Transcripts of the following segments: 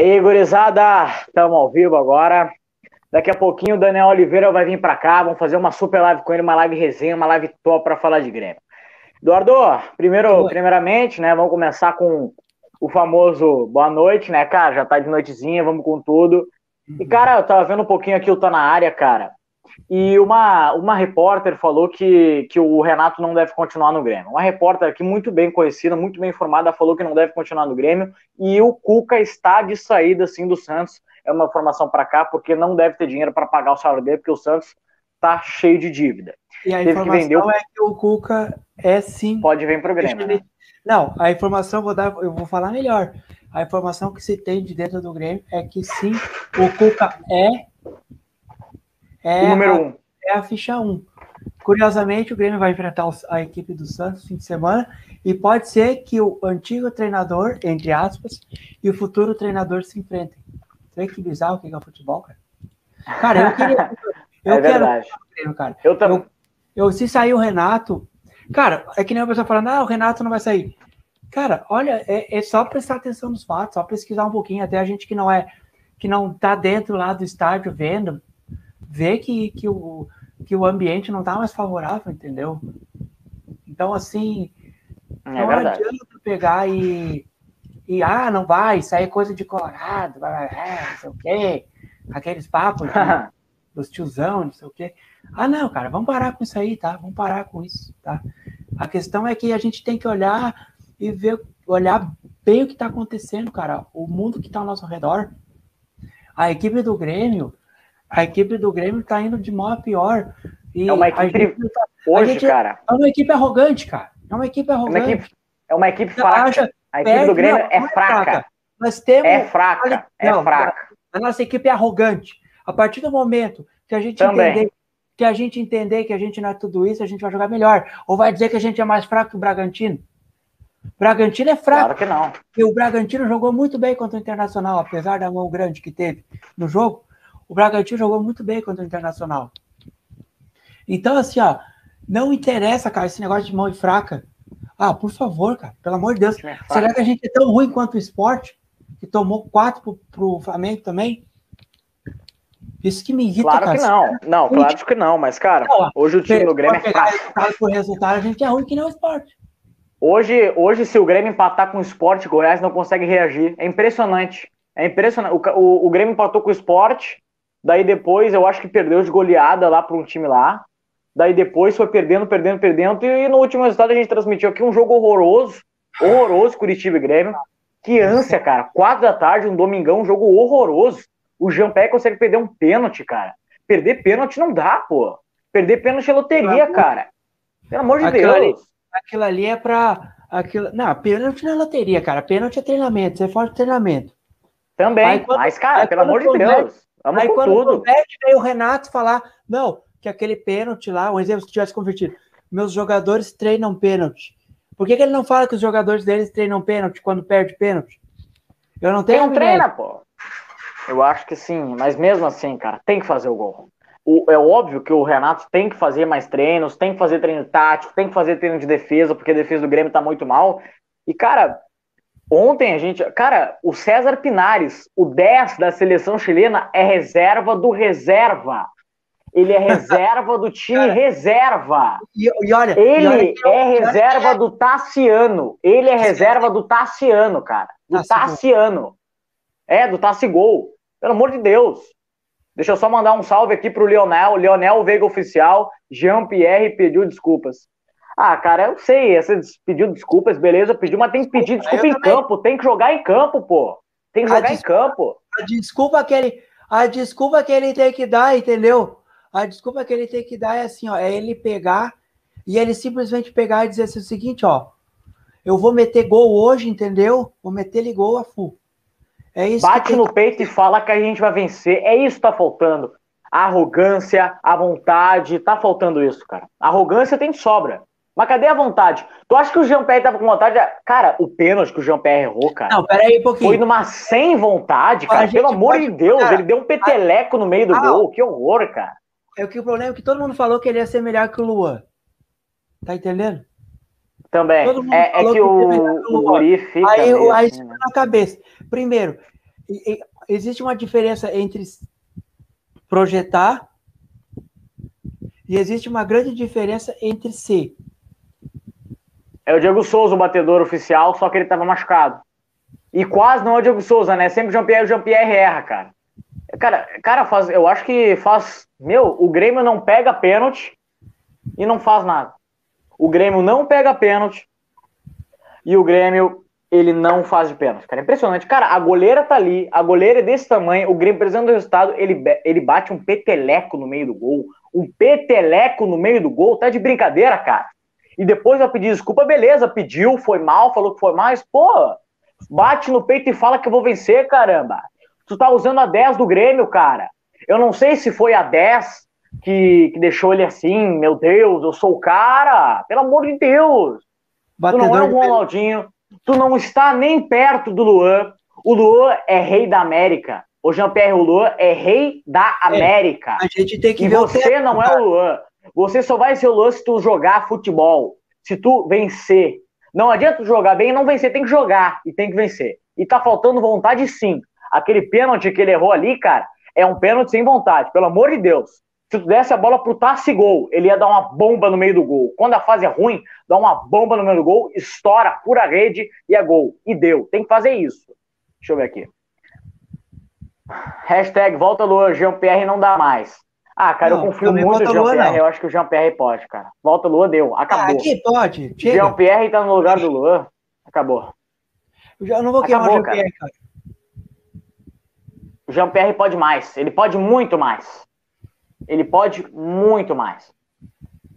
aí, gurizada, estamos ao vivo agora. Daqui a pouquinho o Daniel Oliveira vai vir para cá, vamos fazer uma super live com ele, uma live resenha, uma live top para falar de Grêmio. Eduardo, primeiramente, né, vamos começar com o famoso boa noite, né, cara, já tá de noitezinha, vamos com tudo. E, cara, eu tava vendo um pouquinho aqui o Tá Na Área, cara, e uma repórter falou que o Renato não deve continuar no Grêmio. Uma repórter aqui muito bem conhecida, muito bem informada, falou que não deve continuar no Grêmio, e o Cuca está de saída, sim, do Santos. É uma informação para cá, porque não deve ter dinheiro para pagar o salário dele, porque o Santos tá cheio de dívida. E a informação é que o Cuca é sim... Pode vir pro Grêmio, né? Não, a informação, eu vou falar melhor. A informação que se tem de dentro do Grêmio é que sim, o Cuca o número 1. É a ficha 1. Curiosamente, o Grêmio vai enfrentar a equipe do Santos no fim de semana e pode ser que o antigo treinador, entre aspas, e o futuro treinador se enfrentem. Vê que bizarro que é o futebol, cara. Cara, eu queria... É verdade. Grêmio, cara. Eu também. Se sair o Renato... Cara, é que nem a pessoa falando, o Renato não vai sair. Cara, olha, é só prestar atenção nos fatos, só pesquisar um pouquinho, até a gente que não tá dentro lá do estádio vendo, vê que o ambiente não tá mais favorável, entendeu? Então, assim, não adianta pegar e não vai, sair coisa de Colorado, não sei o quê, aqueles papos dos tiozão, não sei o quê. Não, cara, vamos parar com isso aí, tá? Vamos parar com isso, tá? A questão é que a gente tem que olhar e olhar bem o que tá acontecendo, cara. O mundo que tá ao nosso redor. A equipe do Grêmio tá indo de mal a pior. E é uma equipe cara. É uma equipe arrogante, cara. É uma equipe arrogante. É uma equipe fraca. A equipe do Grêmio é fraca. Nós temos... É fraca. A nossa equipe é arrogante. A partir do momento que a gente entender que a gente não é tudo isso, a gente vai jogar melhor. Ou vai dizer que a gente é mais fraco que o Bragantino? O Bragantino é fraco. Claro que não. E o Bragantino jogou muito bem contra o Internacional, apesar da mão grande que teve no jogo. O Bragantino jogou muito bem contra o Internacional. Então, assim, não interessa, cara, esse negócio de mão fraca. Por favor, cara, pelo amor de Deus. Será que a gente é tão ruim quanto o Sport, que tomou 4 pro Flamengo também? Isso que me irrita, claro cara. Que não. Não, claro que não, mas, cara, hoje o time do Grêmio é fraco. Por resultado, a gente é ruim que nem o Sport. Hoje, se o Grêmio empatar com o Sport, Goiás não consegue reagir. É impressionante. O Grêmio empatou com o Sport, daí depois eu acho que perdeu de goleada lá para um time lá. Daí depois foi perdendo, e no último resultado a gente transmitiu aqui um jogo horroroso, Curitiba e Grêmio. Que ânsia, cara. 4 da tarde, um domingão, um jogo horroroso. O Jean-Pierre consegue perder um pênalti, cara. Perder pênalti não dá, pô. Perder pênalti é loteria, cara. Pelo amor de Deus. Aquilo ali é pra... Não, pênalti não é loteria, cara. Pênalti é treinamento. Você faz treinamento. Também. Mas, cara, pelo amor de Deus. Vamos com tudo. Veio o Renato falar, não, que aquele pênalti lá, um exemplo, se tivesse convertido, meus jogadores treinam pênalti. Por que ele não fala que os jogadores deles treinam pênalti quando perde pênalti? Eu não tenho... Não treina, pô. Eu acho que sim, mas mesmo assim, cara, tem que fazer o gol. É óbvio que o Renato tem que fazer mais treinos, tem que fazer treino tático, tem que fazer treino de defesa, porque a defesa do Grêmio tá muito mal. E, cara, ontem o César Pinares, o 10 da seleção chilena, é reserva do reserva. Ele é reserva do time reserva. Ele é reserva do Tassiano. Ele é reserva do Tassiano, cara. Do Tassiano. Do Tassigol. Pelo amor de Deus. Deixa eu só mandar um salve aqui pro Leonel Veiga Oficial. Jean-Pierre pediu desculpas. Cara, eu sei, você pediu desculpas, beleza, pediu, mas tem que pedir desculpa em campo. Tem que jogar em campo, pô. Tem que jogar em campo. A desculpa que ele tem que dar, entendeu? A desculpa que ele tem que dar é assim, é ele pegar e ele simplesmente pegar e dizer assim, o seguinte, eu vou meter gol hoje, entendeu? Vou meter-lhe gol a full. É isso. Bate no peito e fala que a gente vai vencer. É isso que tá faltando. A arrogância, a vontade, tá faltando isso, cara. A arrogância tem de sobra. Mas cadê a vontade? Tu acha que o Jean-Pierre tava com vontade? Cara, o pênalti que o Jean-Pierre errou, cara. Não, peraí um pouquinho. Foi numa sem vontade, cara. Pelo amor de Deus, ele deu um peteleco no meio do gol. Que horror, cara. É que o problema é que todo mundo falou que ele ia ser melhor que o Luan. Tá entendendo? Também. É que o guri fica... Aí fica na cabeça. Primeiro, Existe uma diferença entre projetar e existe uma grande diferença entre ser. É o Diego Souza, o batedor oficial, só que ele tava machucado. E quase não é o Diego Souza, né? Sempre o Jean-Pierre erra, cara. Cara, eu acho que faz... Meu, o Grêmio não pega pênalti e não faz nada. O Grêmio não pega pênalti e o Grêmio, ele não faz de pênalti, cara. É impressionante. Cara, a goleira tá ali, a goleira é desse tamanho, o Grêmio precisando do resultado, ele bate um peteleco no meio do gol. Um peteleco no meio do gol, tá de brincadeira, cara. E depois vai pedir desculpa, beleza, pediu, foi mal, falou que foi mal, mas, pô, bate no peito e fala que eu vou vencer, caramba. Tu tá usando a 10 do Grêmio, cara. Eu não sei se foi a 10 que deixou ele assim, meu Deus, eu sou o cara, pelo amor de Deus. Batedor, tu não é um Ronaldinho, tu não está nem perto do Luan. O Luan é rei da América. O Jean-Pierre Luan é rei da América. A gente tem que ver você não é o Luan. Você só vai ser o Luan se tu jogar futebol. Se tu vencer. Não adianta tu jogar bem e não vencer. Tem que jogar e tem que vencer. E tá faltando vontade, sim. Aquele pênalti que ele errou ali, cara, é um pênalti sem vontade. Pelo amor de Deus. Se tu desse a bola pro Tassi gol, ele ia dar uma bomba no meio do gol. Quando a fase é ruim, dá uma bomba no meio do gol, estoura, pura a rede e é gol. E deu. Tem que fazer isso. Deixa eu ver aqui. Hashtag volta Luan, Jean-Pierre não dá mais. Ah, cara, eu confio muito no Jean-Pierre. Eu acho que o Jean-Pierre pode, cara. Volta Luan, deu. Acabou. Aqui pode. Jean-Pierre tá no lugar do Luan. Acabou. Eu não vou queimar o Jean-Pierre, cara. O Jean-Pierre pode mais. Ele pode muito mais. Ele pode muito mais.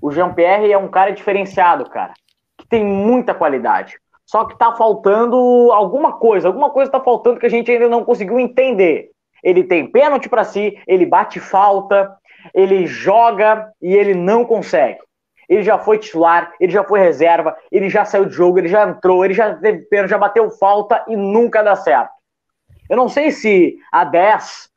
O Jean-Pierre é um cara diferenciado, cara. Que tem muita qualidade. Só que tá faltando alguma coisa. Alguma coisa tá faltando que a gente ainda não conseguiu entender. Ele tem pênalti pra si, ele bate falta, ele joga e ele não consegue. Ele já foi titular, ele já foi reserva, ele já saiu de jogo, ele já entrou, ele já teve pênalti, já bateu falta e nunca dá certo. Eu não sei se a 10,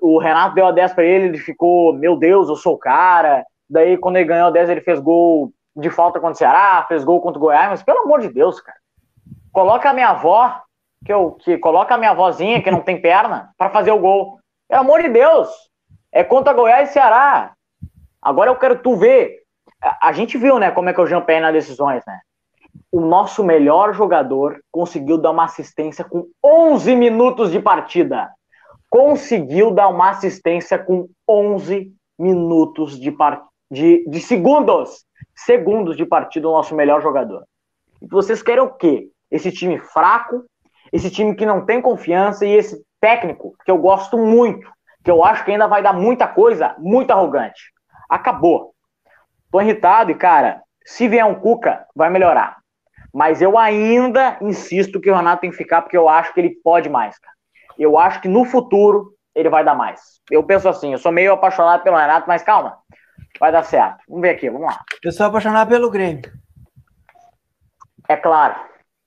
o Renato deu a 10 pra ele ficou, meu Deus, eu sou o cara. Daí quando ele ganhou a 10 ele fez gol de falta contra o Ceará, fez gol contra o Goiás, mas pelo amor de Deus, cara. Coloca a minha avó, que coloca a minha avózinha, que não tem perna, pra fazer o gol. Pelo amor de Deus. É contra Goiás e Ceará. Agora eu quero tu ver. A gente viu, né, como é que é o Jean-Pierre nas decisões, né? O nosso melhor jogador conseguiu dar uma assistência com 11 minutos de partida. Conseguiu dar uma assistência com 11 minutos de segundos. Segundos de partida, o nosso melhor jogador. E vocês querem o quê? Esse time fraco, esse time que não tem confiança e esse técnico que eu gosto muito, que eu acho que ainda vai dar muita coisa, muito arrogante. Acabou. Tô irritado e, cara, se vier um Cuca, vai melhorar. Mas eu ainda insisto que o Renato tem que ficar porque eu acho que ele pode mais, cara. Eu acho que no futuro ele vai dar mais. Eu penso assim, eu sou meio apaixonado pelo Renato, mas calma, vai dar certo. Vamos ver aqui, vamos lá. Eu sou apaixonado pelo Grêmio. É claro,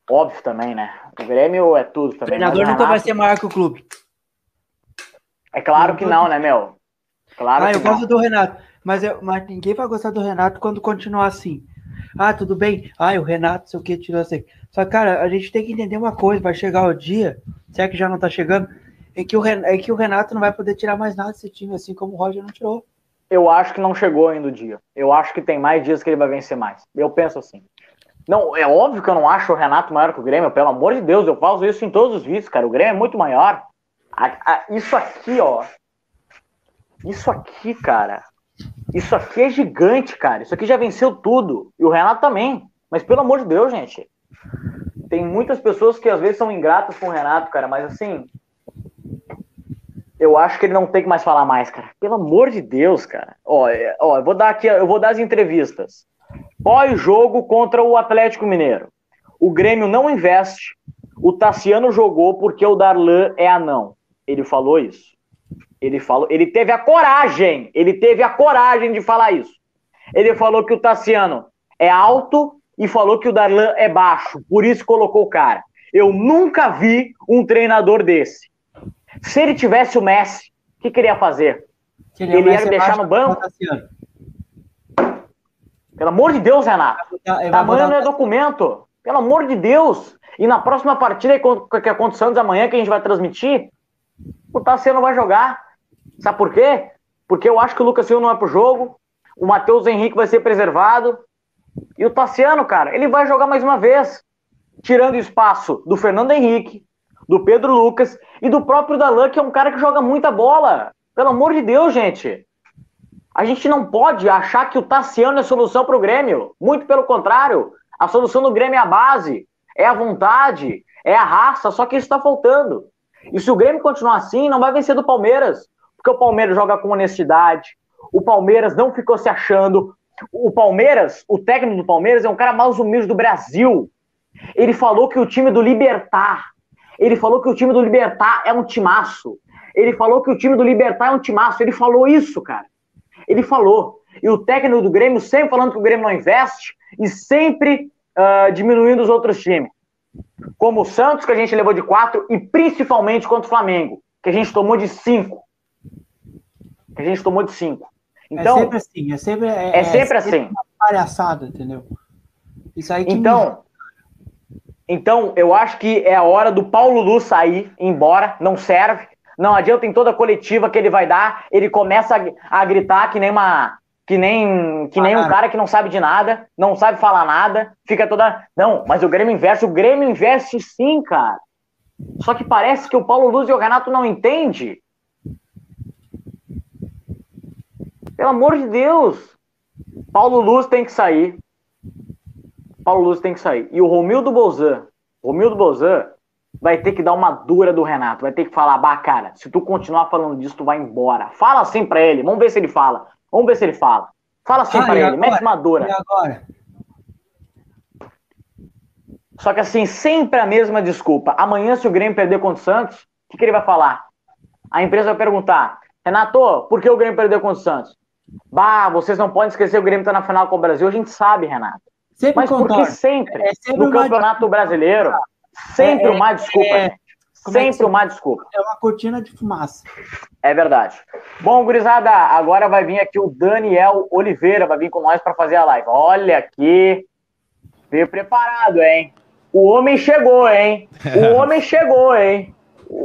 óbvio também, né? O Grêmio é tudo também. O treinador nunca vai ser maior que o clube. É claro que não, né, meu? Claro que eu gosto do Renato, mas ninguém vai gostar do Renato quando continuar assim. Ah, tudo bem. Ah, o Renato, sei o que, tirou assim. Só que, cara, a gente tem que entender uma coisa. Vai chegar o dia, se é que já não tá chegando, em que o Renato não vai poder tirar mais nada desse time, assim como o Roger não tirou. Eu acho que não chegou ainda o dia. Eu acho que tem mais dias que ele vai vencer mais. Eu penso assim. Não, é óbvio que eu não acho o Renato maior que o Grêmio. Pelo amor de Deus, eu faço isso em todos os vídeos, cara. O Grêmio é muito maior. Isso aqui, ó. Isso aqui, cara. Isso aqui é gigante, cara. Isso aqui já venceu tudo. E o Renato também. Mas pelo amor de Deus, gente. Tem muitas pessoas que às vezes são ingratas com o Renato, cara. Mas assim, eu acho que ele não tem que mais falar mais, cara. Pelo amor de Deus, cara. Ó, eu vou dar as entrevistas. Pós-jogo contra o Atlético Mineiro. O Grêmio não investe. O Tassiano jogou porque o Darlan é anão. Ele falou isso. Ele teve a coragem de falar isso. Ele falou que o Tassiano é alto e falou que o Darlan é baixo, por isso colocou o cara. Eu nunca vi um treinador desse. Se ele tivesse o Messi, o que ele ia fazer? Ele ia deixar no banco? Pelo amor de Deus, Renato. Tamanho não é documento. Pelo amor de Deus! E na próxima partida que é contra o Santos amanhã, que a gente vai transmitir, o Tassiano vai jogar. Sabe por quê? Porque eu acho que o Lucas Silva não é pro jogo, o Matheus Henrique vai ser preservado, e o Tassiano, cara, ele vai jogar mais uma vez, tirando espaço do Fernando Henrique, do Pedro Lucas e do próprio Darlan, que é um cara que joga muita bola. Pelo amor de Deus, gente. A gente não pode achar que o Tassiano é a solução pro Grêmio. Muito pelo contrário. A solução do Grêmio é a base, é a vontade, é a raça, só que isso está faltando. E se o Grêmio continuar assim, não vai vencer do Palmeiras, porque o Palmeiras joga com honestidade, o Palmeiras não ficou se achando, o Palmeiras, o técnico do Palmeiras é um cara mais humilde do Brasil. Ele falou que o time do Libertad, é um timaço. Ele falou que o time do Libertad é um timaço. Ele falou isso, cara. Ele falou. E o técnico do Grêmio sempre falando que o Grêmio não investe e sempre diminuindo os outros times. Como o Santos, que a gente levou de 4, e principalmente contra o Flamengo, que a gente tomou de 5. Então, é sempre assim. É sempre assim. Uma palhaçada, entendeu? Isso aí que Então, eu acho que é a hora do Paulo Luz sair, ir embora, não serve. Não adianta em toda a coletiva que ele vai dar, ele começa a gritar que nem um cara que não sabe de nada, não sabe falar nada, fica toda... Não, mas o Grêmio investe sim, cara. Só que parece que o Paulo Luz e o Renato não entendem. Pelo amor de Deus. Paulo Luz tem que sair. E o Romildo Bolzan vai ter que dar uma dura do Renato. Vai ter que falar, cara, se tu continuar falando disso, tu vai embora. Fala assim pra ele. Vamos ver se ele fala. Fala assim pra ele. Agora? Mete uma dura. E agora? Só que assim, sempre a mesma desculpa. Amanhã, se o Grêmio perder contra o Santos, o que ele vai falar? A empresa vai perguntar, Renato, por que o Grêmio perdeu contra o Santos? Vocês não podem esquecer que o Grêmio tá na final com o Brasil. A gente sabe, Renato. Sempre mas porque sempre no Campeonato Brasileiro, sempre uma desculpa, gente. Sempre uma desculpa. É uma cortina de fumaça. É verdade. Bom, gurizada, agora vai vir aqui o Daniel Oliveira, vai vir com nós para fazer a live. Olha aqui, veio preparado, hein? O homem chegou, hein?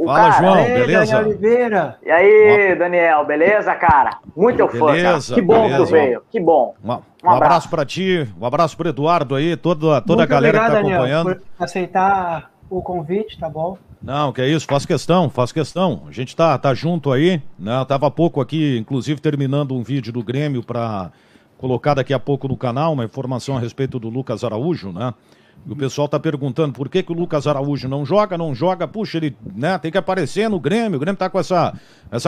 Fala, cara, João, beleza? Daniel Oliveira. E aí, Daniel, beleza, cara? Muito teu fã, cara. Que bom que tu veio, que bom. Um abraço pra ti, um abraço pro Eduardo aí, toda a galera que tá Daniel, acompanhando. Por aceitar o convite, tá bom? Não, que é isso, faço questão. A gente tá junto aí, né? Eu tava há pouco aqui, inclusive, terminando um vídeo do Grêmio pra colocar daqui a pouco no canal, uma informação a respeito do Lucas Araújo, né? E o pessoal tá perguntando por que o Lucas Araújo não joga, puxa, ele, né, tem que aparecer no Grêmio, o Grêmio tá com essa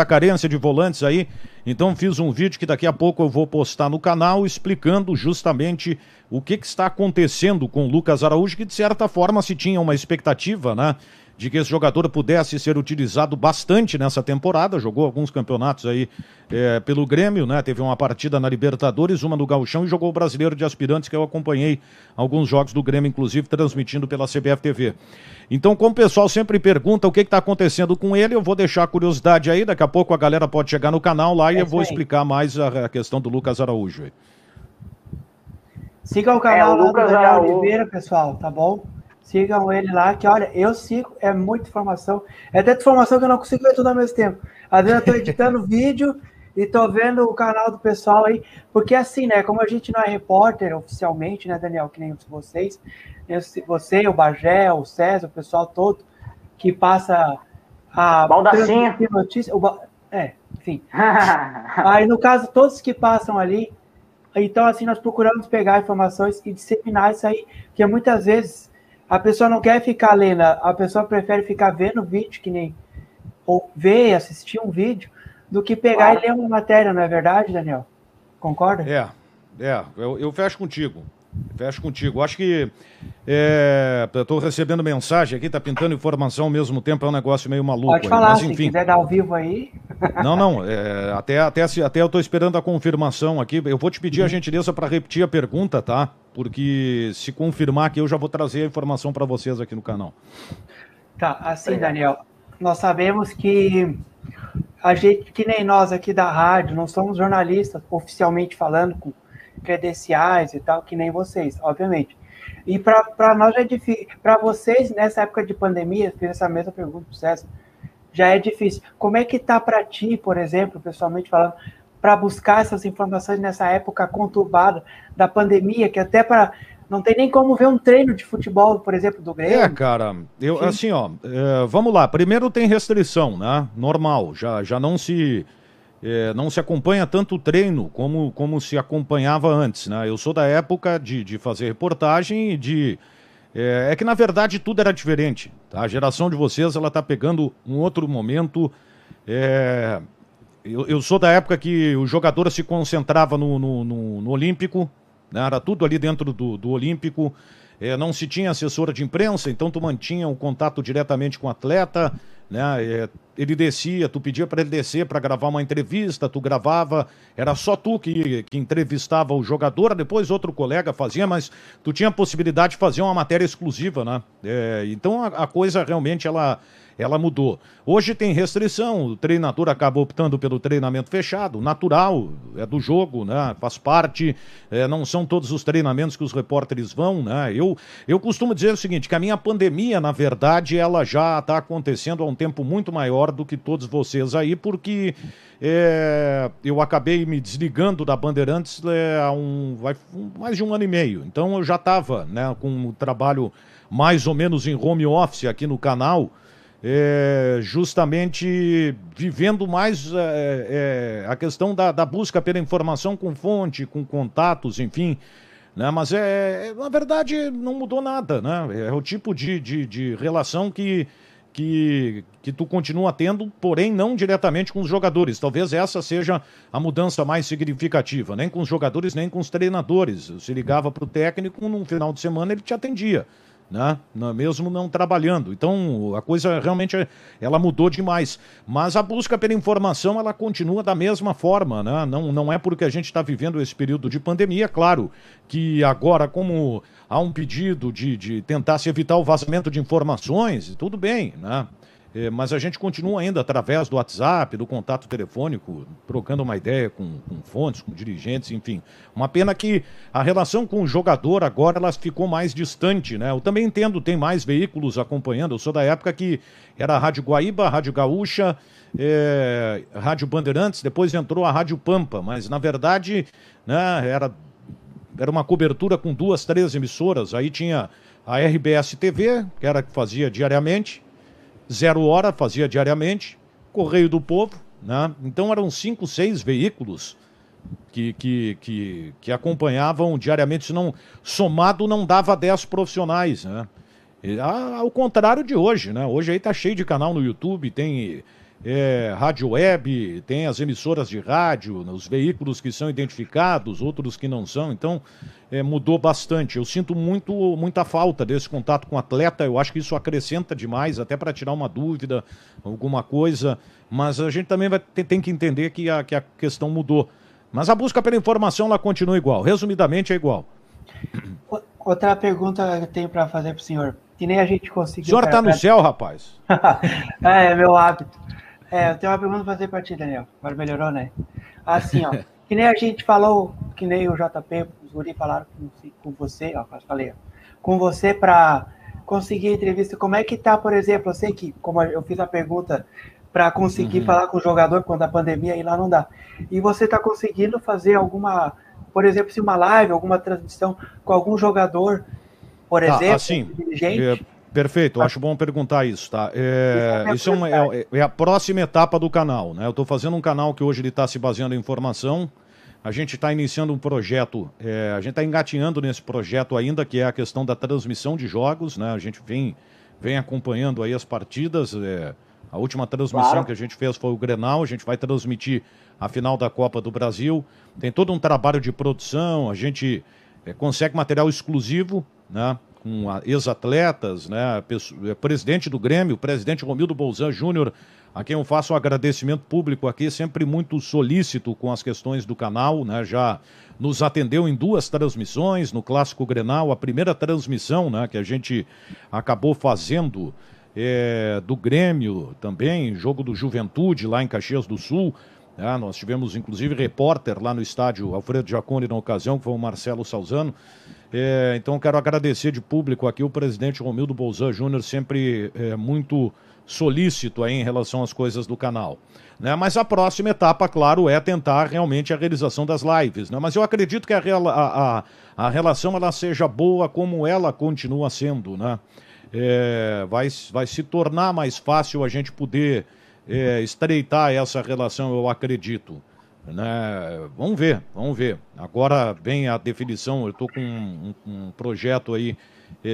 carência de volantes aí, então fiz um vídeo que daqui a pouco eu vou postar no canal explicando justamente o que está acontecendo com o Lucas Araújo, que de certa forma se tinha uma expectativa, né, de que esse jogador pudesse ser utilizado bastante nessa temporada, jogou alguns campeonatos aí pelo Grêmio, né? Teve uma partida na Libertadores, uma no Gauchão e jogou o Brasileiro de Aspirantes, que eu acompanhei alguns jogos do Grêmio, inclusive transmitindo pela CBF TV. Então, como o pessoal sempre pergunta o que está acontecendo com ele, eu vou deixar a curiosidade aí, daqui a pouco a galera pode chegar no canal lá e eu vou explicar mais a questão do Lucas Araújo. Aí. Siga o canal do Daniel Oliveira, pessoal, tá bom? Sigam ele lá, que olha, eu sigo, é muita informação. É tanta informação que eu não consigo ver tudo ao mesmo tempo. Às vezes eu tô editando vídeo e tô vendo o canal do pessoal aí, porque assim, né, como a gente não é repórter oficialmente, né, Daniel, que nem vocês, você, o Bagé, o César, o pessoal todo, que passa a... Baldacinha. Notícia, enfim. Aí, no caso, todos que passam ali, então, assim, nós procuramos pegar informações e disseminar isso aí, porque muitas vezes a pessoa não quer ficar lendo, a pessoa prefere ficar vendo vídeo, que nem, ou ver, assistir um vídeo, do que pegar e ler uma matéria, não é verdade, Daniel? Concorda? Eu fecho contigo. Acho que eu tô recebendo mensagem aqui, tá pintando informação ao mesmo tempo, é um negócio meio maluco. Pode falar, mas, se enfim. quiser dar ao vivo aí. Não, até eu tô esperando a confirmação aqui. Eu vou te pedir a gentileza para repetir a pergunta, tá? Porque se confirmar aqui, eu já vou trazer a informação para vocês aqui no canal. Tá, assim, Daniel, nós sabemos que a gente, que nem nós aqui da rádio, não somos jornalistas oficialmente falando, com credenciais e tal, que nem vocês, obviamente. E para nós já é difícil. Para vocês, nessa época de pandemia, fiz essa mesma pergunta para o César, já é difícil. Como é que tá para ti, por exemplo, pessoalmente falando, para buscar essas informações nessa época conturbada da pandemia, que até para não tem nem como ver um treino de futebol, por exemplo, do Grêmio? Cara, assim, vamos lá. Primeiro tem restrição, né? Normal, já não se acompanha tanto o treino como se acompanhava antes, né? Eu sou da época de fazer reportagem e é que, na verdade, tudo era diferente, tá? A geração de vocês, ela tá pegando um outro momento. Eu sou da época que o jogador se concentrava no Olímpico, né? Era tudo ali dentro do Olímpico. Não se tinha assessora de imprensa, então tu mantinha um contato diretamente com o atleta, né? Ele descia, tu pedia para ele descer para gravar uma entrevista, tu gravava, era só tu que entrevistava o jogador, depois outro colega fazia, mas tu tinha a possibilidade de fazer uma matéria exclusiva, né? Então a coisa realmente ela mudou. Hoje tem restrição, o treinador acaba optando pelo treinamento fechado, natural, é do jogo, né? Faz parte, não são todos os treinamentos que os repórteres vão, né? Eu costumo dizer o seguinte, que a minha pandemia, na verdade, ela já está acontecendo há um tempo muito maior do que todos vocês aí, porque eu acabei me desligando da Bandeirantes há mais de 1 ano e meio. Então eu já estava, né, com o trabalho mais ou menos em home office aqui no canal, justamente vivendo mais a questão da busca pela informação com fonte, com contatos, enfim, né? Mas na verdade não mudou nada, né? É o tipo de relação que tu continua tendo, porém não diretamente com os jogadores. Talvez essa seja a mudança mais significativa, nem com os jogadores, nem com os treinadores. Se ligava para o técnico, num final de semana ele te atendia, né? Mesmo não trabalhando. Então a coisa realmente ela mudou demais, mas a busca pela informação ela continua da mesma forma, né? Não é porque a gente está vivendo esse período de pandemia, claro que agora, como há um pedido de tentar se evitar o vazamento de informações, tudo bem, né? Mas a gente continua ainda através do WhatsApp, do contato telefônico, trocando uma ideia com fontes, com dirigentes, enfim. Uma pena que a relação com o jogador agora ela ficou mais distante, né? Eu também entendo, tem mais veículos acompanhando. Eu sou da época que era a Rádio Guaíba, a Rádio Gaúcha, Rádio Bandeirantes, depois entrou a Rádio Pampa, mas na verdade, né, era uma cobertura com 2, 3 emissoras. Aí tinha a RBS TV, que era que fazia diariamente, 0 Hora fazia diariamente, Correio do Povo, né? Então eram 5, 6 veículos que acompanhavam diariamente, se não somado não dava 10 profissionais, né? Ao contrário de hoje, né? Hoje aí tá cheio de canal no YouTube, tem rádio web, tem as emissoras de rádio, os veículos que são identificados, outros que não são, então mudou bastante. Eu sinto muita falta desse contato com o atleta, eu acho que isso acrescenta demais, até para tirar uma dúvida, alguma coisa, mas a gente também tem que entender que a questão mudou. Mas a busca pela informação, ela continua igual, resumidamente é igual. Outra pergunta que eu tenho para fazer para o senhor, que nem a gente conseguiu... O senhor está no céu, rapaz? É meu hábito. Eu tenho uma pergunta para fazer para ti, Daniel. Agora melhorou, né? Assim, ó, que nem a gente falou, que nem o JP, os guri falaram com você, ó, falei, ó, com você para conseguir a entrevista. Como é que tá, por exemplo, eu sei que, como eu fiz a pergunta para conseguir falar com o jogador quando a pandemia e lá não dá. E você está conseguindo fazer alguma, por exemplo, se uma live, alguma transmissão com algum jogador, por exemplo, assim, dirigente? Perfeito, acho bom perguntar isso, tá? Isso é a próxima etapa do canal, né? Eu estou fazendo um canal que hoje ele está se baseando em informação. A gente está iniciando um projeto, a gente está engatinhando nesse projeto ainda, que é a questão da transmissão de jogos, né? A gente vem acompanhando aí as partidas. A última transmissão que a gente fez foi o Grenal, a gente vai transmitir a final da Copa do Brasil. Tem todo um trabalho de produção, a gente consegue material exclusivo, né? Com ex-atletas, né? Presidente do Grêmio, presidente Romildo Bolzan Júnior, a quem eu faço um agradecimento público aqui, sempre muito solícito com as questões do canal, né? Já nos atendeu em 2 transmissões, no Clássico Grenal, a primeira transmissão, né, que a gente acabou fazendo do Grêmio também, jogo do Juventude lá em Caxias do Sul. Nós tivemos inclusive repórter lá no estádio Alfredo Jaconi na ocasião, que foi o Marcelo Salzano. Então quero agradecer de público aqui o presidente Romildo Bolzan Júnior, sempre muito solícito aí em relação às coisas do canal. Né? Mas a próxima etapa, claro, é tentar realmente a realização das lives. Né? Mas eu acredito que a relação ela seja boa como ela continua sendo. Né? Vai se tornar mais fácil a gente poder estreitar essa relação, eu acredito. Né? Vamos ver. Agora vem a definição, eu estou com um projeto aí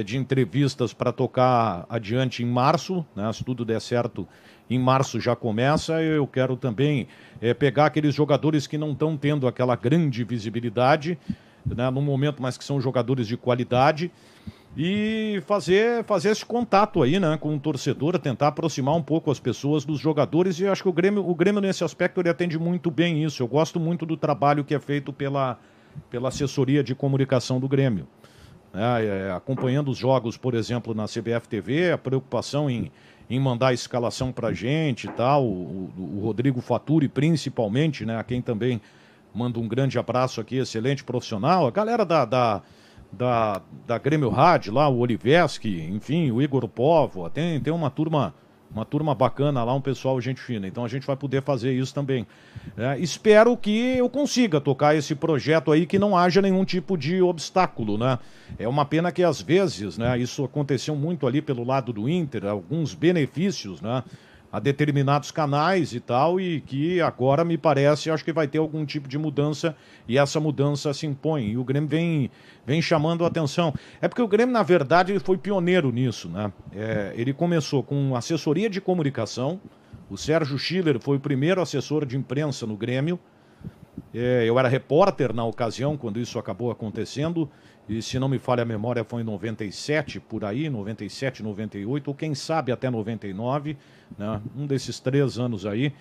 de entrevistas para tocar adiante em março, né? Se tudo der certo, em março já começa. Eu quero também pegar aqueles jogadores que não estão tendo aquela grande visibilidade, né, no momento, mas que são jogadores de qualidade, e fazer esse contato aí, né, com o torcedor, tentar aproximar um pouco as pessoas dos jogadores. E eu acho que o Grêmio nesse aspecto ele atende muito bem isso. Eu gosto muito do trabalho que é feito pela assessoria de comunicação do Grêmio. Acompanhando os jogos, por exemplo, na CBF TV, a preocupação em mandar a escalação pra gente e tal, o Rodrigo Faturi principalmente, né, a quem também mando um grande abraço aqui, excelente profissional, a galera da Grêmio Rádio lá, o Oliveski, enfim, o Igor Povo, tem uma turma bacana lá, um pessoal gente fina, então a gente vai poder fazer isso também. Espero que eu consiga tocar esse projeto aí, que não haja nenhum tipo de obstáculo, né? É uma pena que às vezes, né, isso aconteceu muito ali pelo lado do Inter, alguns benefícios, né, a determinados canais e tal, e que agora me parece, acho que vai ter algum tipo de mudança, e essa mudança se impõe, e o Grêmio vem chamando a atenção. É porque o Grêmio, na verdade, ele foi pioneiro nisso, né? Ele começou com assessoria de comunicação, o Sérgio Schiller foi o primeiro assessor de imprensa no Grêmio, eu era repórter na ocasião, quando isso acabou acontecendo, e se não me falha a memória foi em 97, por aí, 97, 98, ou quem sabe até 99, né? Um desses 3 anos aí.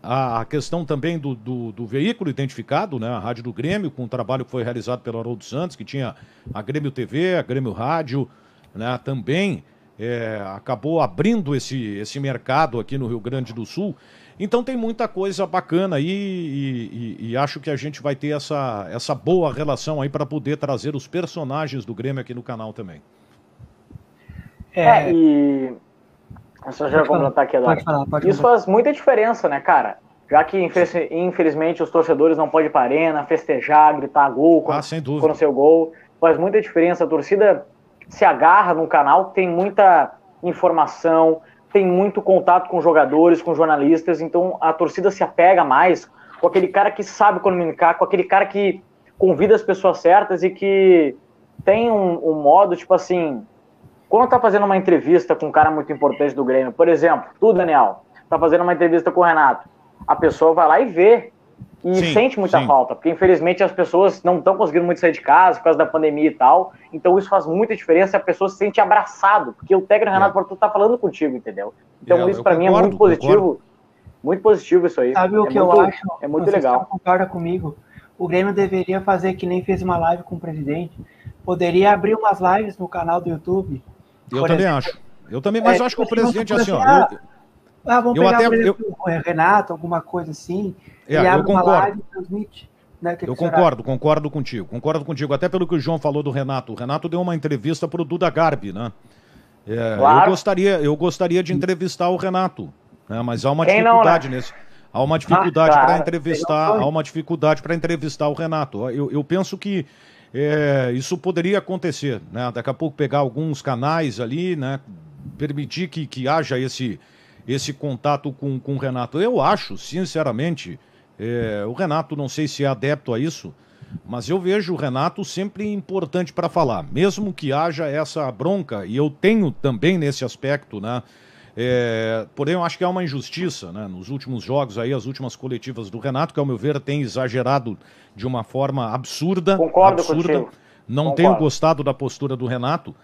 A questão também do veículo identificado, né? A Rádio do Grêmio, com o trabalho que foi realizado pelo Haroldo Santos, que tinha a Grêmio TV, a Grêmio Rádio, né? Também acabou abrindo esse mercado aqui no Rio Grande do Sul. Então tem muita coisa bacana aí, e acho que a gente vai ter essa boa relação aí para poder trazer os personagens do Grêmio aqui no canal também. E só já complementar aqui, Eduardo. Isso faz muita diferença, né, cara? Já que infelizmente os torcedores não podem ir para a arena, festejar, gritar gol quando seu gol, faz muita diferença. A torcida se agarra num canal que tem muita informação, tem muito contato com jogadores, com jornalistas, então a torcida se apega mais com aquele cara que sabe comunicar, com aquele cara que convida as pessoas certas e que tem um modo, tipo assim, quando tá fazendo uma entrevista com um cara muito importante do Grêmio, por exemplo, tu, Daniel, tá fazendo uma entrevista com o Renato, a pessoa vai lá e vê, e sente muita falta, porque infelizmente as pessoas não estão conseguindo muito sair de casa por causa da pandemia e tal, então isso faz muita diferença, a pessoa se sente abraçado, porque o técnico Renato Porto tá falando contigo, entendeu? Então isso pra mim é muito positivo, muito positivo isso aí. Sabe o que eu acho? É muito legal. Você concorda comigo? O Grêmio deveria fazer que nem fez uma live com o presidente, poderia abrir umas lives no canal do YouTube. Eu também acho. Mas eu acho que o presidente, assim, ó... vamos pegar o Renato, alguma coisa assim, e abre uma live e transmite. Né, eu concordo contigo, até pelo que o João falou do Renato. O Renato deu uma entrevista pro Duda Garbi, né? Claro. Eu gostaria de entrevistar o Renato, né? Mas há uma dificuldade nisso. Há uma dificuldade para entrevistar o Renato. Eu penso que isso poderia acontecer, né? Daqui a pouco pegar alguns canais ali, né? Permitir que haja esse contato com o Renato. Eu acho, sinceramente, o Renato, não sei se é adepto a isso, mas eu vejo o Renato sempre importante para falar, mesmo que haja essa bronca, e eu tenho também nesse aspecto, né? Porém, eu acho que há uma injustiça, né? Nos últimos jogos aí, as últimas coletivas do Renato, que ao meu ver tem exagerado de uma forma absurda. Concordo contigo. Não tenho gostado da postura do Renato.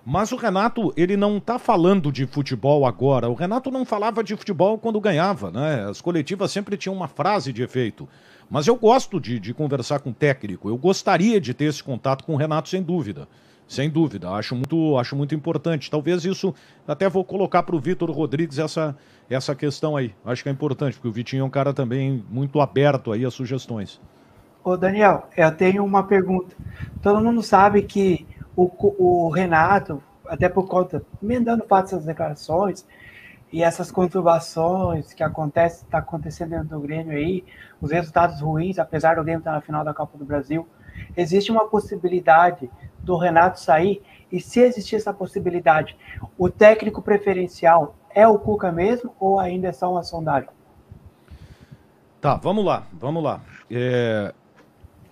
Mas o Renato, ele não está falando de futebol agora. O Renato não falava de futebol quando ganhava, né? As coletivas sempre tinham uma frase de efeito. Mas eu gosto de conversar com o técnico. Eu gostaria de ter esse contato com o Renato, sem dúvida. Sem dúvida. Acho muito importante. Talvez isso, até vou colocar para o Vitor Rodrigues essa questão aí. Acho que é importante, porque o Vitinho é um cara também muito aberto aí a sugestões. Ô, Daniel, eu tenho uma pergunta. Todo mundo sabe que o Renato, até por conta, emendando o fato dessas declarações e essas conturbações que tá acontecendo dentro do Grêmio aí, os resultados ruins, apesar do Grêmio estar na final da Copa do Brasil, existe uma possibilidade do Renato sair, e se existir essa possibilidade, o técnico preferencial é o Cuca mesmo ou ainda é só uma sondagem? Tá, vamos lá.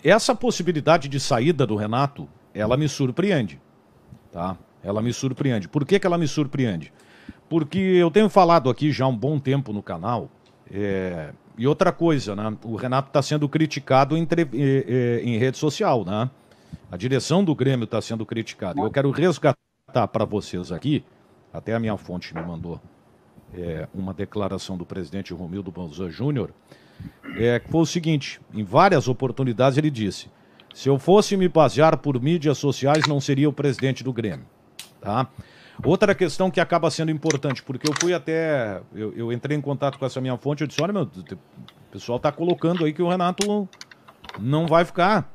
Essa possibilidade de saída do Renato, ela me surpreende, tá? Ela me surpreende. Por que ela me surpreende? Porque eu tenho falado aqui já há um bom tempo no canal, e outra coisa, né? O Renato está sendo criticado em rede social, né? A direção do Grêmio está sendo criticada. Eu quero resgatar para vocês aqui, até a minha fonte me mandou uma declaração do presidente Romildo Bolzan Júnior, que foi o seguinte: em várias oportunidades ele disse: se eu fosse me basear por mídias sociais, não seria o presidente do Grêmio, tá? Outra questão que acaba sendo importante, porque eu entrei em contato com essa minha fonte, eu disse: olha, o pessoal está colocando aí que o Renato não vai ficar.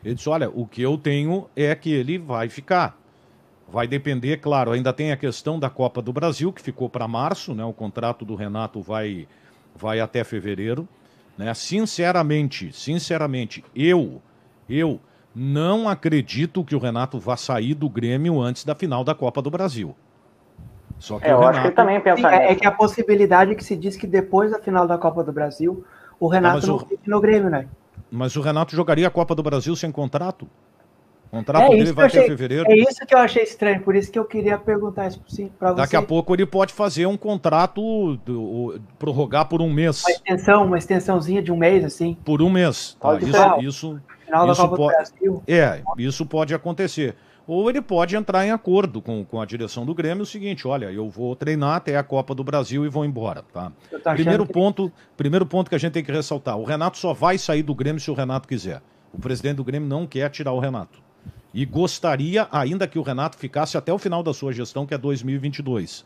Ele disse: olha, o que eu tenho é que ele vai ficar. Vai depender, claro, ainda tem a questão da Copa do Brasil, que ficou para março, né? O contrato do Renato vai até fevereiro, né? Sinceramente, eu não acredito que o Renato vá sair do Grêmio antes da final da Copa do Brasil. Só que eu acho que ele também pensa nisso. É que a possibilidade que se diz que depois da final da Copa do Brasil, o Renato não fique no Grêmio, né? Mas o Renato jogaria a Copa do Brasil sem contrato? O contrato dele vai até fevereiro. É isso que eu achei estranho, por isso que eu queria perguntar isso para você. Daqui a pouco ele pode fazer um contrato, prorrogar por um mês. Uma extensãozinha de um mês, assim. Por um mês. Tá? Isso final da Copa do Brasil. Isso pode acontecer. Ou ele pode entrar em acordo com a direção do Grêmio o seguinte: olha, eu vou treinar até a Copa do Brasil e vou embora, tá? Primeiro ponto que a gente tem que ressaltar: o Renato só vai sair do Grêmio se o Renato quiser. O presidente do Grêmio não quer tirar o Renato. E gostaria ainda que o Renato ficasse até o final da sua gestão, que é 2022.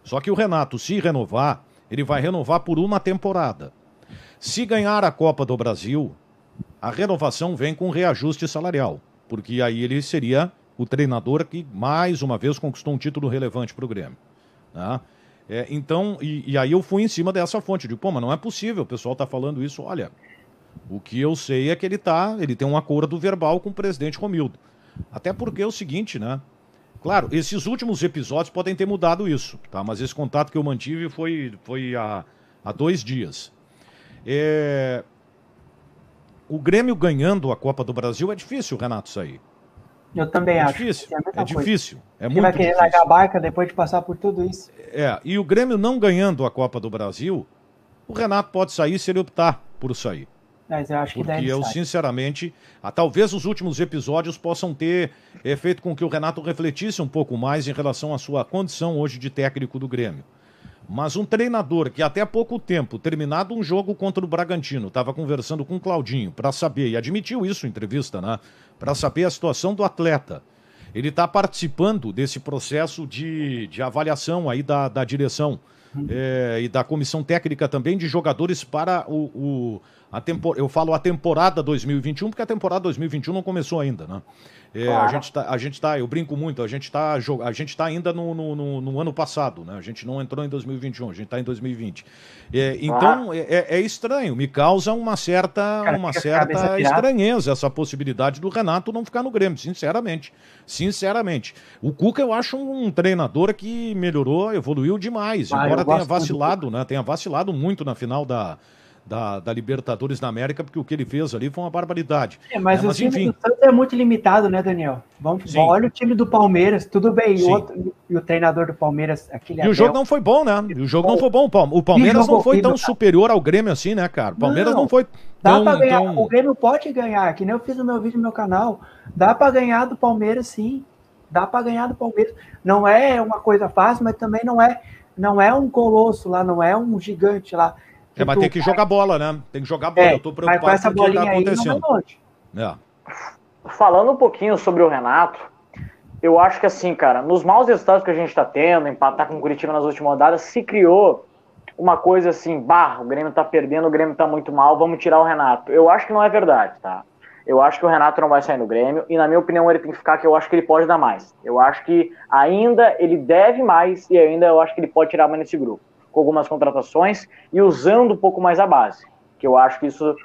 Só que o Renato, se renovar, ele vai renovar por uma temporada. Se ganhar a Copa do Brasil, a renovação vem com reajuste salarial, porque aí ele seria o treinador que, mais uma vez, conquistou um título relevante para o Grêmio. Tá? Então, aí eu fui em cima dessa fonte, de mas não é possível, o pessoal está falando isso. Olha, o que eu sei é que ele tem um acordo verbal com o presidente Romildo. Até porque é o seguinte, né? Claro, esses últimos episódios podem ter mudado isso, tá? Mas esse contato que eu mantive foi há 2 dias. O Grêmio ganhando a Copa do Brasil é difícil o Renato sair. Eu também acho. Difícil. É difícil. É muito difícil. Ele vai querer largar a barca depois de passar por tudo isso. E o Grêmio não ganhando a Copa do Brasil, o Renato pode sair se ele optar por sair. Mas eu acho que porque eu, sinceramente, talvez os últimos episódios possam ter feito com que o Renato refletisse um pouco mais em relação à sua condição hoje de técnico do Grêmio. Mas um treinador que até há pouco tempo, terminado um jogo contra o Bragantino, estava conversando com o Claudinho para saber, e admitiu isso em entrevista, né? Para saber a situação do atleta. Ele está participando desse processo de avaliação aí da direção e da comissão técnica também de jogadores para eu falo a temporada 2021, porque a temporada 2021 não começou ainda, né? Claro. A gente tá, eu brinco muito, a gente tá ainda no ano passado, né? A gente não entrou em 2021, a gente está em 2020. Então, é estranho, me causa uma certa estranheza essa possibilidade do Renato não ficar no Grêmio, sinceramente. O Cuca eu acho um treinador que melhorou, evoluiu demais, embora tenha vacilado, né? Tenha vacilado muito na final da Libertadores da América, porque o que ele fez ali foi uma barbaridade. Mas o time do Santos é muito limitado, né, Daniel? Olha o time do Palmeiras, tudo bem, e o treinador do Palmeiras, aquele o jogo não foi bom, né? Não foi bom. O Palmeiras não foi tão superior ao Grêmio assim, né, cara? O Palmeiras não foi tão... Dá pra ganhar, o Grêmio pode ganhar, que nem eu fiz no meu vídeo no meu canal, dá pra ganhar do Palmeiras, sim. Dá pra ganhar do Palmeiras. Não é uma coisa fácil, mas também não é um colosso lá, não é um gigante lá. Mas tem que jogar bola, né? Tem que jogar bola. Eu tô preocupado com essa com o que tá acontecendo. Falando um pouquinho sobre o Renato, eu acho que assim, cara, nos maus resultados que a gente tá tendo, empatar com o Curitiba nas últimas rodadas, se criou uma coisa assim, o Grêmio tá perdendo, o Grêmio tá muito mal, vamos tirar o Renato. Eu acho que não é verdade, tá? Eu acho que o Renato não vai sair no Grêmio e, na minha opinião, ele tem que ficar, que eu acho que ele pode dar mais. Eu acho que ainda ele deve mais e ainda eu acho que ele pode tirar mais nesse grupo, com algumas contratações e usando um pouco mais a base, que eu acho que isso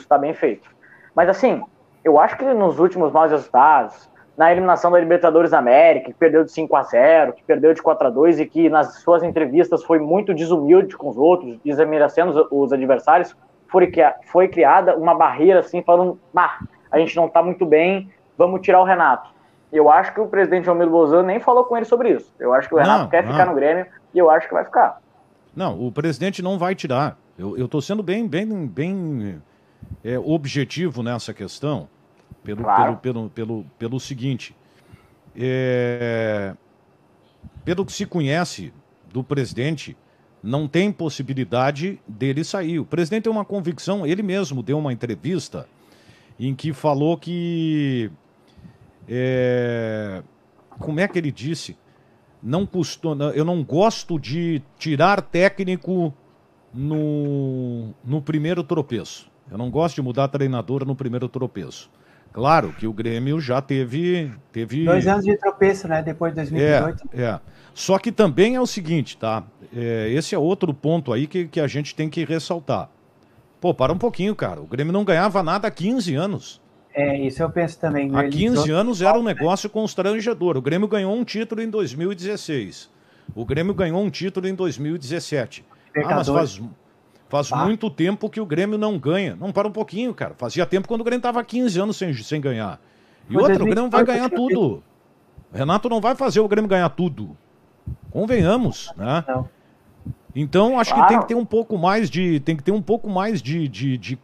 tá bem feito. Mas assim, eu acho que nos últimos maus resultados, na eliminação da Libertadores da América, que perdeu de 5-0, que perdeu de 4-2 e que nas suas entrevistas foi muito desumilde com os outros, desmerecendo os adversários, foi criada uma barreira assim, falando, a gente não tá muito bem, vamos tirar o Renato. Eu acho que o presidente Romildo Bolzano nem falou com ele sobre isso. Eu acho que o Renato quer ficar no Grêmio e eu acho que vai ficar. Não, o presidente não vai tirar. Eu tô sendo bem objetivo nessa questão, pelo seguinte, pelo que se conhece do presidente, não tem possibilidade dele sair. O presidente tem uma convicção, ele mesmo deu uma entrevista em que falou que, como é que ele disse? Eu não gosto de tirar técnico no primeiro tropeço. Eu não gosto de mudar treinador no primeiro tropeço. Claro que o Grêmio já teve 2 anos de tropeço, né? Depois de 2018. Só que também é o seguinte, tá? Esse é outro ponto aí que a gente tem que ressaltar. Pô, para um pouquinho, cara. O Grêmio não ganhava nada há 15 anos. Isso eu penso também. Há 15 anos era um negócio constrangedor. O Grêmio ganhou um título em 2016. O Grêmio ganhou um título em 2017. Mas faz muito tempo que o Grêmio não ganha. Não, para um pouquinho, cara. Fazia tempo quando o Grêmio estava há 15 anos sem ganhar. E outra, o Grêmio vai ganhar tudo. O Renato não vai fazer o Grêmio ganhar tudo. Convenhamos, né? Não. Então, acho que tem que ter um pouco mais de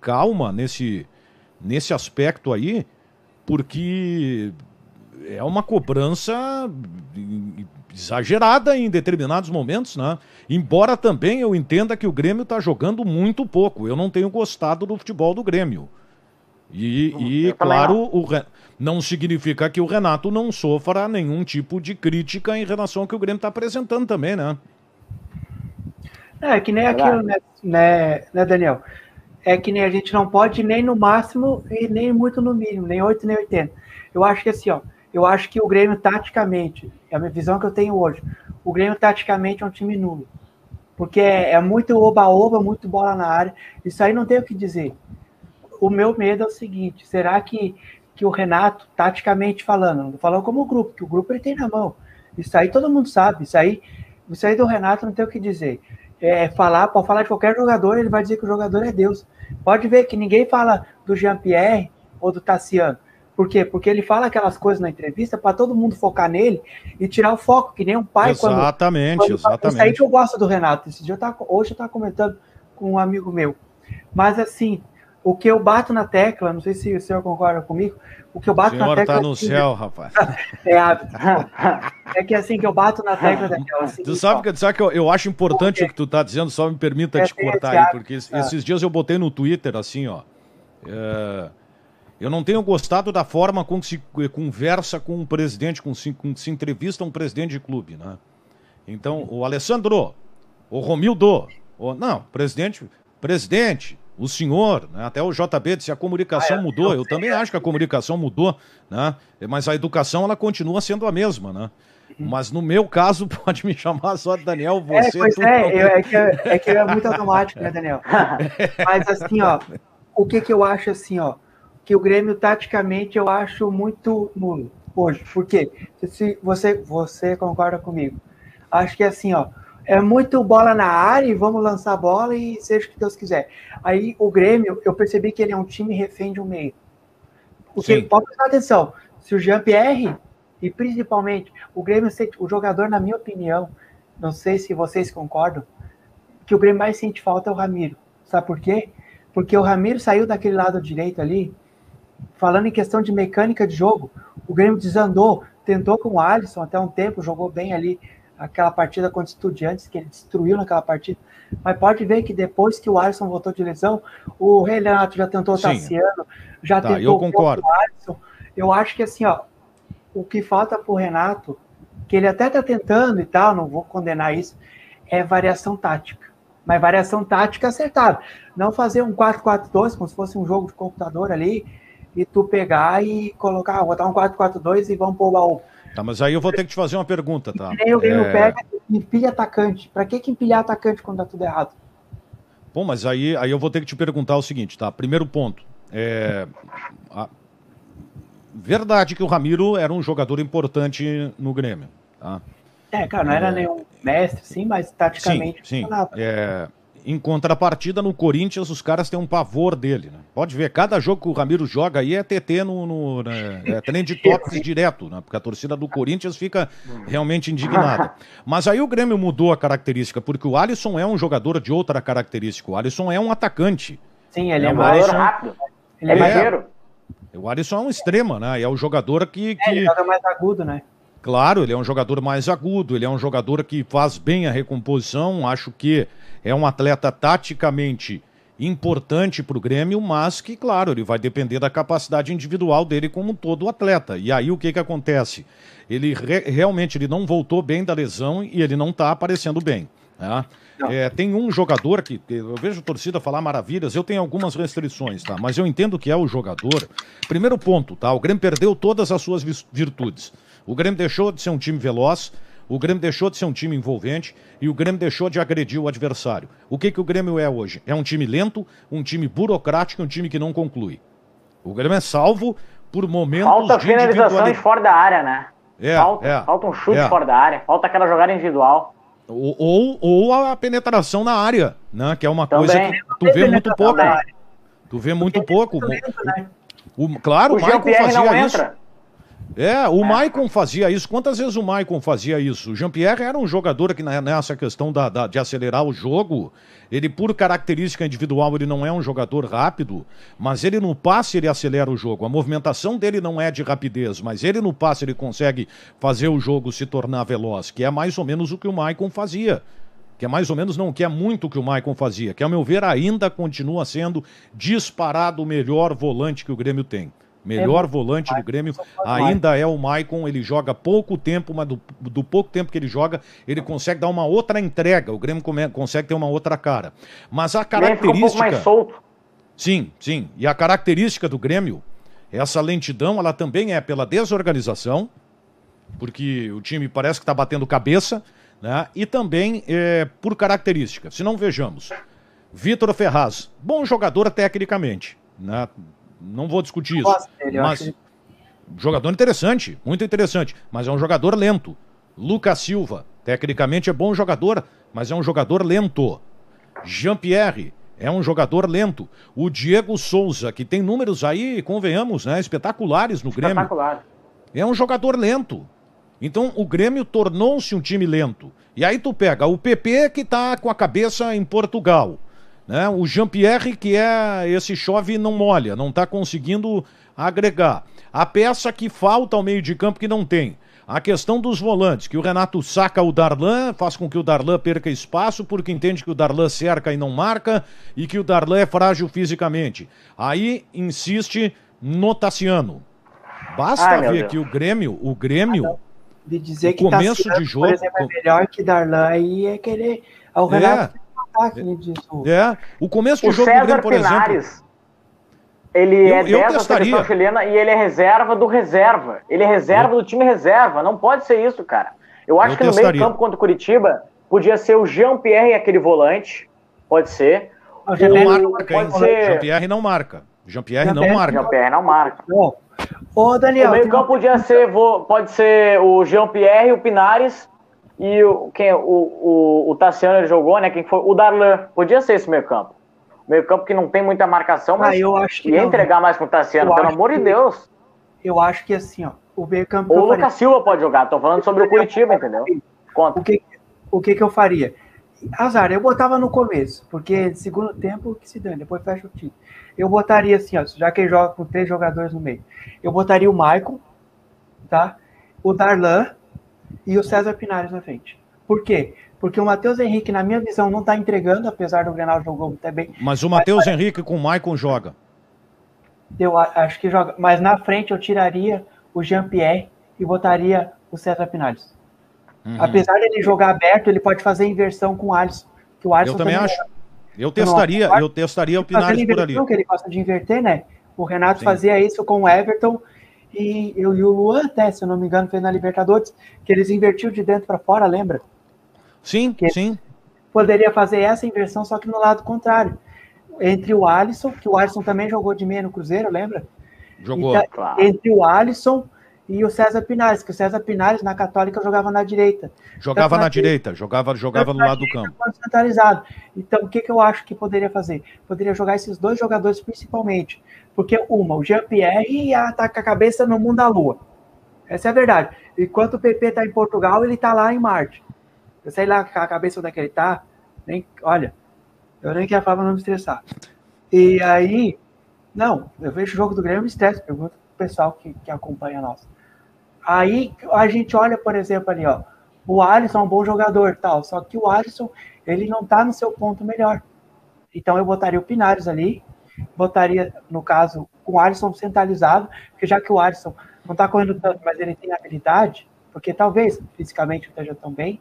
calma nesse aspecto aí, porque é uma cobrança exagerada em determinados momentos, né? Embora também eu entenda que o Grêmio está jogando muito pouco. Eu não tenho gostado do futebol do Grêmio. E claro, não significa que o Renato não sofra nenhum tipo de crítica em relação ao que o Grêmio está apresentando também, né? É que nem aquilo, né, Daniel? É que nem a gente não pode nem no máximo e nem muito no mínimo, nem 8 nem 80. Eu acho que assim, eu acho que o Grêmio taticamente, é a minha visão que eu tenho hoje, o Grêmio taticamente é um time nulo. Porque é muito oba-oba, muito bola na área. Isso aí não tem o que dizer. O meu medo é o seguinte, será que o Renato, taticamente falando, não falando como o grupo, que o grupo ele tem na mão. Isso aí todo mundo sabe, isso aí do Renato não tem o que dizer. Pode falar de qualquer jogador, ele vai dizer que o jogador é Deus. Pode ver que ninguém fala do Jean-Pierre ou do Tassiano. Por quê? Porque ele fala aquelas coisas na entrevista para todo mundo focar nele e tirar o foco, que nem um pai exatamente. Isso aí que eu gosto do Renato. Hoje eu estava comentando com um amigo meu. Mas assim, o que eu bato na tecla, não sei se o senhor concorda comigo, o que eu bato na tecla... O senhor está no céu, rapaz. É que assim que eu bato na tecla daquela... Tu sabe que eu acho importante o que tu está dizendo, só me permita te cortar aí, porque esses dias eu botei no Twitter assim, eu não tenho gostado da forma como se conversa com um presidente, com se entrevista um presidente de clube, né? Então, o Alessandro, o Romildo, presidente, o senhor, né? Até o JB disse, a comunicação mudou, eu também acho que a comunicação mudou, né? Mas a educação, ela continua sendo a mesma, né? Mas no meu caso, pode me chamar só de Daniel, você... É que é muito automático, né, Daniel? Mas assim, o que eu acho assim, que o Grêmio, taticamente, eu acho muito nulo hoje. Por quê? Se você concorda comigo. Acho que assim, é muito bola na área e vamos lançar a bola e seja o que Deus quiser. Aí o Grêmio, eu percebi que ele é um time refém de um meio. Porque, pode prestar atenção, se o Jean-Pierre, e principalmente o Grêmio, o jogador, na minha opinião, não sei se vocês concordam, que o Grêmio mais sente falta é o Ramiro. Sabe por quê? Porque o Ramiro saiu daquele lado direito ali, falando em questão de mecânica de jogo, o Grêmio desandou, tentou com o Alisson até um tempo, jogou bem ali aquela partida contra o Estudiantes, que ele destruiu naquela partida, mas pode ver que depois que o Alisson voltou de lesão, o Renato já tentou o Tassiano, já tentou o Alisson. Eu acho que assim, o que falta pro Renato, que ele até tá tentando e tal, não vou condenar isso, é variação tática. Mas variação tática acertada. Não fazer um 4-4-2, como se fosse um jogo de computador ali, e tu pegar e colocar, botar um 4-4-2 e vamos pôr o baú. Tá, mas aí eu vou ter que te fazer uma pergunta, tá? Nem o Grêmio pega e empilha atacante. Pra que empilhar atacante quando dá tudo errado? Bom, mas aí eu vou ter que te perguntar o seguinte, tá? Primeiro ponto. Verdade que o Ramiro era um jogador importante no Grêmio, tá? Cara, não era nenhum mestre, sim, mas taticamente... Sim. Em contrapartida, no Corinthians, os caras têm um pavor dele, né? Pode ver, cada jogo que o Ramiro joga aí é TT é trend topics direto, né? Porque a torcida do Corinthians fica realmente indignada. Mas aí o Grêmio mudou a característica, porque o Alisson é um jogador de outra característica. O Alisson é um atacante. Sim, ele é mais rápido. Ele é ligeiro. O Alisson é um extrema, né? É o jogador que... Ele joga mais agudo, né? Claro, ele é um jogador mais agudo, ele é um jogador que faz bem a recomposição, acho que é um atleta taticamente importante para o Grêmio, mas que, claro, ele vai depender da capacidade individual dele como todo atleta. E aí o que acontece? Ele realmente ele não voltou bem da lesão e ele não está aparecendo bem. Né? Tem um jogador que eu vejo a torcida falar maravilhas, eu tenho algumas restrições, tá? Mas eu entendo que é o jogador. Primeiro ponto, tá? O Grêmio perdeu todas as suas virtudes. O Grêmio deixou de ser um time veloz, o Grêmio deixou de ser um time envolvente e o Grêmio deixou de agredir o adversário. O que o Grêmio é hoje? É um time lento, um time burocrático, um time que não conclui. O Grêmio é salvo por momentos falta de finalização de fora da área, né? Falta um chute fora da área, falta aquela jogada individual. Ou a penetração na área, né? Que é uma coisa que tu vê muito pouco. Tu vê muito pouco. Claro, o Maicon fazia isso. O Maicon fazia isso. Quantas vezes o Maicon fazia isso? O Jean-Pierre era um jogador que nessa questão de acelerar o jogo, ele por característica individual ele não é um jogador rápido, mas ele no passe ele acelera o jogo. A movimentação dele não é de rapidez, mas ele no passe ele consegue fazer o jogo se tornar veloz, que é mais ou menos o que o Maicon fazia. Que é mais ou menos, não, que é muito o que o Maicon fazia, que ao meu ver ainda continua sendo disparado o melhor volante que o Grêmio tem. Melhor volante do Grêmio ainda é o Maicon, ele joga pouco tempo, mas do pouco tempo que ele joga, ele consegue dar uma outra entrega, o Grêmio consegue ter uma outra cara. Mas a característica... um pouco mais solto. Sim, e a característica do Grêmio, essa lentidão, ela também é pela desorganização, porque o time parece que está batendo cabeça, né? E também por característica. Se não vejamos, Vitor Ferraz, bom jogador tecnicamente, né? Não vou discutir isso, mas jogador interessante, muito interessante, mas é um jogador lento. Lucas Silva, tecnicamente é bom jogador, mas é um jogador lento. Jean-Pierre é um jogador lento. O Diego Souza, que tem números aí, convenhamos, né, espetaculares no Grêmio, é um jogador lento. Então o Grêmio tornou-se um time lento. E aí tu pega o PP que tá com a cabeça em Portugal, né? O Jean-Pierre, que é esse chove e não molha, não está conseguindo agregar. A peça que falta ao meio de campo que não tem. A questão dos volantes, que o Renato saca o Darlan, faz com que o Darlan perca espaço, porque entende que o Darlan cerca e não marca, e que o Darlan é frágil fisicamente. Aí insiste no Tassiano. Basta ver que o Grêmio... De dizer que Tassiano, de jogo, por exemplo, é melhor que Darlan, aí é querer... O Renato... O começo de jogo César do Grêmio, por Pinares, exemplo... Ele é 10 da seleção chilena e ele é reserva do reserva. Ele é reserva do time reserva. Não pode ser isso, cara. Eu acho que no meio campo contra o Curitiba podia ser o Jean-Pierre e aquele volante. Pode ser. Jean-Pierre não marca. Jean-Pierre não marca. Ô, Daniel, o meio campo pode ser o Jean-Pierre, o Pinares e o Tassiano, ele jogou, né? Quem foi? O Darlan. Podia ser esse meio campo. Meio campo que não tem muita marcação, mas eu acho que ia entregar mais com o Tassiano, pelo amor de Deus. Eu acho que assim, ó, o meio campo... Ou o Lucas Silva pode jogar, tô falando sobre o Curitiba, entendeu? Conta. O que eu faria? Azar, eu botava no começo, porque segundo tempo que se dane, depois fecha o time. Eu botaria assim, ó, já que ele joga com 3 jogadores no meio. Eu botaria o Maicon, tá? O Darlan e o César Pinares na frente. Por quê? Porque o Matheus Henrique, na minha visão, não está entregando, apesar do Grenal jogou até bem. Mas o Matheus Henrique com o Maicon joga. Eu acho que joga. Mas na frente eu tiraria o Jean-Pierre e botaria o César Pinares. Apesar dele jogar aberto, ele pode fazer inversão com o Alisson. Que o Alisson Eu também acho. Eu testaria o Pinares por ali. Que ele gosta de inverter, né? O Renato Sim. fazia isso com o Everton e o Luan até, se eu não me engano, fez na Libertadores, que eles invertiam de dentro para fora, lembra? Sim, sim. Poderia fazer essa inversão, só que no lado contrário. Entre o Alisson, que o Alisson também jogou de meia no Cruzeiro, lembra? Jogou. Entre o Alisson e o César Pinares, que o César Pinares na Católica jogava na direita. Jogava na direita, jogava no lado do campo. Centralizado. Então, o que eu acho que poderia fazer? Poderia jogar esses dois jogadores principalmente. Porque, o Jean-Pierre tá com a cabeça no mundo da lua. Essa é a verdade. Enquanto o PP tá em Portugal, ele tá lá em Marte. Eu sei lá com a cabeça onde é que ele tá. Olha, eu nem quero falar pra não me estressar. E aí, não, eu vejo o jogo do Grêmio e me estresse. Pergunta pro pessoal que acompanha nós. Aí a gente olha, por exemplo, ali, ó. O Alisson é um bom jogador, tal. Só que o Alisson, ele não tá no seu ponto melhor. Então eu botaria o Pinares ali. Botaria, no caso, com o Alisson centralizado. Porque já que o Alisson não tá correndo tanto, mas ele tem habilidade. Porque talvez, fisicamente, não esteja tão bem.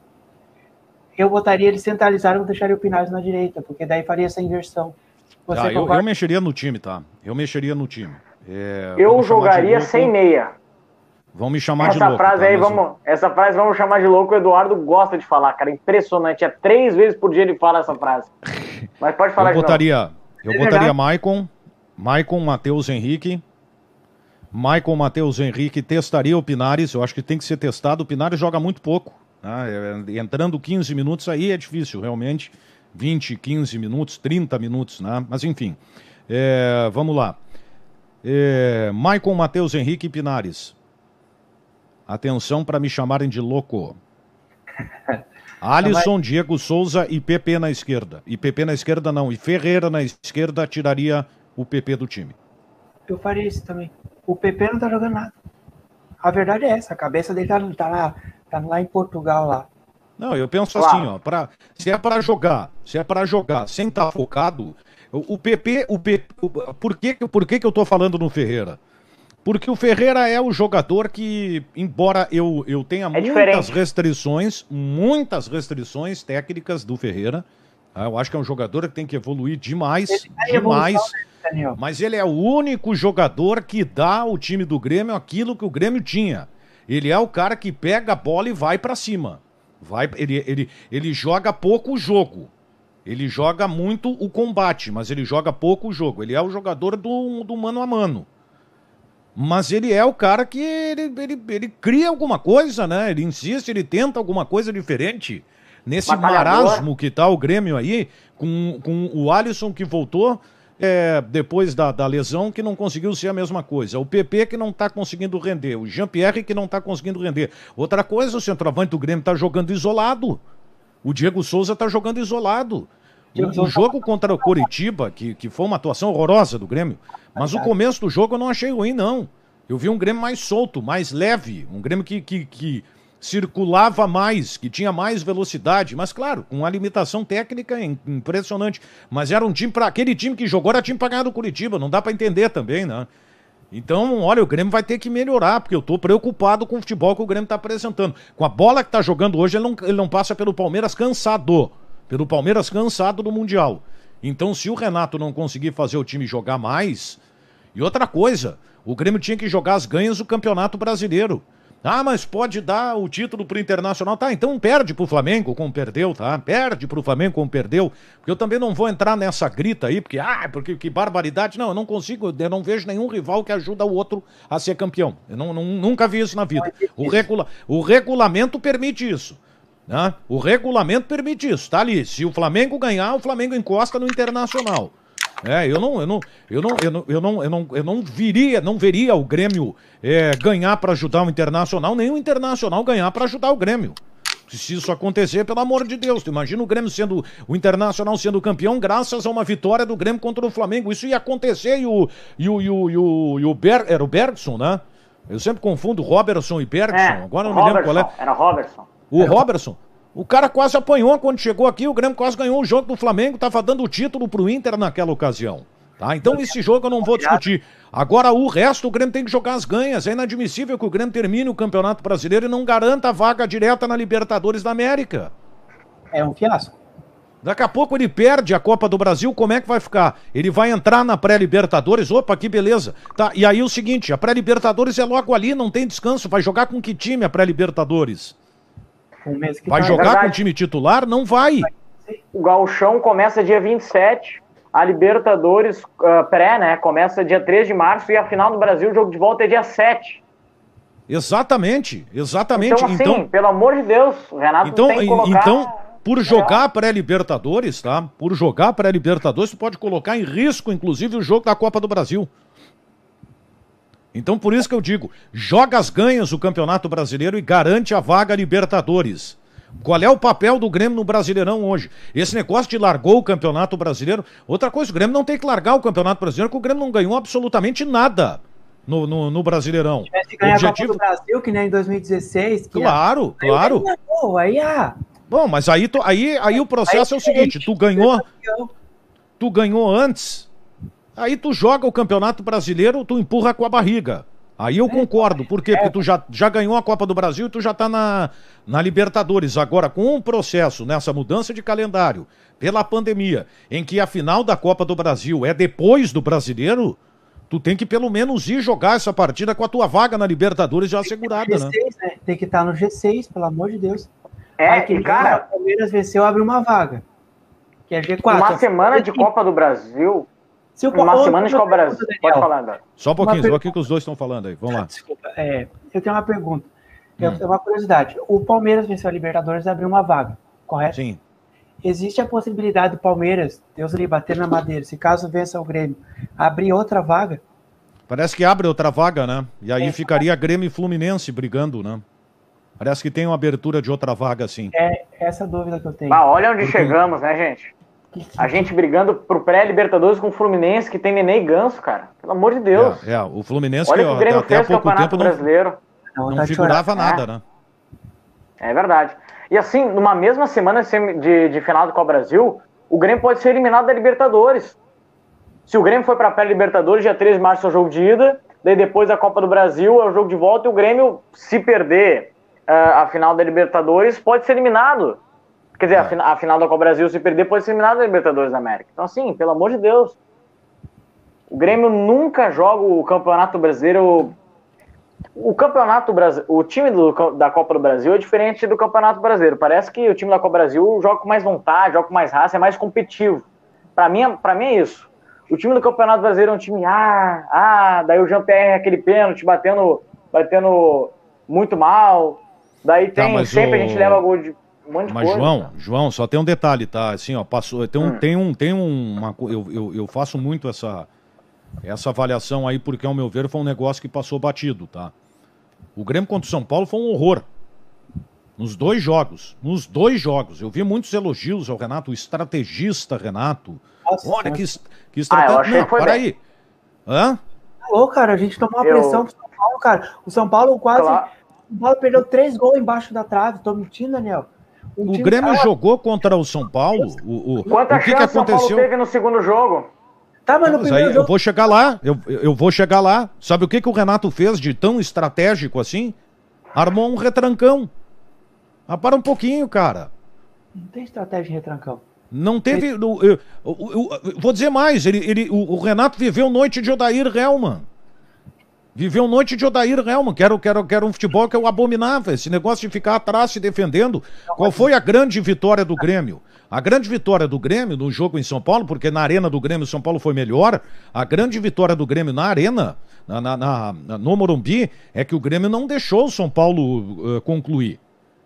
Eu botaria ele centralizado e deixaria o Pinares na direita. Porque daí faria essa inversão. Eu mexeria no time, tá? Eu mexeria no time. Eu jogaria sem meia. Vão me chamar de louco. Essa frase vamos chamar de louco. O Eduardo gosta de falar, cara. Impressionante. 3 vezes por dia ele fala essa frase. Mas pode falar de novo. Eu botaria Maicon, Matheus Henrique. Maicon, Matheus Henrique, testaria o Pinares. Eu acho que tem que ser testado. O Pinares joga muito pouco. Né? Entrando 15 minutos aí é difícil, realmente. 20, 15 minutos, 30 minutos, né? Mas enfim. Vamos lá. Maicon, Matheus Henrique e Pinares. Atenção para me chamarem de louco. Alisson, Diego Souza e PP na esquerda. E PP na esquerda não. E Ferreira na esquerda tiraria o PP do time. Eu faria isso também. O PP não tá jogando nada. A verdade é essa. A cabeça dele tá lá em Portugal lá. Não, eu penso assim, ó. Se é para jogar sem estar focado, o PP, por que eu tô falando no Ferreira? Porque o Ferreira é o jogador que, embora eu tenha muitas restrições técnicas do Ferreira, eu acho que é um jogador que tem que evoluir demais, mas ele é o único jogador que dá ao time do Grêmio aquilo que o Grêmio tinha. Ele é o cara que pega a bola e vai pra cima. Ele joga pouco o jogo. Ele joga muito o combate, mas ele joga pouco o jogo. Ele é o jogador do mano a mano. Mas ele é o cara que ele cria alguma coisa, né? Ele insiste, ele tenta alguma coisa diferente. Nesse marasmo que tá o Grêmio aí, com o Alisson que voltou depois da lesão, que não conseguiu ser a mesma coisa. O PP que não tá conseguindo render. O Jean-Pierre que não tá conseguindo render. Outra coisa, o centroavante do Grêmio tá jogando isolado. O Diego Souza tá jogando isolado. O jogo contra o Coritiba, que foi uma atuação horrorosa do Grêmio, mas o começo do jogo eu não achei ruim, não. Eu vi um Grêmio mais solto, mais leve, um Grêmio que circulava mais, que tinha mais velocidade, mas claro, com uma limitação técnica impressionante. Mas era um time aquele time que jogou era time para ganhar do Coritiba, não dá para entender também, né? Então, olha, o Grêmio vai ter que melhorar, porque eu tô preocupado com o futebol que o Grêmio tá apresentando. Com a bola que tá jogando hoje, ele não passa pelo Palmeiras cansado. Pelo Palmeiras cansado do Mundial. Então, se o Renato não conseguir fazer o time jogar mais... E outra coisa, o Grêmio tinha que jogar as ganhas do Campeonato Brasileiro. Mas pode dar o título pro Internacional. Tá, então perde pro Flamengo como perdeu, tá? Perde pro Flamengo como perdeu. Porque eu também não vou entrar nessa grita aí, porque que barbaridade. Não, eu não consigo, eu não vejo nenhum rival que ajuda o outro a ser campeão. Eu nunca vi isso na vida. O regulamento permite isso. Né? O regulamento permite isso, tá ali. Se o Flamengo ganhar, o Flamengo encosta no Internacional. Eu não veria o Grêmio ganhar para ajudar o Internacional, nem o Internacional ganhar para ajudar o Grêmio. Se isso acontecer, pelo amor de Deus, tu imagina o Internacional sendo campeão graças a uma vitória do Grêmio contra o Flamengo. Isso ia acontecer era o Bergson, né? Eu sempre confundo Robertson e Bergson. Agora não me lembro qual é. Era Robertson. O Robertson, o cara quase apanhou quando chegou aqui, o Grêmio quase ganhou o jogo do Flamengo, tava dando o título pro Inter naquela ocasião. Tá? Então esse jogo eu não vou discutir. Agora o resto o Grêmio tem que jogar as ganhas. É inadmissível que o Grêmio termine o Campeonato Brasileiro e não garanta a vaga direta na Libertadores da América. É um fiasco. Daqui a pouco ele perde a Copa do Brasil, como é que vai ficar? Ele vai entrar na pré-Libertadores, opa, que beleza. Tá, e aí o seguinte, a pré-Libertadores é logo ali, não tem descanso, vai jogar com que time a pré-Libertadores? Vai jogar com o time titular? Não vai. O Gauchão começa dia 27, a Libertadores pré, né, começa dia 3 de março e a final do Brasil, o jogo de volta é dia 7. Exatamente. Então, assim, pelo amor de Deus, o Renato tem que colocar... Então, por jogar pré-Libertadores, tá? Por jogar pré-Libertadores, tu pode colocar em risco, inclusive, o jogo da Copa do Brasil. Então, por isso que eu digo, joga as ganhas o Campeonato Brasileiro e garante a vaga Libertadores. Qual é o papel do Grêmio no Brasileirão hoje? Esse negócio de largou o Campeonato Brasileiro... Outra coisa, o Grêmio não tem que largar o Campeonato Brasileiro, porque o Grêmio não ganhou absolutamente nada no Brasileirão. Se tivesse ganhar a Copa do Brasil, que nem em 2016... Claro. Bom, mas aí o processo é o seguinte, tu ganhou antes, aí tu joga o Campeonato Brasileiro, tu empurra com a barriga. Aí eu concordo, por quê? Porque tu já ganhou a Copa do Brasil e tu já tá na Libertadores. Agora, com um processo, nessa mudança de calendário, pela pandemia, em que a final da Copa do Brasil é depois do Brasileiro, tu tem que pelo menos ir jogar essa partida com a tua vaga na Libertadores já assegurada, G6, né? Tem que estar no G6, pelo amor de Deus. Cara, o Palmeiras venceu, abre uma vaga. Que é G4. Uma semana de Copa do Brasil... Uma semana de Copa do Brasil. Pode falar agora. Só um pouquinho, que os dois estão falando aí. Vamos lá. Desculpa, eu tenho uma pergunta. É uma curiosidade. O Palmeiras venceu a Libertadores e abriu uma vaga, correto? Sim. Existe a possibilidade do Palmeiras, Deus lhe bater na madeira, se caso vença o Grêmio, abrir outra vaga? Parece que abre outra vaga, né? E aí ficaria Grêmio e Fluminense brigando, né? Parece que tem uma abertura de outra vaga, sim. É essa dúvida que eu tenho. Olha onde chegamos, né, gente? A gente brigando pro pré-Libertadores com o Fluminense, que tem Nenê e Ganso, cara. Pelo amor de Deus. O Fluminense olha que o Grêmio até há fez pouco tempo brasileiro. não figurava nada, né? É verdade. E assim, numa mesma semana de final do Copa Brasil, o Grêmio pode ser eliminado da Libertadores. Se o Grêmio foi pra pré-Libertadores, dia 13 de março é o jogo de ida, daí depois da Copa do Brasil é o jogo de volta, e o Grêmio, se perder a final da Libertadores, pode ser eliminado. Quer dizer, a final da Copa Brasil, se perder, pode ser eliminado da Libertadores da América. Então, assim, pelo amor de Deus. O Grêmio nunca joga o Campeonato Brasileiro. O time da Copa do Brasil é diferente do Campeonato Brasileiro. Parece que o time da Copa do Brasil joga com mais vontade, joga com mais raça, é mais competitivo. Pra mim é isso. O time do Campeonato Brasileiro é um time, daí o Jean-Pierre aquele pênalti batendo muito mal. Daí sempre a gente leva gol de um monte de coisa. Mas João, só tem um detalhe, tá? Assim, ó, passou, eu faço muito essa avaliação aí, porque ao meu ver foi um negócio que passou batido, tá? O Grêmio contra o São Paulo foi um horror. Nos dois jogos. Eu vi muitos elogios ao Renato, o estrategista Renato. Nossa, olha que estratégia. Não, para aí. Hã? Cara, a gente tomou uma pressão pro São Paulo, cara. O São Paulo quase... Claro. O São Paulo perdeu 3 gols embaixo da trave. Tô mentindo, Daniel? O Grêmio jogou contra o São Paulo. Quanta chance o São Paulo teve no segundo jogo? Tá, mas no primeiro jogo... Eu vou chegar lá. Eu vou chegar lá. Sabe o que o Renato fez de tão estratégico assim? Armou um retrancão. Para um pouquinho, cara. Não tem estratégia de retrancão. Não teve... vou dizer mais. O Renato viveu noite de Odair Hellmann. Que era um futebol que eu abominava. Esse negócio de ficar atrás se defendendo. Qual foi a grande vitória do Grêmio? A grande vitória do Grêmio no jogo em São Paulo, porque na arena do Grêmio São Paulo foi melhor. A grande vitória do Grêmio na arena, no Morumbi, é que o Grêmio não deixou o São Paulo concluir.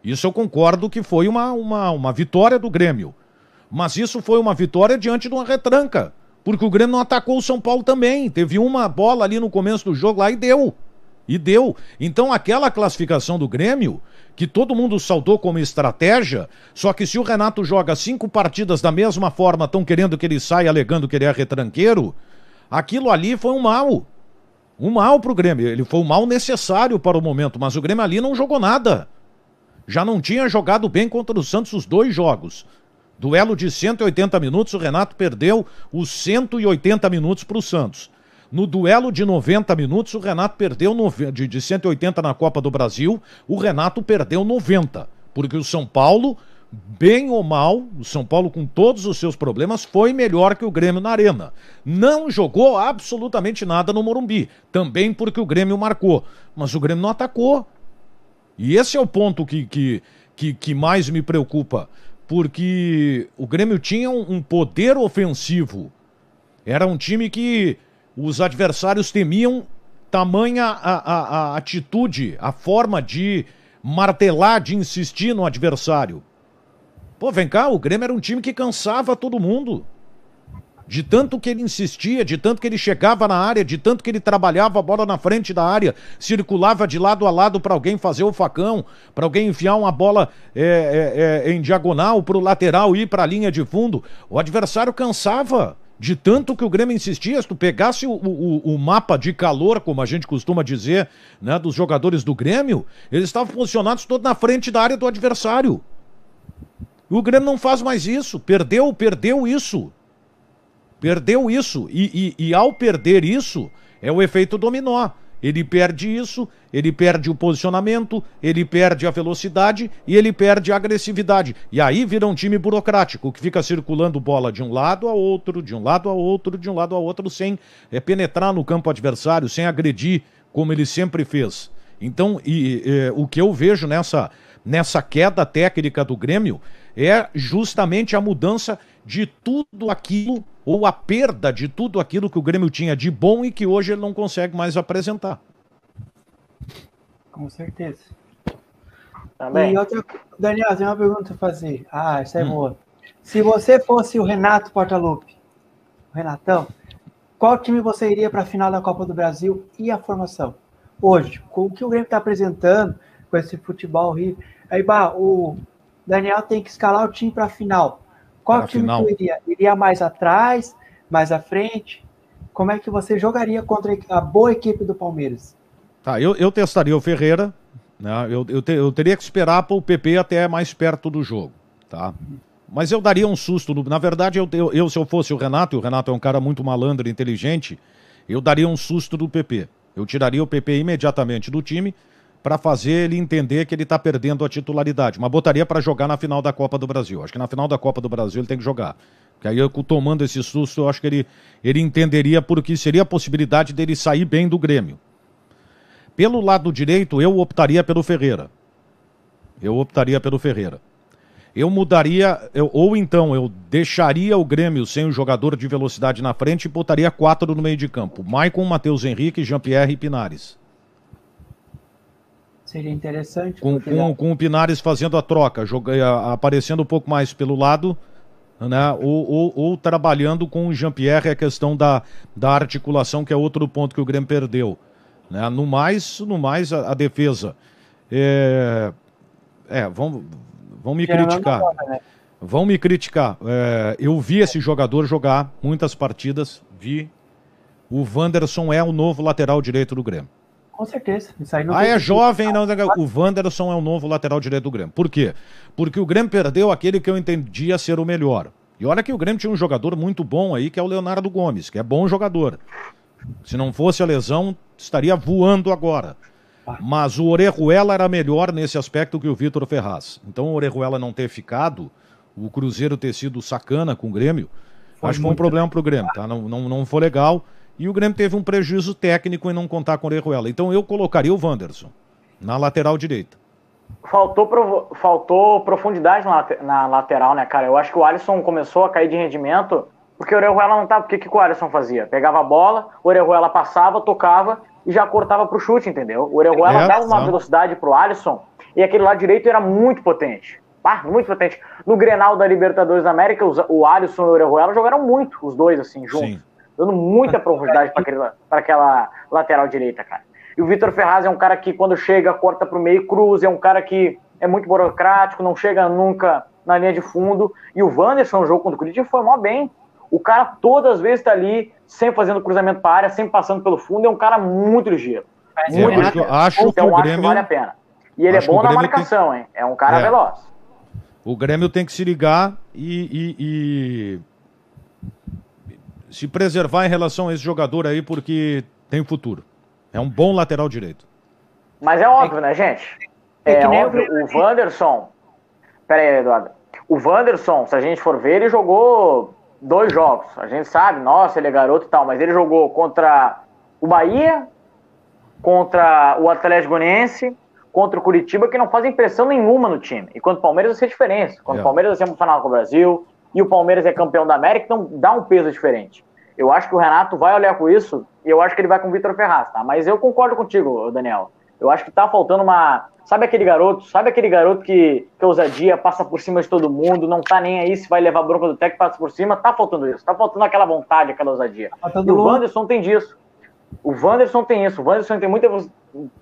Isso eu concordo que foi uma vitória do Grêmio. Mas isso foi uma vitória diante de uma retranca. Porque o Grêmio não atacou o São Paulo também. Teve uma bola ali no começo do jogo lá e deu. Então aquela classificação do Grêmio, que todo mundo saudou como estratégia, só que se o Renato joga 5 partidas da mesma forma, estão querendo que ele saia alegando que ele é retranqueiro, aquilo ali foi um mal. Um mal pro Grêmio. Ele foi um mal necessário para o momento, mas o Grêmio ali não jogou nada. Já não tinha jogado bem contra o Santos os 2 jogos. Duelo de 180 minutos, o Renato perdeu os 180 minutos para o Santos. No duelo de 90 minutos, o Renato perdeu de 180 na Copa do Brasil, o Renato perdeu 90. Porque o São Paulo bem ou mal, o São Paulo com todos os seus problemas foi melhor que o Grêmio na Arena. Não jogou absolutamente nada no Morumbi, também porque o Grêmio marcou, mas o Grêmio não atacou. E esse é o ponto que mais me preocupa, porque o Grêmio tinha um poder ofensivo. Era um time que os adversários temiam, tamanha a atitude, a forma de martelar, de insistir no adversário. Pô, vem cá, o Grêmio era um time que cansava todo mundo. De tanto que ele insistia, de tanto que ele chegava na área, de tanto que ele trabalhava a bola na frente da área, circulava de lado a lado para alguém fazer o facão, para alguém enfiar uma bola em diagonal para o lateral e ir para a linha de fundo. O adversário cansava. De tanto que o Grêmio insistia, se tu pegasse o mapa de calor, como a gente costuma dizer, né, dos jogadores do Grêmio, eles estavam posicionados todos na frente da área do adversário. O Grêmio não faz mais isso, perdeu isso. Perdeu isso, e ao perder isso, é o efeito dominó. Ele perde isso, ele perde o posicionamento, ele perde a velocidade e ele perde a agressividade. E aí vira um time burocrático, que fica circulando bola de um lado a outro, de um lado a outro, de um lado a outro, sem penetrar no campo adversário, sem agredir, como ele sempre fez. Então, o que eu vejo nessa queda técnica do Grêmio é justamente a mudança de tudo aquilo, ou a perda de tudo aquilo que o Grêmio tinha de bom e que hoje ele não consegue mais apresentar. Com certeza. Também. E outra, Daniel, tem uma pergunta a fazer. Essa é boa. Se você fosse o Renato Portaluppi, o Renatão, qual time você iria para a final da Copa do Brasil e a formação? Hoje, com o que o Grêmio está apresentando, com esse futebol horrível, aí, o Daniel tem que escalar o time para a final. Qual time tu iria? Iria mais atrás, mais à frente? Como é que você jogaria contra a boa equipe do Palmeiras? Tá, eu testaria o Ferreira, né? Eu teria que esperar para o PP até mais perto do jogo, tá? Mas eu daria um susto. Na verdade, se eu fosse o Renato, e o Renato é um cara muito malandro e inteligente, eu daria um susto do PP. Eu tiraria o PP imediatamente do time para fazer ele entender que ele está perdendo a titularidade, mas botaria para jogar na final da Copa do Brasil. Acho que na final da Copa do Brasil ele tem que jogar. Porque aí, eu, tomando esse susto, eu acho que ele entenderia porque seria a possibilidade dele sair bem do Grêmio. Pelo lado direito, eu optaria pelo Ferreira. Eu mudaria, ou então eu deixaria o Grêmio sem o jogador de velocidade na frente e botaria 4 no meio de campo. Maicon, Matheus Henrique, Jean-Pierre e Pinares. Seria interessante. Com o Pinares fazendo a troca, aparecendo um pouco mais pelo lado, né? Ou trabalhando com o Jean-Pierre a questão da articulação, que é outro ponto que o Grêmio perdeu. Né? No mais a defesa. Vão me criticar. Vão me criticar. Eu vi esse jogador jogar muitas partidas, o Wanderson é o novo lateral direito do Grêmio. Com certeza. Isso aí não é jovem, não. O Wanderson é o novo lateral direito do Grêmio. Por quê? Porque o Grêmio perdeu aquele que eu entendia ser o melhor. E olha que o Grêmio tinha um jogador muito bom aí, que é o Leonardo Gomes, que é bom jogador. Se não fosse a lesão, estaria voando agora. Mas o Orejuela era melhor nesse aspecto que o Vitor Ferraz. Então o Orejuela não ter ficado, o Cruzeiro ter sido sacana com o Grêmio, acho que foi um problema pro Grêmio, tá? Não foi legal. E o Grêmio teve um prejuízo técnico em não contar com o Orejuela. Então eu colocaria o Wanderson na lateral direita. Faltou profundidade na lateral, né, cara? Eu acho que o Alisson começou a cair de rendimento porque o Orejuela não tava. O que o Alisson fazia? Pegava a bola, o Orejuela passava, tocava e já cortava pro chute, entendeu? O Orejuela dava uma velocidade pro Alisson e aquele lado direito era muito potente. Muito potente. No Grenal da Libertadores da América, o Alisson e o Orejuela jogaram muito, os dois, assim, juntos. Sim. Dando muita profundidade para aquela lateral direita, cara. E o Vitor Ferraz é um cara que, quando chega, corta pro meio, cruza, é um cara que é muito burocrático, não chega nunca na linha de fundo. E o Wanderson, no jogo contra o Corinthians, foi mó bem. O cara todas as vezes tá ali, sempre fazendo cruzamento para a área, sempre passando pelo fundo, é um cara muito ligeiro. Acho que vale a pena. E ele é bom na marcação, hein? É um cara veloz. O Grêmio tem que se ligar e se preservar em relação a esse jogador aí, porque tem futuro. É um bom lateral direito. Mas é óbvio, né, gente? É óbvio, o Wanderson... Pera aí, Eduardo. O Wanderson, se a gente for ver, ele jogou 2 jogos. A gente sabe, nossa, ele é garoto e tal, mas ele jogou contra o Bahia, contra o Atlético Goianiense, contra o Curitiba, que não fazem pressão nenhuma no time. E contra o Palmeiras vai ser diferente. Quando o Palmeiras vai ser final com o Brasil e o Palmeiras é campeão da América, então dá um peso diferente. Eu acho que o Renato vai olhar com isso e eu acho que ele vai com o Vitor Ferraz, tá? Mas eu concordo contigo, Daniel. Eu acho que tá faltando uma... Sabe aquele garoto que ousadia, passa por cima de todo mundo, não tá nem aí se vai levar bronca do técnico, passa por cima? Tá faltando isso. Tá faltando aquela vontade, aquela ousadia. E o Wanderson tem disso. O Wanderson tem isso. O Wanderson tem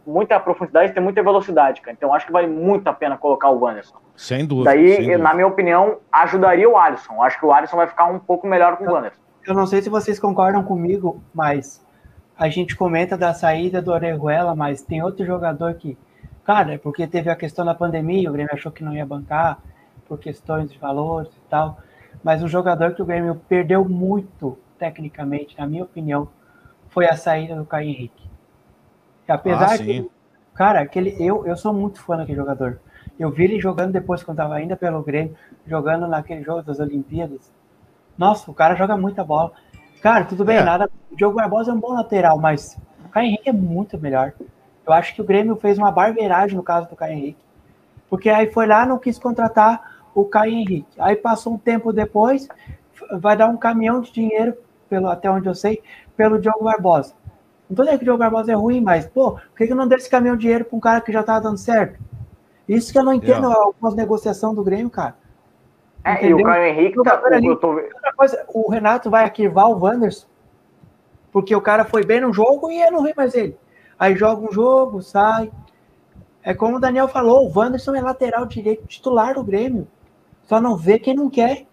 muita profundidade, tem muita velocidade, cara. Então acho que vale muito a pena colocar o Wanderson. Sem dúvida. Daí, sem dúvida. Na minha opinião, ajudaria o Alisson. Acho que o Alisson vai ficar um pouco melhor com o Wanderson. Eu não sei se vocês concordam comigo, mas a gente comenta da saída do Orejuela, mas tem outro jogador que, cara, porque teve a questão da pandemia, o Grêmio achou que não ia bancar por questões de valores e tal, mas um jogador que o Grêmio perdeu muito tecnicamente, na minha opinião, foi a saída do Caio Henrique. Apesar que, cara, eu sou muito fã daquele jogador. Eu vi ele jogando depois, quando estava ainda pelo Grêmio, jogando naquele jogo das Olimpíadas. Nossa, o cara joga muita bola. Cara, tudo bem, nada. O Diogo Barbosa é um bom lateral, mas o Caio Henrique é muito melhor. Eu acho que o Grêmio fez uma barbeiragem no caso do Caio Henrique. Porque aí foi lá, não quis contratar o Caio Henrique. Aí passou um tempo depois, vai dar um caminhão de dinheiro, até onde eu sei, pelo Diogo Barbosa. Não tô dizendo que o Diogo Barbosa é ruim, mas, pô, por que não deu esse caminhão de dinheiro para um cara que já tava dando certo? Isso que eu não entendo algumas negociações do Grêmio, cara. E o Caio Henrique Outra coisa, o Renato vai arquivar o Wanderson, porque o cara foi bem no jogo e eu não vi mais ele. Aí joga um jogo, sai. É como o Daniel falou, o Wanderson é lateral direito titular do Grêmio. Só não vê quem não quer.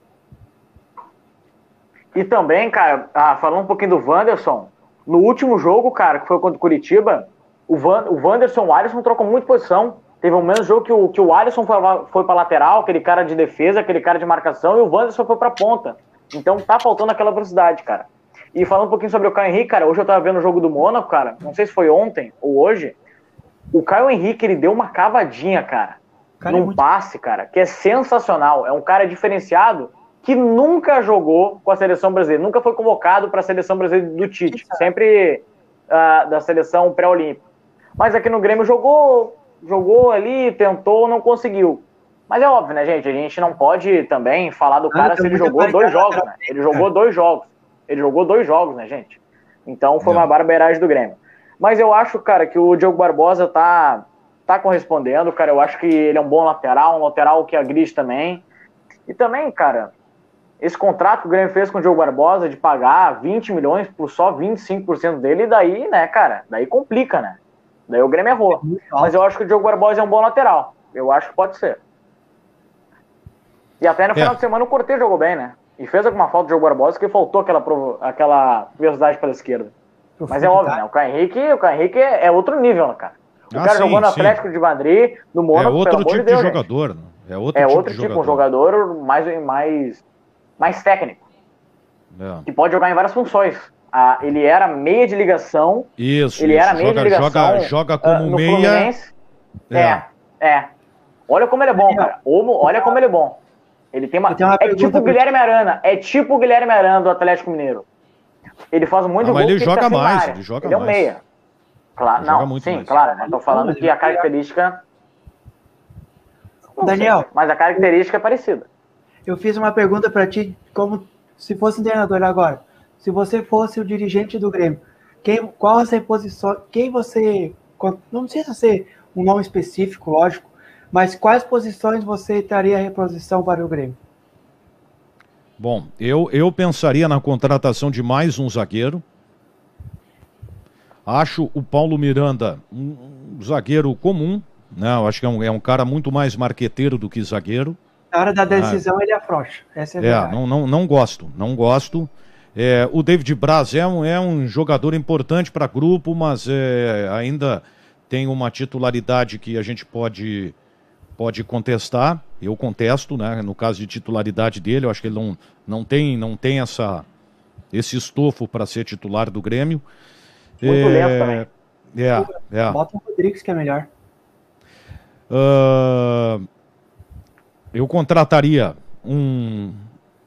E também, cara, falando um pouquinho do Wanderson, no último jogo, cara, que foi contra o Curitiba, o Wanderson e o Alisson trocam muito posição. Teve um menos jogo que o Alisson foi pra lateral, aquele cara de defesa, aquele cara de marcação, e o Wanderson foi pra ponta. Então tá faltando aquela velocidade, cara. E falando um pouquinho sobre o Caio Henrique, cara, hoje eu tava vendo o jogo do Mônaco, cara, não sei se foi ontem ou hoje, o Caio Henrique, ele deu uma cavadinha, cara num passe, cara, que é sensacional. É um cara diferenciado que nunca jogou com a seleção brasileira, nunca foi convocado para a seleção brasileira do Tite, sempre da seleção pré-olímpica. Mas aqui no Grêmio jogou ali, tentou, não conseguiu. Mas é óbvio, né, gente? A gente não pode também falar do cara se ele jogou 2 jogos, né? Ele jogou 2 jogos. Ele jogou 2 jogos, né, gente? Então foi uma barbeiragem do Grêmio. Mas eu acho, cara, que o Diogo Barbosa tá correspondendo, cara. Eu acho que ele é um bom lateral, um lateral que agride também. E também, cara, esse contrato que o Grêmio fez com o Diogo Barbosa de pagar 20 milhões por só 25% dele, daí, né, cara, daí complica, né? Daí o Grêmio errou. Mas eu acho que o Diogo Barbosa é um bom lateral. Eu acho que pode ser. E até no final de semana o Cortez jogou bem, né? E fez alguma falta do Diogo Barbosa que faltou aquela velocidade pela esquerda. Mas é óbvio, né? O Caio Henrique é outro nível, né, cara? O cara jogou no Atlético de Madrid, no Mônaco, é outro tipo de jogador, né? É outro tipo, um jogador mais técnico. Que pode jogar em várias funções. Ele era meia de ligação. Isso. Ele era meia de ligação. Joga como no meia. Fluminense. Olha como ele é bom, cara. Olha como ele é bom. Ele tem é tipo o Guilherme Arana. É tipo o Guilherme Arana do Atlético Mineiro. Ele faz muito gol. Mas ele joga mais. Ele é um meia. Claro, não, sim, mais. Claro. Mas tô falando que a característica... Daniel. Mas a característica é parecida. Eu fiz uma pergunta para ti, como se fosse um treinador agora. Se você fosse o dirigente do Grêmio, qual a sua posição? Quem você... Não precisa ser um nome específico, lógico, mas quais posições você estaria a reposição para o Grêmio? Bom, eu pensaria na contratação de mais um zagueiro. Acho o Paulo Miranda um zagueiro comum, né? Eu acho que é um cara muito mais marqueteiro do que zagueiro. Na hora da decisão ele afrouxa. Essa é a verdade. Não gosto. O David Braz é um jogador importante para grupo, mas ainda tem uma titularidade que a gente pode contestar. Eu contesto, né? No caso de titularidade dele, eu acho que ele não tem esse estofo para ser titular do Grêmio. Muito lento também. Bota o Rodrigues que é melhor. Eu contrataria um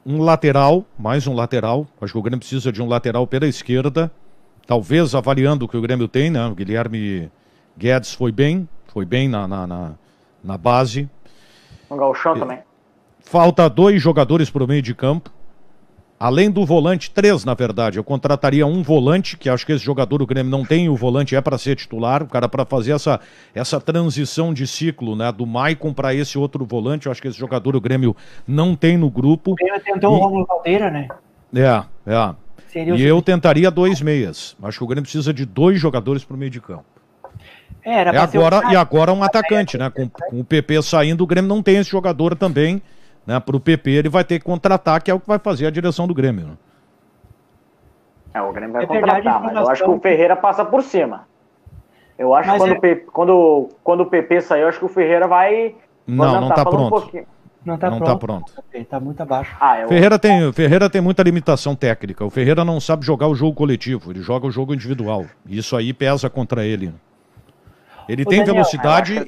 lateral, mais um lateral. Acho que o Grêmio precisa de um lateral pela esquerda. Talvez avaliando o que o Grêmio tem, né? O Guilherme Guedes foi bem na base. Um gauchão também. Falta 2 jogadores para o meio de campo. Além do volante, 3 na verdade. Eu contrataria um volante, que acho que esse jogador o Grêmio não tem, o volante é para ser titular, o cara para fazer essa transição de ciclo, né, do Maicon para esse outro volante. Eu acho que esse jogador o Grêmio não tem no grupo. O Grêmio tentou o Rômulo Caldeira, né? E eu tentaria 2 meias. Acho que o Grêmio precisa de 2 jogadores para o meio de campo. E agora um atacante, né? Com o PP saindo, o Grêmio não tem esse jogador também. Né, para o PP ele vai ter que contratar, que é o que vai fazer a direção do Grêmio. Né? O Grêmio vai contratar, mas eu acho que o Ferreira passa por cima. Eu acho que quando o PP sair, eu acho que o Ferreira vai... Não está pronto. Não está pronto. Está muito abaixo. Ferreira tem muita limitação técnica. O Ferreira não sabe jogar o jogo coletivo, ele joga o jogo individual. Isso aí pesa contra ele. Ele tem velocidade,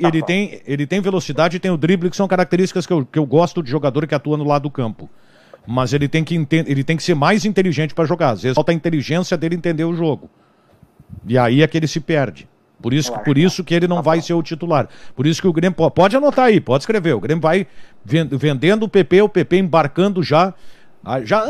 ele tem velocidade e tem o drible, que são características que eu gosto de jogador que atua no lado do campo. Mas ele tem que ser mais inteligente para jogar. Às vezes falta a inteligência dele entender o jogo. E aí é que ele se perde. Por isso que ele não vai ser o titular. Por isso que o Grêmio... Pode anotar aí, pode escrever. O Grêmio vai vendendo o PP embarcando já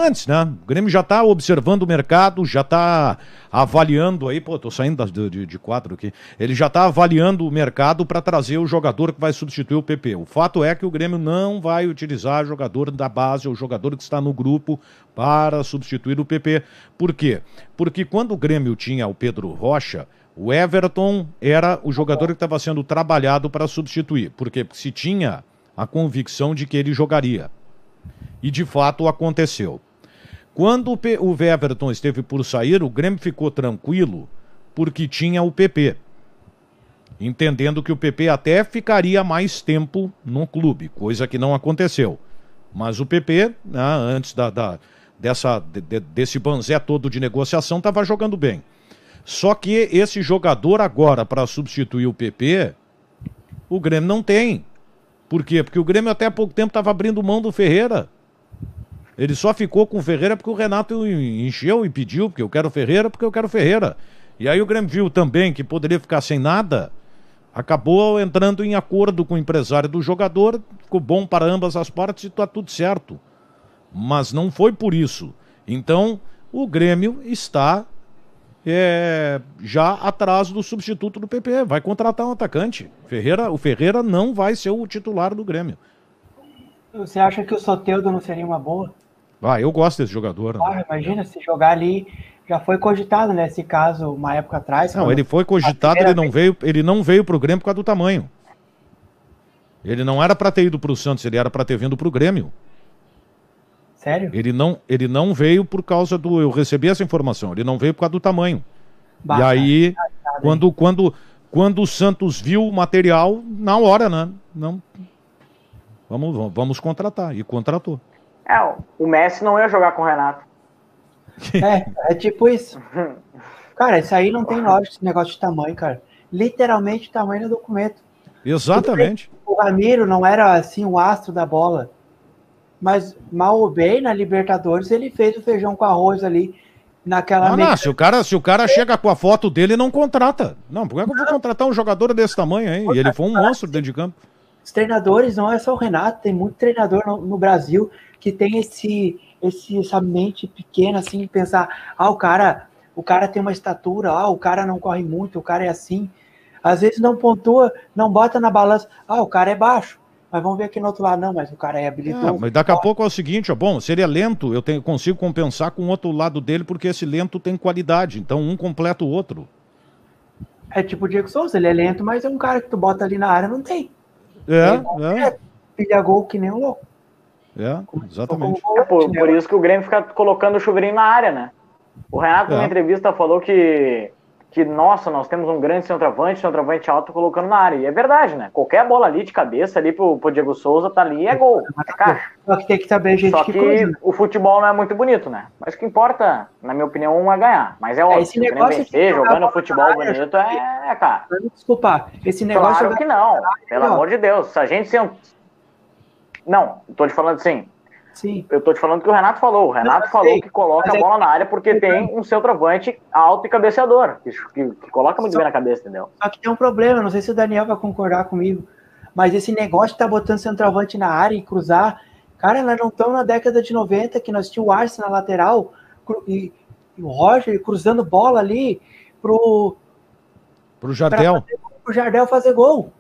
antes, né? O Grêmio já está observando o mercado, já está avaliando aí, tô saindo de quadro aqui, ele já está avaliando o mercado para trazer o jogador que vai substituir o PP. O fato é que o Grêmio não vai utilizar jogador da base, o jogador que está no grupo para substituir o PP. Por quê? Porque quando o Grêmio tinha o Pedro Rocha, o Everton era o jogador que estava sendo trabalhado para substituir. Por quê? Porque se tinha a convicção de que ele jogaria. E de fato aconteceu. Quando o Everton esteve por sair, o Grêmio ficou tranquilo porque tinha o PP. Entendendo que o PP até ficaria mais tempo no clube, coisa que não aconteceu. Mas o PP, né, antes desse banzé todo de negociação, estava jogando bem. Só que esse jogador agora, para substituir o PP, o Grêmio não tem. Por quê? Porque o Grêmio até há pouco tempo estava abrindo mão do Ferreira. Ele só ficou com o Ferreira porque o Renato encheu e pediu, porque eu quero Ferreira, porque eu quero Ferreira. E aí o Grêmio viu também que poderia ficar sem nada, acabou entrando em acordo com o empresário do jogador, ficou bom para ambas as partes e está tudo certo. Mas não foi por isso. Então, o Grêmio está já atrás do substituto do PP. Vai contratar um atacante. O Ferreira não vai ser o titular do Grêmio. Você acha que o Soteldo não seria uma boa? Eu gosto desse jogador. Imagina se jogar ali. Já foi cogitado nesse caso uma época atrás. Não, ele foi cogitado, ele não veio pro Grêmio por causa do tamanho. Ele não era para ter ido pro Santos, ele era para ter vindo pro Grêmio. Sério? Ele não veio por causa do... Eu recebi essa informação, ele não veio por causa do tamanho. E aí, quando o Santos viu o material, na hora, né? Não... Vamos contratar. E contratou. O Messi não ia jogar com o Renato. É tipo isso. Cara, isso aí não tem lógica, esse negócio de tamanho, cara. Literalmente tamanho do documento. Exatamente. O Ramiro não era assim o astro da bola. Mas mal ou bem, na Libertadores, ele fez o feijão com arroz ali. Naquela se o cara chega com a foto dele, não contrata. Não, por que eu vou contratar um jogador desse tamanho aí? E ele foi um monstro dentro de campo. Os treinadores, não é só o Renato, tem muito treinador no Brasil que tem essa mente pequena, assim, pensar, o cara tem uma estatura, o cara não corre muito, o cara é assim. Às vezes não pontua, não bota na balança, o cara é baixo, mas vamos ver aqui no outro lado, não, mas o cara é habilidoso. Mas daqui a pouco é o seguinte, se ele é lento, eu consigo compensar com o outro lado dele, porque esse lento tem qualidade, então um completa o outro. É tipo o Diego Souza, ele é lento, mas é um cara que tu bota ali na área, não tem. Pilha gol que nem um louco. Exatamente. Por isso que o Grêmio fica colocando o chuveirinho na área, né? O Renato, na entrevista, falou que, nossa, nós temos um grande centroavante alto colocando na área. E é verdade, né? Qualquer bola ali de cabeça ali pro Diego Souza tá ali é gol. É caixa. Só que tem que saber, gente, Só que coisa, o futebol não é muito bonito, né? Mas o que importa, na minha opinião, é ganhar. Mas é óbvio, se o Grêmio vencer jogando futebol bonito, cara. Desculpa, esse negócio... Claro que não, pelo amor de Deus. Se a gente Não, tô te falando assim. Sim. Eu tô te falando que o Renato falou. O Renato falou que coloca a bola na área porque tem um centroavante alto e cabeceador, que coloca muito bem na cabeça, entendeu? Só que tem um problema, não sei se o Daniel vai concordar comigo, mas esse negócio de tá botando centroavante na área e cruzar, cara, nós não estamos na década de 90 que nós tínhamos o Arce na lateral e o Roger cruzando bola ali pro Jardel. Pro Jardel fazer gol.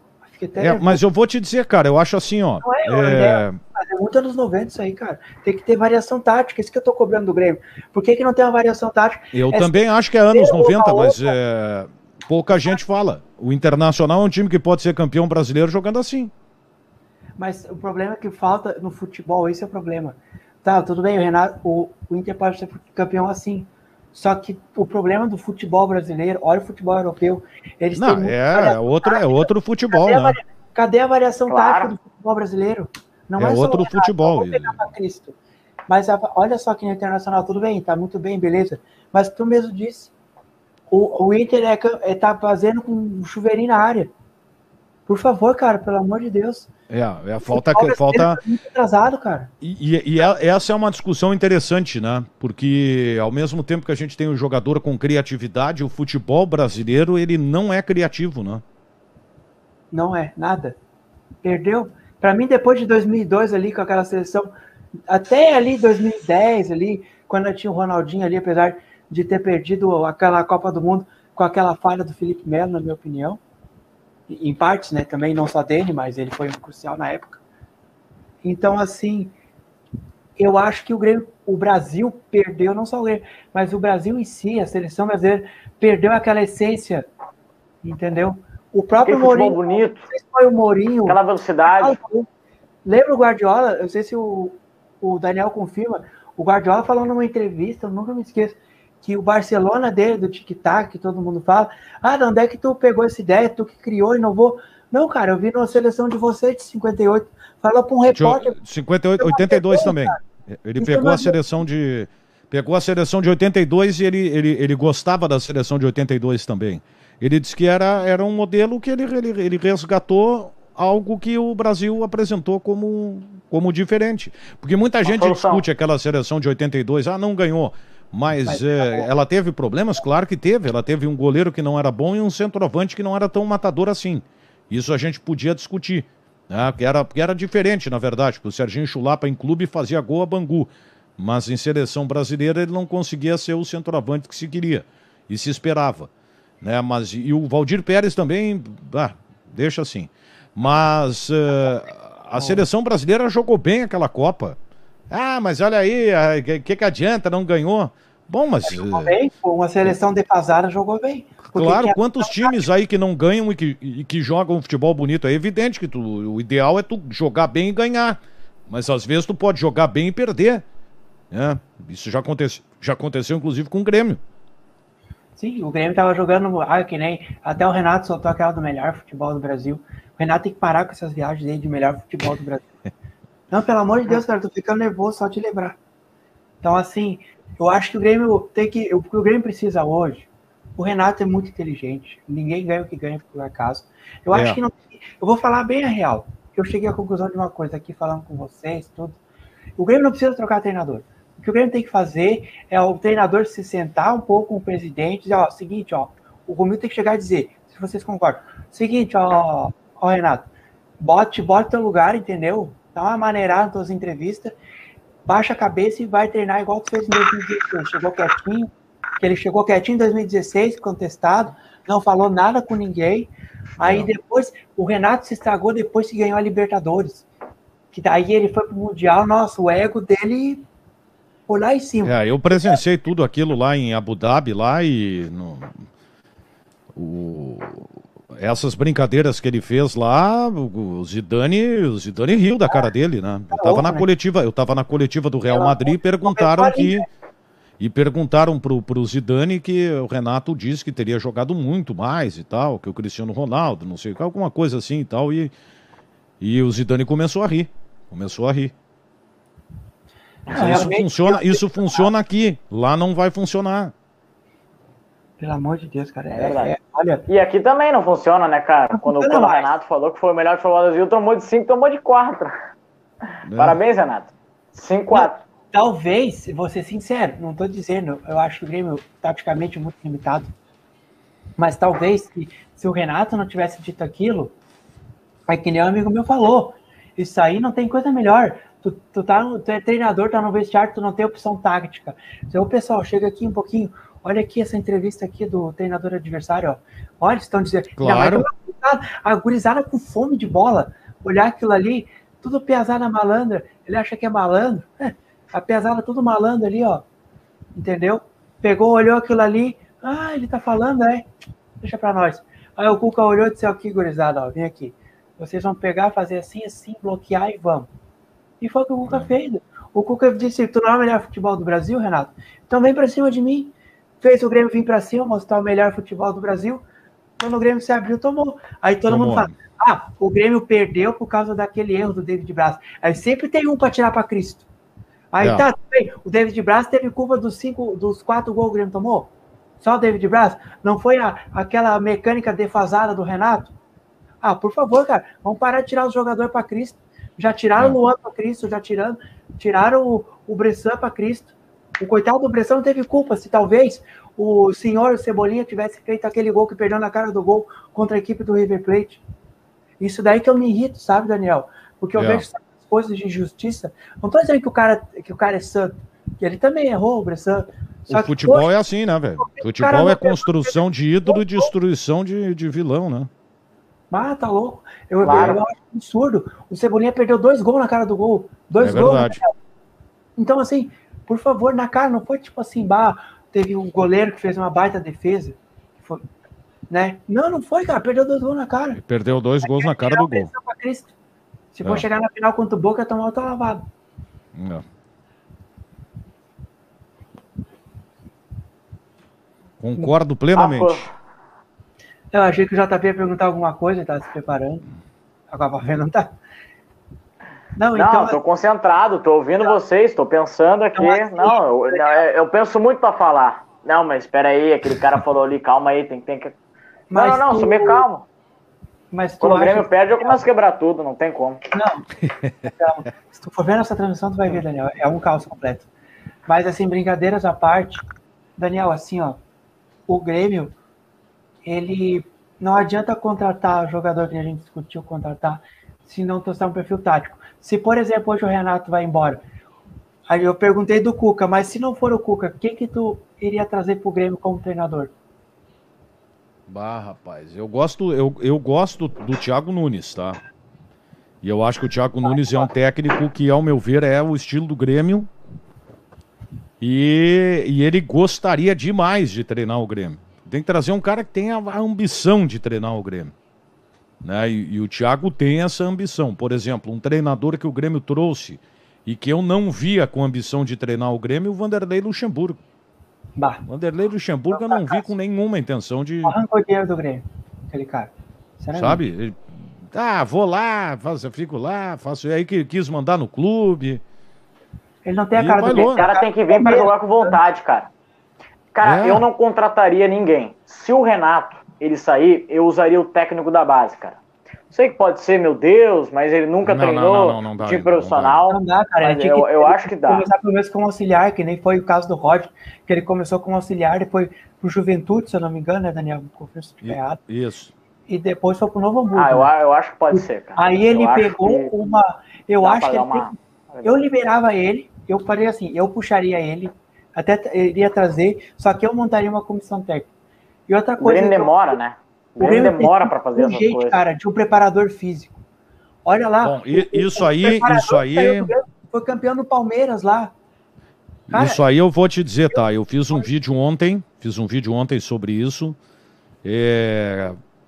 Mas eu vou te dizer, cara, eu acho assim, ó. Não é muito anos 90 isso aí, cara. Tem que ter variação tática, isso que eu tô cobrando do Grêmio. Por que não tem uma variação tática? Eu também acho que é anos 90, mas pouca gente fala. O Internacional é um time que pode ser campeão brasileiro jogando assim. Mas o problema é que falta no futebol, esse é o problema. Tá, tudo bem, o Inter pode ser campeão assim. Só que o problema do futebol brasileiro, olha o futebol europeu, eles não, têm é outro futebol, né? Cadê a variação tática do futebol brasileiro? Não é outro futebol. Cristo. Mas olha só que no Internacional, tudo bem, tá muito bem, beleza. Mas tu mesmo disse, o Inter tá fazendo com um chuveirinho na área. Por favor, cara, pelo amor de Deus. Falta. Muito atrasado, cara. Essa é uma discussão interessante, né? Porque ao mesmo tempo que a gente tem um jogador com criatividade, o futebol brasileiro ele não é criativo, né? Não é nada. Perdeu. Para mim, depois de 2002 ali com aquela seleção, até ali 2010 ali, quando tinha o Ronaldinho ali, apesar de ter perdido aquela Copa do Mundo com aquela falha do Felipe Melo, na minha opinião. Em partes, né, também não só dele, mas ele foi crucial na época. Então, assim, eu acho que o Brasil perdeu, não só o Grêmio, mas o Brasil em si, a seleção brasileira, perdeu aquela essência, entendeu? O próprio Mourinho, bonito, não sei se foi o Mourinho, aquela velocidade. Lembra o Guardiola? Eu não sei se o Daniel confirma, o Guardiola falou numa entrevista, eu nunca me esqueço, que o Barcelona dele, do tic-tac, que todo mundo fala, de onde é que tu pegou essa ideia, tu que criou, inovou? Não, cara, eu vi numa seleção de vocês de 58, falou para um repórter... 58, 82 também. Cara. Ele pegou a seleção de... Pegou a seleção de 82 e ele gostava da seleção de 82 também. Ele disse que era um modelo que ele resgatou algo que o Brasil apresentou como diferente. Porque muita gente discute aquela seleção de 82, não ganhou. Mas ela teve problemas? Claro que teve. Ela teve um goleiro que não era bom e um centroavante que não era tão matador assim. Isso a gente podia discutir. Né? Porque era diferente, na verdade. Porque o Serginho Chulapa em clube fazia gol a Bangu. Mas em seleção brasileira ele não conseguia ser o centroavante que se queria. E se esperava. Né? E o Valdir Pérez também, deixa assim. Mas a seleção brasileira jogou bem aquela Copa. Mas olha aí, que adianta, não ganhou. Bom, mas... Jogou bem, uma seleção defasada jogou bem. Claro, quantos times aí que não ganham e que jogam futebol bonito? É evidente que o ideal é tu jogar bem e ganhar. Mas às vezes tu pode jogar bem e perder. Isso já aconteceu inclusive com o Grêmio. Sim, o Grêmio tava jogando, que nem até o Renato soltou aquela do melhor futebol do Brasil. O Renato tem que parar com essas viagens dele de melhor futebol do Brasil. Não, pelo amor de Deus, cara, tô ficando nervoso só de lembrar. Então, assim, eu acho que o Grêmio o que o Grêmio precisa hoje, o Renato é muito inteligente, ninguém ganha o que ganha por acaso. Eu acho que não. Eu vou falar bem a real. Eu cheguei à conclusão de uma coisa aqui, falando com vocês, tudo. O Grêmio não precisa trocar treinador. O que o Grêmio tem que fazer é o treinador se sentar um pouco com o presidente e dizer, seguinte, o Romildo tem que chegar e dizer, se vocês concordam, seguinte, Renato, bote teu lugar, entendeu? Dá uma maneirada nas tuas entrevistas, baixa a cabeça e vai treinar igual tu fez em 2016. Chegou quietinho, que ele chegou quietinho em 2016, contestado, não falou nada com ninguém. Aí depois, o Renato se estragou depois que ganhou a Libertadores. Que daí ele foi pro Mundial, nossa, o ego dele foi lá em cima. Eu presenciei tudo aquilo lá em Abu Dhabi, lá e... Essas brincadeiras que ele fez lá, o Zidane riu da cara dele, né? Eu tava na coletiva do Real Madrid e perguntaram pro Zidane que o Renato disse que teria jogado muito mais e tal, que o Cristiano Ronaldo, não sei, alguma coisa assim e tal, e o Zidane começou a rir. Isso funciona aqui, lá não vai funcionar. Pelo amor de Deus, cara. Olha... E aqui também não funciona, né, cara? Quando o Renato falou que foi o melhor futebol do Brasil, tomou de 5, tomou de 4. Parabéns, Renato. 5-4. Talvez, vou ser sincero, não estou dizendo, eu acho que o Grêmio taticamente muito limitado, mas talvez se o Renato não tivesse dito aquilo, é que nem um amigo meu falou, isso aí não tem coisa melhor. Tu é treinador, tá no vestiário, tu não tem opção tática. Então, pessoal, chega aqui um pouquinho, olha aqui essa entrevista aqui do treinador adversário, ó. Olha, eles estão dizendo, claro. A gurizada com fome de bola, olhar aquilo ali, tudo piazada malandra, ele acha que é malandro, a piazada tudo malandro ali, ó, entendeu? Pegou, olhou aquilo ali, ele tá falando, deixa pra nós. Aí o Cuca olhou e disse, aqui, gurizada, ó, vem aqui, vocês vão pegar, fazer assim, bloquear e vamos. E foi o que o Cuca fez. O Cuca disse, tu não é o melhor futebol do Brasil, Renato? Então vem pra cima de mim. Fez o Grêmio vir pra cima, mostrar o melhor futebol do Brasil. Quando o Grêmio se abriu, tomou. Aí todo mundo fala, o Grêmio perdeu por causa daquele erro do David Braz. Aí sempre tem um pra tirar pra Cristo. Aí o David Braz teve culpa dos 4 gols que o Grêmio tomou? Só o David Braz? Não foi aquela mecânica defasada do Renato? Por favor, cara, vamos parar de tirar os jogadores pra Cristo. Já tiraram o Luan para Cristo, tiraram o Bressan para Cristo. O coitado do Bressan não teve culpa. Se talvez o senhor Cebolinha tivesse feito aquele gol que perdeu na cara do gol contra a equipe do River Plate. Isso daí que eu me irrito, sabe, Daniel? Porque eu vejo essas coisas de injustiça. Não estou dizendo que o cara é santo, que ele também errou, o Bressan. O futebol é assim, né, velho? Futebol é construção de ídolo e destruição de vilão, né? Tá louco. Eu acho absurdo. O Cebolinha perdeu 2 gols na cara do gol. 2 gols. Verdade. Então, assim, por favor, na cara, não foi tipo assim, teve um goleiro que fez uma baita defesa. Foi, né? Não foi, cara. Perdeu 2 gols na cara. Ele perdeu 2 gols na cara do gol. Se for chegar na final contra o Boca, tomar outra lavada. Não. Concordo plenamente. Eu achei que o JP ia perguntar alguma coisa, ele estava se preparando. Agora não tá. Não, então, tô concentrado, tô ouvindo vocês, tô pensando aqui. Eu penso muito para falar. Não, mas espera aí, aquele cara falou ali, calma aí, tem que... Não, sou meio calmo. Mas quando o Grêmio perde, eu começo a quebrar tudo, não tem como. Não. Então, se tu for ver nessa transmissão, tu vai ver, Daniel, é um caos completo. Mas, assim, brincadeiras à parte, Daniel, assim, ó, o Grêmio, ele não adianta contratar jogador que a gente discutiu contratar se não testar um perfil tático. Se, por exemplo, hoje o Renato vai embora, aí eu perguntei do Cuca, mas se não for o Cuca, quem que tu iria trazer pro Grêmio como treinador? Rapaz, eu gosto do Thiago Nunes, tá? E eu acho que o Thiago Nunes é um técnico que, ao meu ver, é o estilo do Grêmio e ele gostaria demais de treinar o Grêmio. Tem que trazer um cara que tenha a ambição de treinar o Grêmio. Né? E o Thiago tem essa ambição. Por exemplo, um treinador que o Grêmio trouxe e que eu não via com ambição de treinar o Grêmio, o Vanderlei Luxemburgo. Vanderlei Luxemburgo eu não vi com nenhuma intenção de... Arrancou dinheiro do Grêmio, aquele cara. Sabe? Ele... vou lá, fico lá, faço... E aí que quis mandar no clube. Ele não tem a cara do Grêmio. O cara tem que vir para jogar com vontade, cara. Cara, eu não contrataria ninguém. Se o Renato, ele sair, eu usaria o técnico da base, cara. Sei que pode ser, meu Deus, mas ele nunca treinou não dá, time profissional. Não dá, cara. Eu acho que dá. Começar pelo menos como auxiliar, que nem foi o caso do Roger, que ele começou como auxiliar, depois pro Juventude, se eu não me engano, né, Daniel? Confesso que errado. Isso. E depois foi pro Novo Hamburgo. Eu acho que pode ser, cara. Aí ele pegou uma... Eu acho que eu liberava ele, eu faria assim, eu puxaria ele, até iria trazer, só que eu montaria uma comissão técnica. E outra coisa... O Grêmio demora, né? O Grêmio demora para fazer essas coisas. Cara, de um preparador físico. Olha lá. Bom, isso aí... Foi campeão do Palmeiras lá. Cara, isso aí eu vou te dizer, tá? Eu fiz um vídeo ontem sobre isso.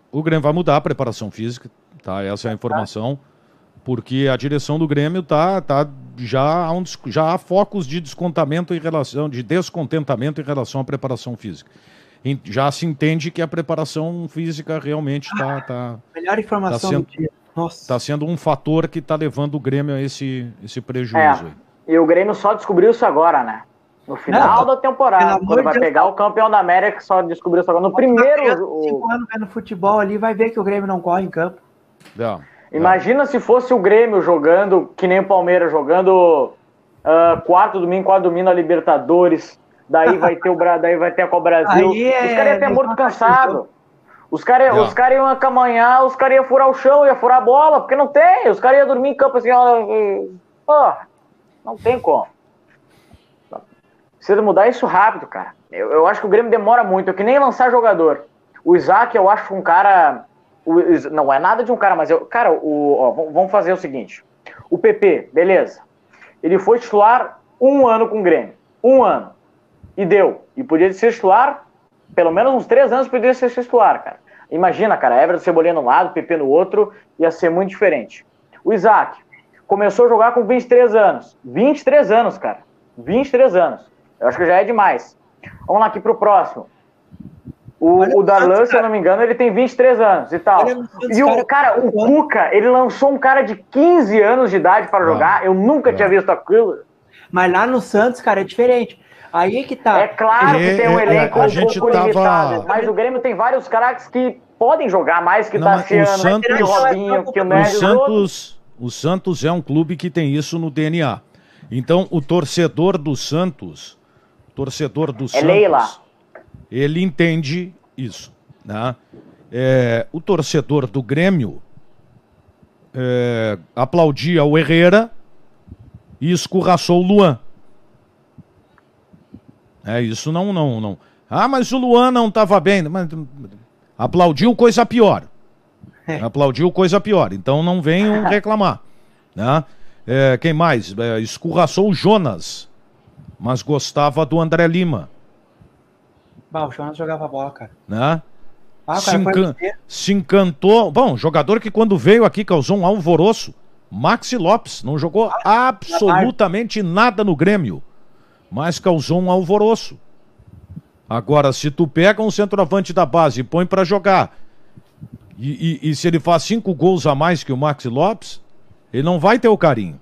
O Grêmio vai mudar a preparação física, tá? Essa é a informação. Porque a direção do Grêmio já há focos de descontentamento em relação à preparação física. Já se entende que a preparação física realmente está... Melhor informação do dia. Está sendo um fator que está levando o Grêmio a esse prejuízo. E o Grêmio só descobriu isso agora, né? No final da temporada, quando vai pegar o campeão da América, só descobriu isso agora. No primeiro... 5 anos vendo futebol ali, vai ver que o Grêmio não corre em campo. Imagina se fosse o Grêmio jogando, que nem o Palmeiras, jogando quarto domingo na Libertadores. Daí vai ter a Copa Brasil. Os caras iam ter morto cansado. Os caras iam acamanhar, os caras iam furar o chão, iam furar a bola, porque não tem. Os caras iam dormir em campo assim, não tem como. Precisa mudar isso rápido, cara. Eu acho que o Grêmio demora muito, é que nem lançar jogador. O Isaac, eu acho um cara... Não é nada de um cara, mas vamos fazer o seguinte. O PP, beleza. Ele foi titular 1 ano com o Grêmio. 1 ano. E deu. E podia ser titular, pelo menos uns 3 anos podia ser titular, cara. Imagina, cara, Everton Cebolinha no lado, PP no outro, ia ser muito diferente. O Isaac começou a jogar com 23 anos. 23 anos, cara. 23 anos. Eu acho que já é demais. Vamos lá aqui pro próximo. O Darlan, se eu não me engano, ele tem 23 anos e tal. E o Cuca, ele lançou um cara de 15 anos de idade para jogar. Eu nunca tinha visto aquilo. Mas lá no Santos, cara, é diferente. Aí é que tá. É claro que tem um elenco um pouco limitado, mas o Grêmio tem vários craques que podem jogar mais que Tassiano, que o Robinho, que o Neves. O Santos é um clube que tem isso no DNA. Então, o torcedor do Santos, ele entende isso, né? O torcedor do Grêmio aplaudia o Herrera e escorraçou o Luan. Isso não. Ah, mas o Luan não estava bem. Mas aplaudiu coisa pior. Então não venham reclamar, né? Quem mais? Escorraçou o Jonas, mas gostava do André Lima. O Jonas jogava bola, cara. Né? Se encantou. Bom, jogador que quando veio aqui causou um alvoroço. Maxi Lopes não jogou absolutamente nada no Grêmio, mas causou um alvoroço. Agora, se tu pega um centroavante da base e põe pra jogar, e se ele faz 5 gols a mais que o Maxi Lopes, ele não vai ter o carinho.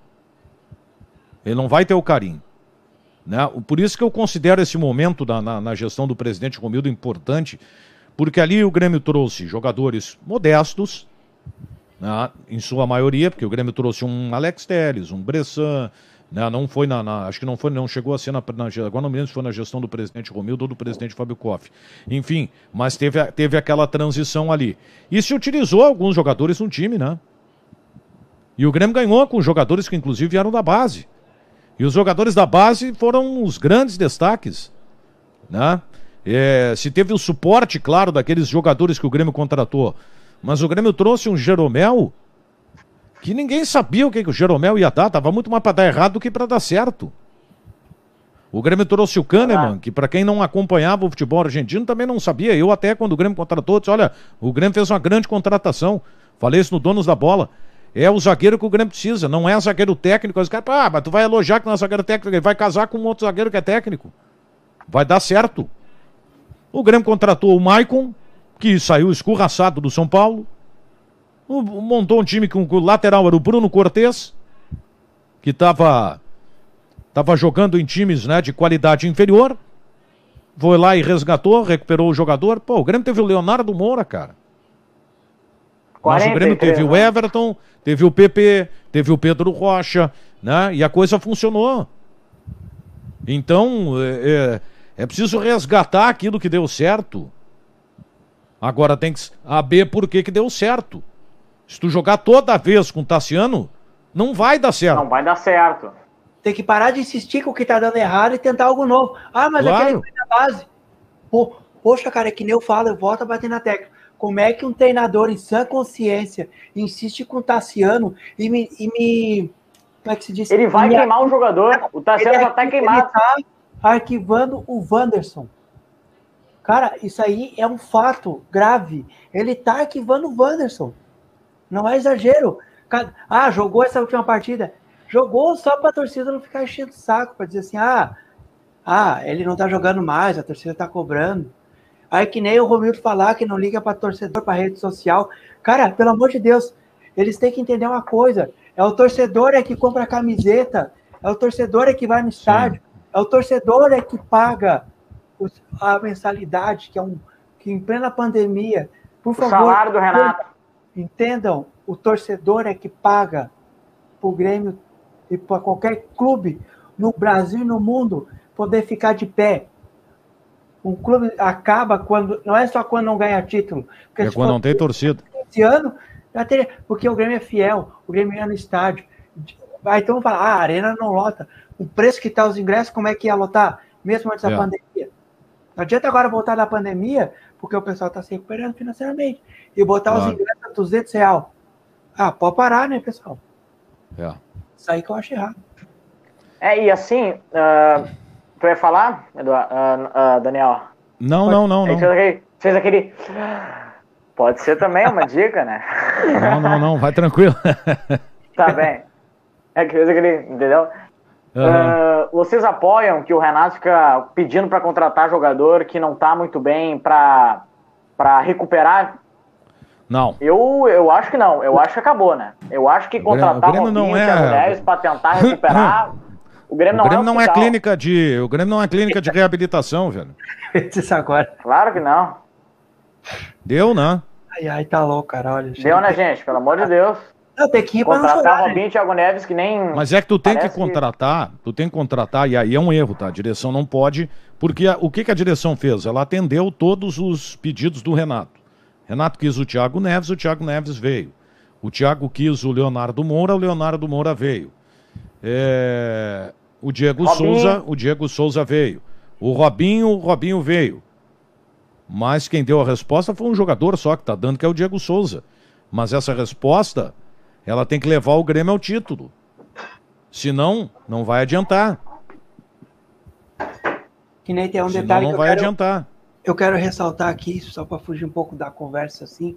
Né? Por isso que eu considero esse momento na gestão do presidente Romildo importante, porque ali o Grêmio trouxe jogadores modestos, né? Em sua maioria, porque o Grêmio trouxe um Alex Telles, um Bressan, né? Não foi acho que não chegou a ser agora não me lembro se foi na gestão do presidente Romildo ou do presidente Fábio Koff. Enfim, mas teve aquela transição ali. E se utilizou alguns jogadores no time, né? E o Grêmio ganhou com jogadores que inclusive vieram da base. E os jogadores da base foram os grandes destaques, né? Se teve o suporte, claro, daqueles jogadores que o Grêmio contratou. Mas o Grêmio trouxe um Jeromel que ninguém sabia o que o Jeromel ia dar. Tava muito mais para dar errado do que para dar certo. O Grêmio trouxe o Kahneman, que para quem não acompanhava o futebol argentino também não sabia. Eu até quando o Grêmio contratou, disse, olha, o Grêmio fez uma grande contratação. Falei isso no Donos da Bola. É o zagueiro que o Grêmio precisa, não é zagueiro técnico. Os caras, mas tu vai elogiar que não é zagueiro técnico, ele vai casar com um outro zagueiro que é técnico. Vai dar certo. O Grêmio contratou o Maicon, que saiu escorraçado do São Paulo. Montou um time com o lateral era o Bruno Cortez, que estava jogando em times, né, de qualidade inferior. Foi lá e resgatou, recuperou o jogador. Pô, o Grêmio teve o Leonardo Moura, cara. Mas o Grêmio teve o Everton, teve o PP, teve o Pedro Rocha, né? E a coisa funcionou. Então, é preciso resgatar aquilo que deu certo. Agora tem que saber por que deu certo. Se tu jogar toda vez com o Tassiano, não vai dar certo. Não vai dar certo. Tem que parar de insistir com o que tá dando errado e tentar algo novo. Mas claro. Aquele foi na base. Poxa, cara, é que nem eu falo, eu volto a bater na tecla. Como é que um treinador em sã consciência insiste com o Tassiano e me como é que se diz? Ele vai queimar um jogador. O Tassiano já tá queimado. Ele tá arquivando o Wanderson. Cara, isso aí é um fato grave. Ele tá arquivando o Wanderson. Não é exagero. Jogou essa última partida. Jogou só pra torcida não ficar enchendo o saco, pra dizer assim, ele não tá jogando mais, a torcida tá cobrando. Aí que nem o Romildo falar que não liga para torcedor, para rede social. Cara, pelo amor de Deus, eles têm que entender uma coisa. É o torcedor que compra a camiseta, é o torcedor que vai no estádio, é o torcedor que paga a mensalidade, que em plena pandemia, por favor... O salário do Renato. Entendam, o torcedor é que paga pro Grêmio e para qualquer clube no Brasil e no mundo poder ficar de pé. Um clube acaba quando, não é só quando não ganha título. Porque É quando não tem torcida. Esse ano, já teria, porque o Grêmio é fiel, o Grêmio ia no estádio. Aí então fala, a arena não lota. O preço que tá os ingressos, como é que ia lotar? Mesmo antes da pandemia. Não adianta agora voltar da pandemia, porque o pessoal está se recuperando financeiramente. E botar os ingressos a R$200. Pode parar, né, pessoal? Isso aí que eu acho errado. E assim, tu ia falar, Daniel? Não. Fez aquele... Pode ser também uma dica, né? Não, vai tranquilo. Tá bem. É que fez aquele, entendeu? Vocês apoiam que o Renato fica pedindo para contratar jogador que não tá muito bem para recuperar? Não. Eu acho que não. Eu acho que acabou, né? Eu acho que contratar o Robinho e o Thiago Neves para tentar recuperar... O Grêmio não é clínica de... O Grêmio não é clínica de reabilitação, velho. Isso agora. Claro que não. Deu, né? Ai, tá louco, cara. Olha, deu, né, gente? Pelo amor de Deus. Não, tem que ir pra contratar Robinho e Thiago Neves que nem... Mas é que tu tem que contratar, e aí é um erro, tá? A direção não pode, porque o que a direção fez? Ela atendeu todos os pedidos do Renato. Renato quis o Thiago Neves veio. O Thiago quis o Leonardo Moura veio. O Diego Souza veio. O Robinho veio. Mas quem deu a resposta foi um jogador só que tá dando, que é o Diego Souza. Mas essa resposta, ela tem que levar o Grêmio ao título. Senão, não vai adiantar. Que nem tem um Senão detalhe não vai adiantar. Eu quero ressaltar aqui, só para fugir um pouco da conversa assim.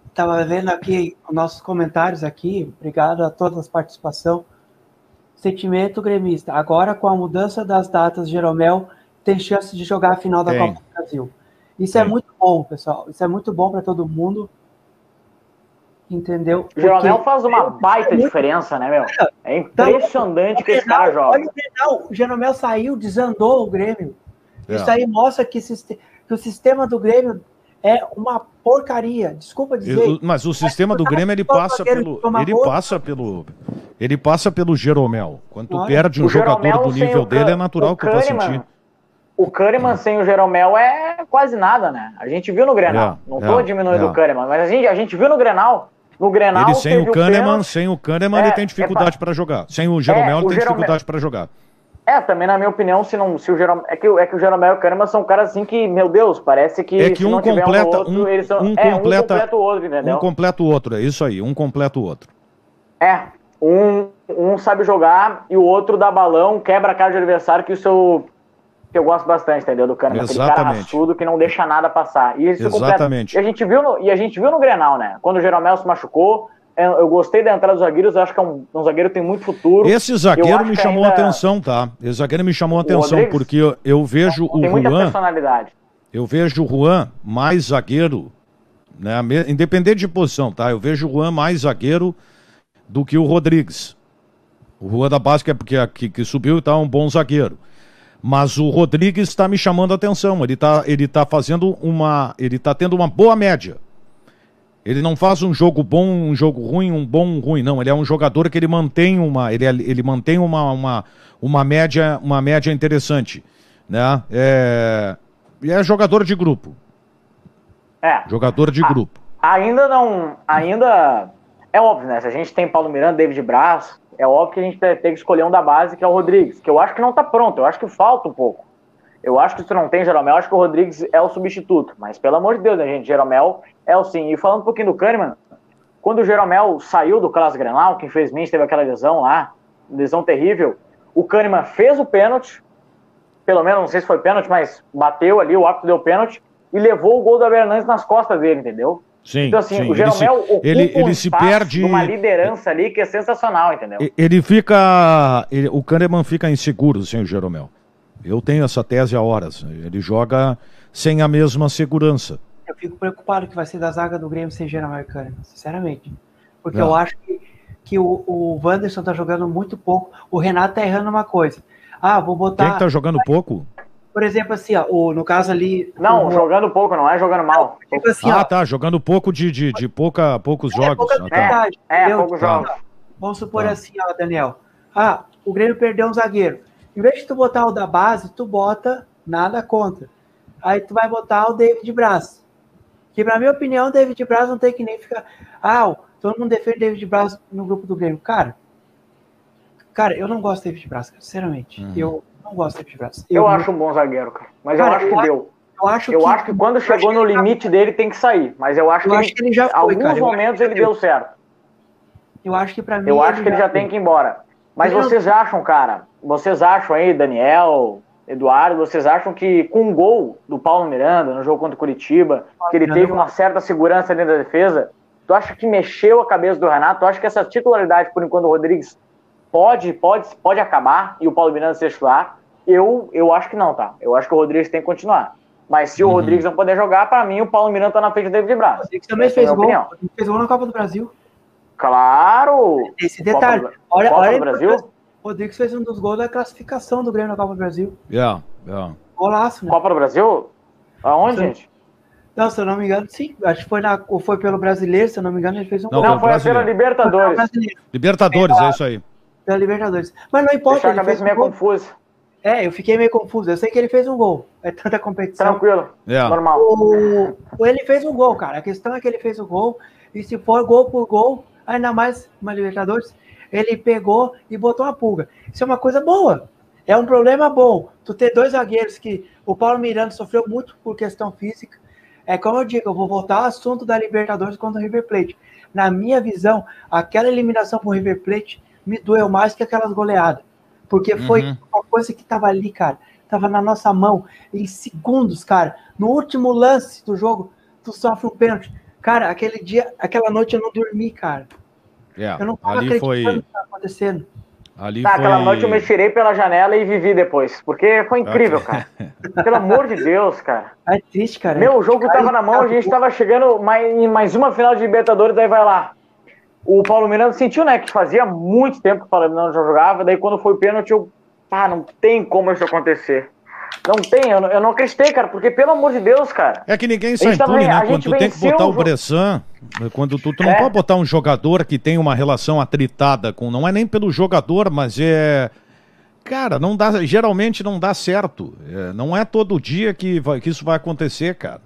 Estava vendo aqui os nossos comentários aqui. Obrigado a todas as participações. Sentimento gremista. Agora, com a mudança das datas, Jeromel tem chance de jogar a final da Copa do Brasil. Isso é muito bom, pessoal. Isso é muito bom para todo mundo. Entendeu? O Jeromel faz uma baita diferença, né, meu? É impressionante que esse cara joga. Olha o Grenal. O Jeromel saiu, desandou o Grêmio. Isso aí mostra que o sistema do Grêmio é uma porcaria. Desculpa dizer. Mas o sistema do Grêmio, ele passa pelo Jeromel. Quando tu perde um jogador do nível dele, é natural que eu vá sentir. O Kahneman sem o Jeromel é quase nada, né? A gente viu no Grenal. Não tô diminuindo o Kahneman, mas a gente viu no Grenal. No Grenal, ele sem o Kahneman, ele tem dificuldade para jogar. Sem o Jeromel, ele tem dificuldade para jogar. Também na minha opinião, se o Jeromel... É que o Jeromel e o Kahneman são caras assim que, meu Deus, parece que se não tiver um outro, eles são... um completa o outro, entendeu? Um completa o outro, é isso aí, um completa o outro. Um sabe jogar e o outro dá balão, quebra a cara de adversário, que eu gosto bastante, entendeu, do Kahneman. Aquele cara raçudo que não deixa nada passar. E exatamente. E a gente viu no Grenal, né? Quando o Jeromel se machucou, eu gostei da entrada dos zagueiros, eu acho que é um zagueiro que tem muito futuro. Esse zagueiro me chamou a atenção, tá? Esse zagueiro me chamou a atenção, porque eu vejo o Juan... Tem muita personalidade. Eu vejo o Juan mais zagueiro, né? Independente de posição, tá? Eu vejo o Juan mais zagueiro do que o Rodrigues. O Juan da base, que subiu e tá um bom zagueiro. Mas o Rodrigues está me chamando a atenção. Ele tá tendo uma boa média. Ele não faz um jogo bom, um jogo ruim, um bom, um ruim. Não, ele é um jogador que ele mantém ele mantém uma média interessante, né? E é jogador de grupo. Jogador de grupo. Ainda é óbvio, né? Se a gente tem Paulo Miranda, David Braz, é óbvio que a gente tem que escolher um da base, que é o Rodrigues, que eu acho que não tá pronto, eu acho que falta um pouco. Eu acho que se não tem Jeromel, eu acho que o Rodrigues é o substituto. Mas, pelo amor de Deus, né, gente? Jeromel é o sim. E falando um pouquinho do Kahneman, quando o Jeromel saiu do Clássico Grenal, que infelizmente teve aquela lesão lá, lesão terrível, o Kahneman fez o pênalti, pelo menos, não sei se foi pênalti, mas bateu ali, o árbitro deu pênalti, e levou o gol do Abel nas costas dele, entendeu? Sim, então, assim, sim. O Jeromel ele se perde uma liderança ali que é sensacional, entendeu? O Kahneman fica inseguro sem o Jeromel. Eu tenho essa tese há horas. Ele joga sem a mesma segurança. Eu fico preocupado que vai ser da zaga do Grêmio sem Jeromel e Kahneman, sinceramente. Porque eu acho que o Wanderson tá jogando muito pouco. O Renato tá errando uma coisa. Vou botar... Quem que tá jogando pouco? Por exemplo, assim, ó, no caso ali... Não, jogando pouco, não é jogando mal. Tipo assim, ó, tá, jogando poucos jogos. poucos jogos. Vamos supor assim, ó, Daniel. O Grêmio perdeu um zagueiro. Em vez de tu botar o da base, tu bota nada contra. Aí tu vai botar o David Braz. Que, na minha opinião, o David Braz não tem que nem ficar... todo mundo defende o David Braz no grupo do Grêmio. Cara, eu não gosto do David Braz, cara, sinceramente. Eu não gosto do David Braz. Eu acho um bom zagueiro, cara. Mas cara, eu acho que deu. Eu acho que quando chegou no limite dele tem que sair. Mas eu acho que ele já foi, alguns momentos ele deu certo. Eu acho que pra mim... Eu acho que ele já tem que ir embora. Mas vocês acham, cara, aí, Daniel, Eduardo, vocês acham que com o gol do Paulo Miranda no jogo contra o Curitiba, que ele teve uma certa segurança dentro da defesa, tu acha que mexeu a cabeça do Renato? Tu acha que essa titularidade, por enquanto, do Rodrigues pode acabar e o Paulo Miranda ser titular? Eu acho que não, tá? Eu acho que o Rodrigues tem que continuar. Mas se o Rodrigues não puder jogar, pra mim o Paulo Miranda tá na frente do David Braz. O Rodrigues também fez gol na Copa do Brasil. Claro! Esse detalhe. Olha do Brasil. O Rodrigues fez um dos gols da classificação do Grêmio na Copa do Brasil. Golaço, né? Copa do Brasil? Aonde, gente? Não, se eu não me engano, sim. Acho que foi pelo Brasileiro, se eu não me engano, ele fez um gol. Não, foi pela Libertadores. Libertadores, é isso aí. Pela Libertadores. Mas não importa. Deixa a cabeça meio confusa. Eu fiquei meio confuso. Eu sei que ele fez um gol. É tanta competição. Tranquilo. Normal. Ele fez um gol, cara. A questão é que ele fez o gol. E se for gol por gol, ainda mais uma Libertadores, ele pegou e botou uma pulga. Isso é uma coisa boa. É um problema bom. Tu ter dois zagueiros que o Paulo Miranda sofreu muito por questão física. É como eu digo, eu vou voltar ao assunto da Libertadores contra o River Plate. Na minha visão, aquela eliminação pro River Plate me doeu mais que aquelas goleadas. Porque foi uma coisa que tava ali, cara. Tava na nossa mão. Em segundos, cara. No último lance do jogo, tu sofre um pênalti. Cara, aquela noite eu não dormi, cara. Eu não tava acreditando no que tava acontecendo. Aquela noite eu me tirei pela janela e vivi depois. Porque foi incrível, cara. Pelo amor de Deus, cara. É triste, cara. O jogo tava na mão, a gente tava chegando em mais uma final de Libertadores, daí vai lá. O Paulo Miranda sentiu, né, que fazia muito tempo que o Paulo Miranda já jogava, daí quando foi o pênalti, não tem como isso acontecer. Não tem, eu não acreditei, cara, porque pelo amor de Deus, cara. É que ninguém sai impune, né? Quando tu tem que botar o Bressan, quando tu não pode botar um jogador que tem uma relação atritada com, não é nem pelo jogador, mas cara, não dá, geralmente não dá certo. Não é todo dia que isso vai acontecer, cara.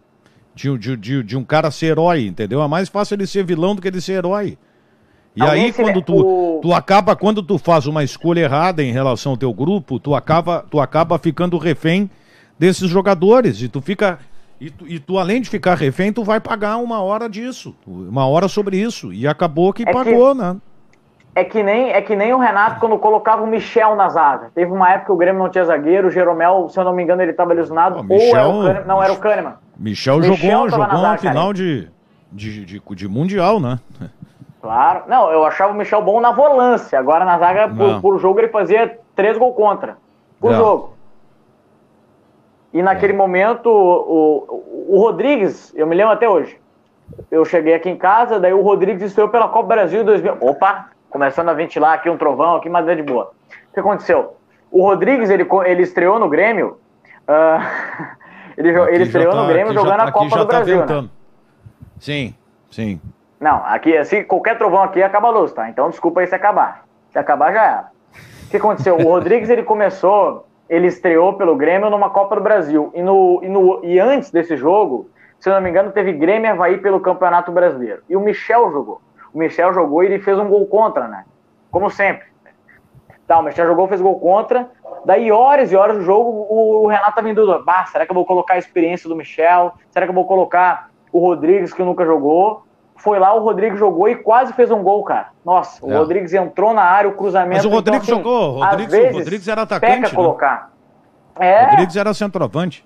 De um cara ser herói, entendeu? É mais fácil ele ser vilão do que ele ser herói. E aí, quando quando tu faz uma escolha errada em relação ao teu grupo, tu acaba ficando refém desses jogadores. E tu fica. E tu, além de ficar refém, tu vai pagar uma hora disso. Uma hora sobre isso. E acabou que pagou, né? É que nem o Renato quando colocava o Michel na zaga. Teve uma época que o Grêmio não tinha zagueiro, o Jeromel, se eu não me engano, ele estava lesionado. Era o Kahneman. Michel jogou uma final de Mundial, né? Claro. Não, eu achava o Michel bom na volância. Agora na zaga, por jogo, ele fazia 3 gols contra. Por jogo. E naquele momento, o Rodrigues, eu me lembro até hoje. Eu cheguei aqui em casa, daí o Rodrigues estreou pela Copa Brasil 2000. Opa! Começando a ventilar aqui um trovão, aqui, mas é de boa. O que aconteceu? O Rodrigues, ele estreou no Grêmio. Ele estreou no Grêmio jogando a Copa do Brasil, né? Sim. Não, aqui, assim, qualquer trovão aqui acaba a luz, tá? Então desculpa aí se acabar. Se acabar, já era. O que aconteceu? O Rodrigues, ele estreou pelo Grêmio numa Copa do Brasil. E antes desse jogo, se eu não me engano, teve Grêmio e Avaí pelo Campeonato Brasileiro. E o Michel jogou. O Michel jogou e ele fez um gol contra, né? Como sempre. Tá, o Michel jogou, fez gol contra. Daí, horas e horas do jogo, o Renato tava em dúvida. Será que eu vou colocar a experiência do Michel? Será que eu vou colocar o Rodrigues, que nunca jogou? Foi lá, o Rodrigues jogou e quase fez um gol, cara. Nossa, o Rodrigues entrou na área, o cruzamento... Mas o Rodrigues jogou, o Rodrigues era atacante, né? Colocar. O Rodrigues era centroavante.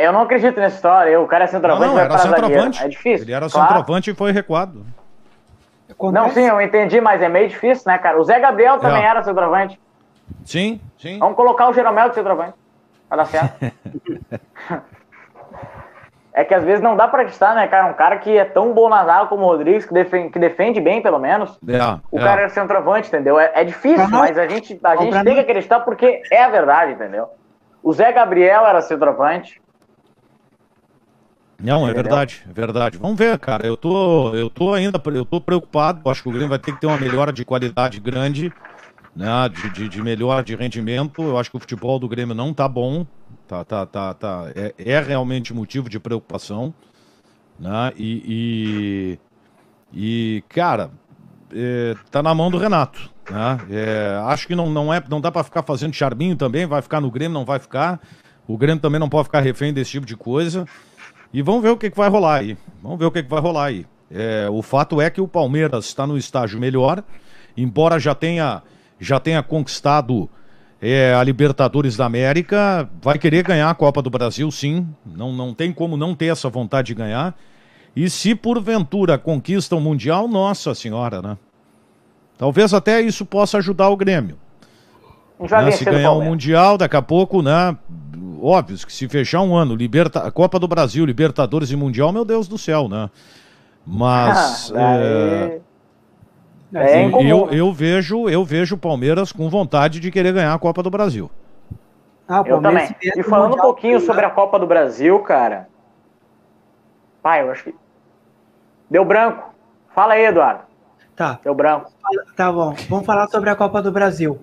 Eu não acredito nessa história. O cara é centroavante, não, era centroavante. É difícil. Ele era centroavante e foi recuado. Não, sim, eu entendi, mas é meio difícil, né, cara? O Zé Gabriel também era centroavante. Sim. Vamos colocar o Jeromel de centroavante. Vai dar certo. É que às vezes não dá pra acreditar, né, cara? Um cara que é tão bom na zaga como o Rodrigues, que defende bem, pelo menos. O cara é centroavante, entendeu? É difícil, mas a gente tem que acreditar porque é a verdade, entendeu? O Zé Gabriel era centroavante. Não, é verdade, é verdade. Vamos ver, cara. Eu tô preocupado. Acho que o Grêmio vai ter que ter uma melhora de qualidade grande, né? De melhora de rendimento. Eu acho que o futebol do Grêmio não tá bom. É realmente motivo de preocupação, né? Cara, tá na mão do Renato, né? Acho que não dá para ficar fazendo charminho também. Vai ficar no Grêmio, não vai ficar. O Grêmio também não pode ficar refém desse tipo de coisa. E vamos ver o que vai rolar aí. O fato é que o Palmeiras está no estágio melhor, embora já tenha conquistado a Libertadores da América, vai querer ganhar a Copa do Brasil, sim. Não tem como não ter essa vontade de ganhar. E se porventura conquista o Mundial, nossa senhora, né? Talvez até isso possa ajudar o Grêmio. Né? Se ganhar o Mundial, daqui a pouco, né? Óbvio que se fechar um ano, Copa do Brasil, Libertadores e Mundial, meu Deus do céu, né? Mas eu vejo o Palmeiras com vontade de querer ganhar a Copa do Brasil. Eu também. E falando um pouquinho sobre a Copa do Brasil, cara. Pai, eu acho que deu branco. Fala aí, Eduardo. Tá. Deu branco. Tá bom. Vamos falar sobre a Copa do Brasil.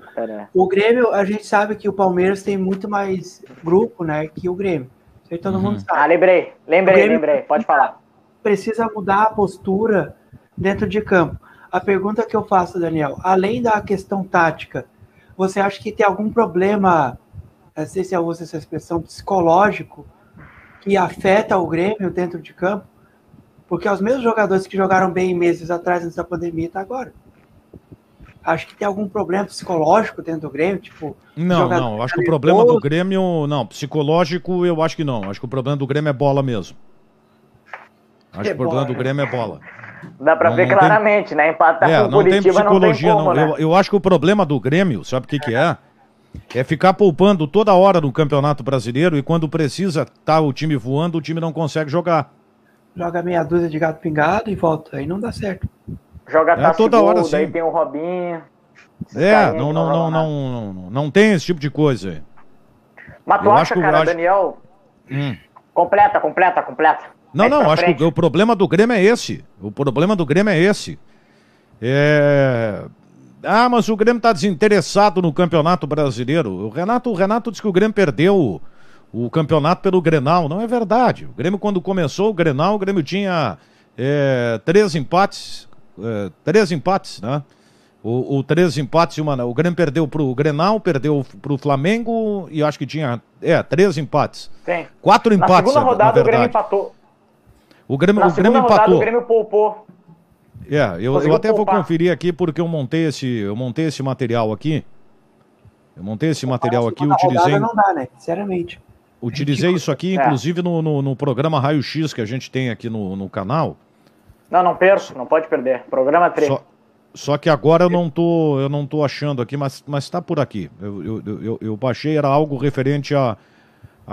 O Grêmio, a gente sabe que o Palmeiras tem muito mais grupo, né, que o Grêmio. Isso aí todo mundo sabe. Lembrei. Pode falar. Precisa mudar a postura dentro de campo. A pergunta que eu faço, Daniel, além da questão tática, você acha que tem algum problema, não sei se eu uso essa expressão, psicológico, que afeta o Grêmio dentro de campo? Porque os mesmos jogadores que jogaram bem meses atrás antes da pandemia tá agora. Acho que tem algum problema psicológico dentro do Grêmio, tipo... Não, eu acho que o problema do Grêmio... Não, psicológico eu acho que não. Acho que o problema do Grêmio é bola mesmo. Acho que o problema do Grêmio é bola. Dá pra ver claramente, né? Empatar com o Curitiba não tem como, né? Eu acho que o problema do Grêmio, sabe o que é? É ficar poupando toda hora no Campeonato Brasileiro e quando precisa tá o time voando, o time não consegue jogar. Joga meia dúzia de gato pingado e volta. Aí não dá certo. Joga toda hora daí sim. tem o Robinho. Não tem esse tipo de coisa aí. Mas tu acha, cara, Daniel... Completa. Não, acho que o problema do Grêmio é esse. Mas o Grêmio tá desinteressado no Campeonato Brasileiro. O Renato disse que o Grêmio perdeu o campeonato pelo Grenal. Não é verdade. O Grêmio, quando começou o Grenal, o Grêmio tinha 3 empates. 3 empates, né? O 3 empates e o Grêmio perdeu pro Grenal, perdeu pro Flamengo e acho que tinha 3 empates. Tem. 4 empates, na segunda rodada, na o Grêmio empatou. O Grêmio empatou. Rodada, o Grêmio poupou. Eu até vou conferir aqui porque eu montei esse material aqui. Utilizei. Não dá, né? Sinceramente. Utilizei isso aqui, inclusive, no programa Raio X que a gente tem aqui no canal. Não perco, não pode perder. Programa 3. Só que agora eu não tô achando aqui, mas tá por aqui. Eu baixei, era algo referente à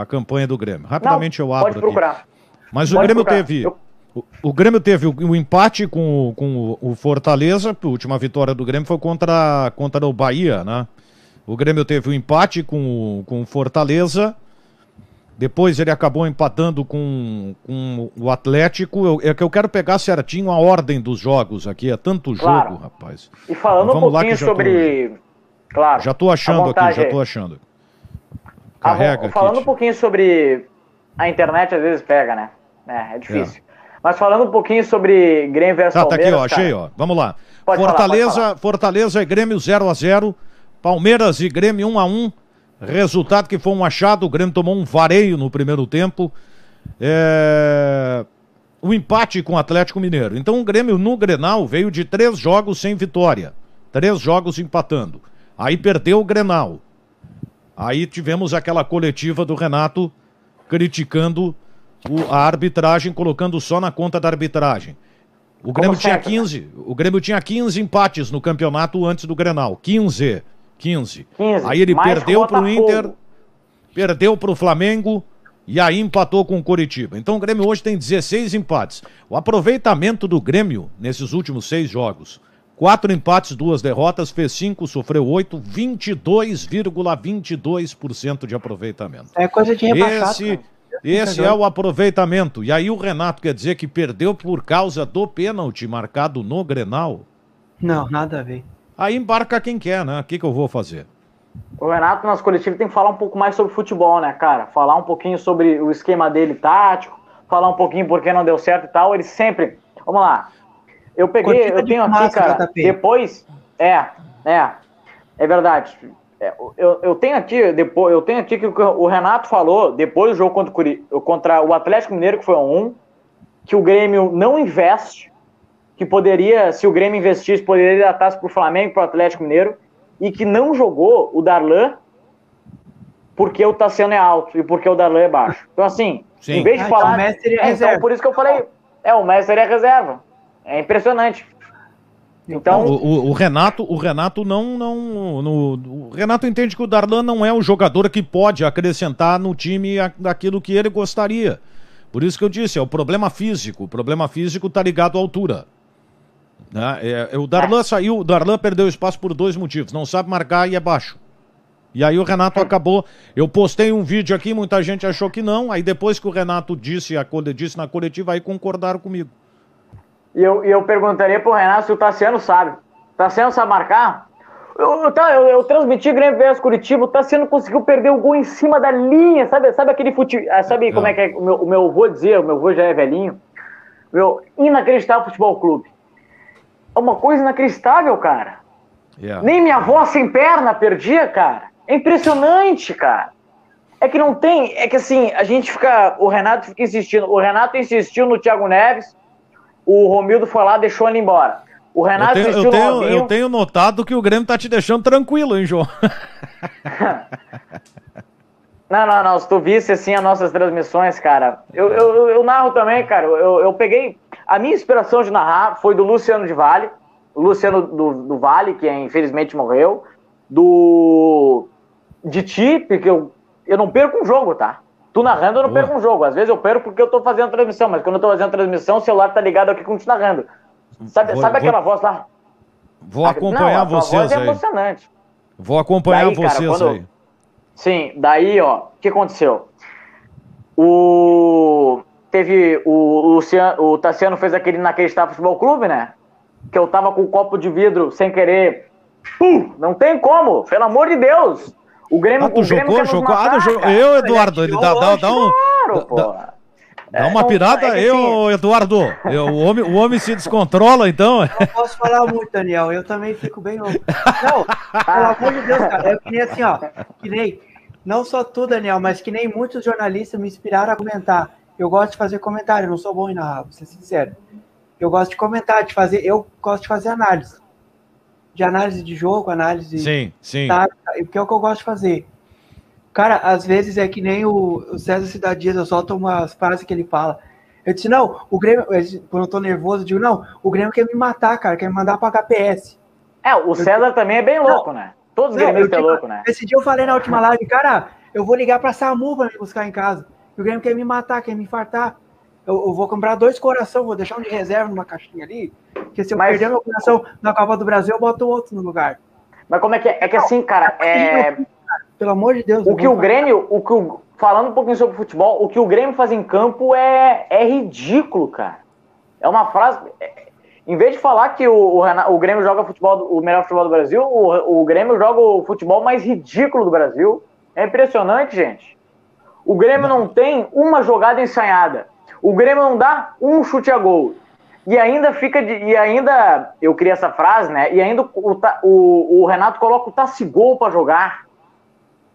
campanha do Grêmio. Rapidamente eu abro pode procurar. Aqui. Mas o Grêmio teve... O Grêmio teve o empate com o Fortaleza, a última vitória do Grêmio foi contra o Bahia, né? O Grêmio teve o empate com o Fortaleza, depois ele acabou empatando com o Atlético. É que eu quero pegar certinho a ordem dos jogos aqui, é tanto jogo, rapaz. E falando um pouquinho sobre... Claro. Já tô achando aqui, Carrega falando aqui, um pouquinho sobre... A internet às vezes pega, né? É difícil. Mas falando um pouquinho sobre Grêmio versus Palmeiras... Tá aqui, achei, Vamos lá. Pode falar. Fortaleza e Grêmio 0-0. Palmeiras e Grêmio 1-1. Resultado que foi um achado. O Grêmio tomou um vareio no primeiro tempo. O empate com o Atlético Mineiro. Então o Grêmio no Grenal veio de 3 jogos sem vitória. 3 jogos empatando. Aí perdeu o Grenal. Aí tivemos aquela coletiva do Renato criticando a arbitragem, colocando só na conta da arbitragem. O Grêmio tinha 15 empates no campeonato antes do Grenal. 15. Aí ele perdeu pro Inter, perdeu pro Flamengo e aí empatou com o Coritiba. Então o Grêmio hoje tem 16 empates. O aproveitamento do Grêmio nesses últimos 6 jogos, 4 empates, 2 derrotas, fez 5, sofreu 8, 22,22% de aproveitamento. É coisa de rebaixado. Esse é o aproveitamento. E aí o Renato quer dizer que perdeu por causa do pênalti marcado no Grenal? Não, nada a ver. Aí embarca quem quer, né? O que eu vou fazer? O Renato, nas coletivas, tem que falar um pouco mais sobre futebol, né, cara? Falar um pouquinho sobre o esquema dele tático, falar um pouquinho por que não deu certo e tal. Ele sempre... Vamos lá. Eu tenho aqui, cara, JP. Depois... É verdade. Eu tenho aqui que o Renato falou, depois do jogo contra o Atlético Mineiro, que foi 1-1, que o Grêmio não investe, que poderia, se o Grêmio investisse, poderia dar taça pro Flamengo e pro Atlético Mineiro, e que não jogou o Darlan porque o Tassiano é alto e porque o Darlan é baixo. Então, assim, em vez de falar... O Messi seria reserva. Então, por isso que eu falei, o Messi seria reserva. É impressionante. Então, o Renato não, o Renato entende que o Darlan não é o jogador que pode acrescentar no time daquilo que ele gostaria. Por isso que eu disse, é o problema físico. O problema físico está ligado à altura. Né? O Darlan saiu, o Darlan perdeu espaço por 2 motivos. Não sabe marcar e é baixo. E aí o Renato acabou. Eu postei um vídeo aqui, muita gente achou que não. Aí depois que o Renato disse na coletiva, aí concordaram comigo. E eu perguntaria pro Renato se o Tassiano sabe. O Tassiano sabe marcar? Eu transmiti Grêmio vs Curitiba, o Tassiano conseguiu perder o gol em cima da linha, sabe aquele futebol, sabe como é que é, o meu avô dizia, o meu avô já é velhinho, inacreditável futebol clube. É uma coisa inacreditável, cara. Nem minha avó sem perna perdia, cara. É impressionante, cara. É que não tem, é que assim, o Renato fica insistindo, o Renato insistiu no Thiago Neves, o Romildo foi lá, deixou ele embora. O Renato insistiu no Robinho. Eu tenho notado que o Grêmio tá te deixando tranquilo, hein, João? Não, se tu visse assim as nossas transmissões, cara, eu narro também, cara, eu peguei, a minha inspiração de narrar foi do Luciano de Vale, o Luciano do Vale, que infelizmente morreu, de ti, porque eu não perco um jogo, tá? Tu narrando, eu não perco um jogo. Às vezes eu perco porque eu tô fazendo transmissão, mas quando eu tô fazendo transmissão, o celular tá ligado aqui com tu narrando. Sabe aquela voz lá? Vou acompanhar vocês aí. É emocionante. Vou acompanhar vocês aí. Sim, daí, ó, o que aconteceu? Teve o Tassiano fez aquele inacreditável futebol clube, né? Que eu tava com o copo de vidro sem querer. Não tem como, pelo amor de Deus. O Grêmio, tu jogou? Eu, Eduardo, ele dá uma pirada, Eduardo. O homem se descontrola, então. Eu não posso falar muito, Daniel. Eu também fico bem louco. Não, pelo amor de Deus, cara. Eu que nem assim, ó. Que nem, não só tu, Daniel, mas que nem muitos jornalistas me inspiraram a comentar. Eu gosto de fazer comentário, eu não sou bom em narrar, vou ser sincero. Eu gosto de comentar, eu gosto de fazer análise. De análise de jogo, análise sim. tática, porque é o que eu gosto de fazer. Cara, às vezes é que nem o César Cidade Dias, eu solto umas frases que ele fala. Eu disse, não, o Grêmio, quando eu tô nervoso, eu digo, não, o Grêmio quer me matar, cara, quer me mandar pro HPS. O César também é bem louco, né? Todos os gremistas é louco, né? Esse dia eu falei na última live, cara, eu vou ligar pra SAMU pra me buscar em casa. O Grêmio quer me matar, quer me infartar. Eu vou comprar 2 coração, vou deixar um de reserva numa caixinha ali, porque se eu perder meu coração na Copa do Brasil, eu boto outro no lugar. Mas como é que é? É que assim, cara, pelo amor de Deus. Falando um pouquinho sobre futebol, o que o Grêmio faz em campo é ridículo, cara. É uma frase... Em vez de falar que o Grêmio joga futebol, o melhor futebol do Brasil, o Grêmio joga o futebol mais ridículo do Brasil. É impressionante, gente. O Grêmio não tem uma jogada ensaiada. O Grêmio não dá um chute a gol. E ainda eu criei essa frase, né? E ainda o Renato coloca o Tassigol pra jogar.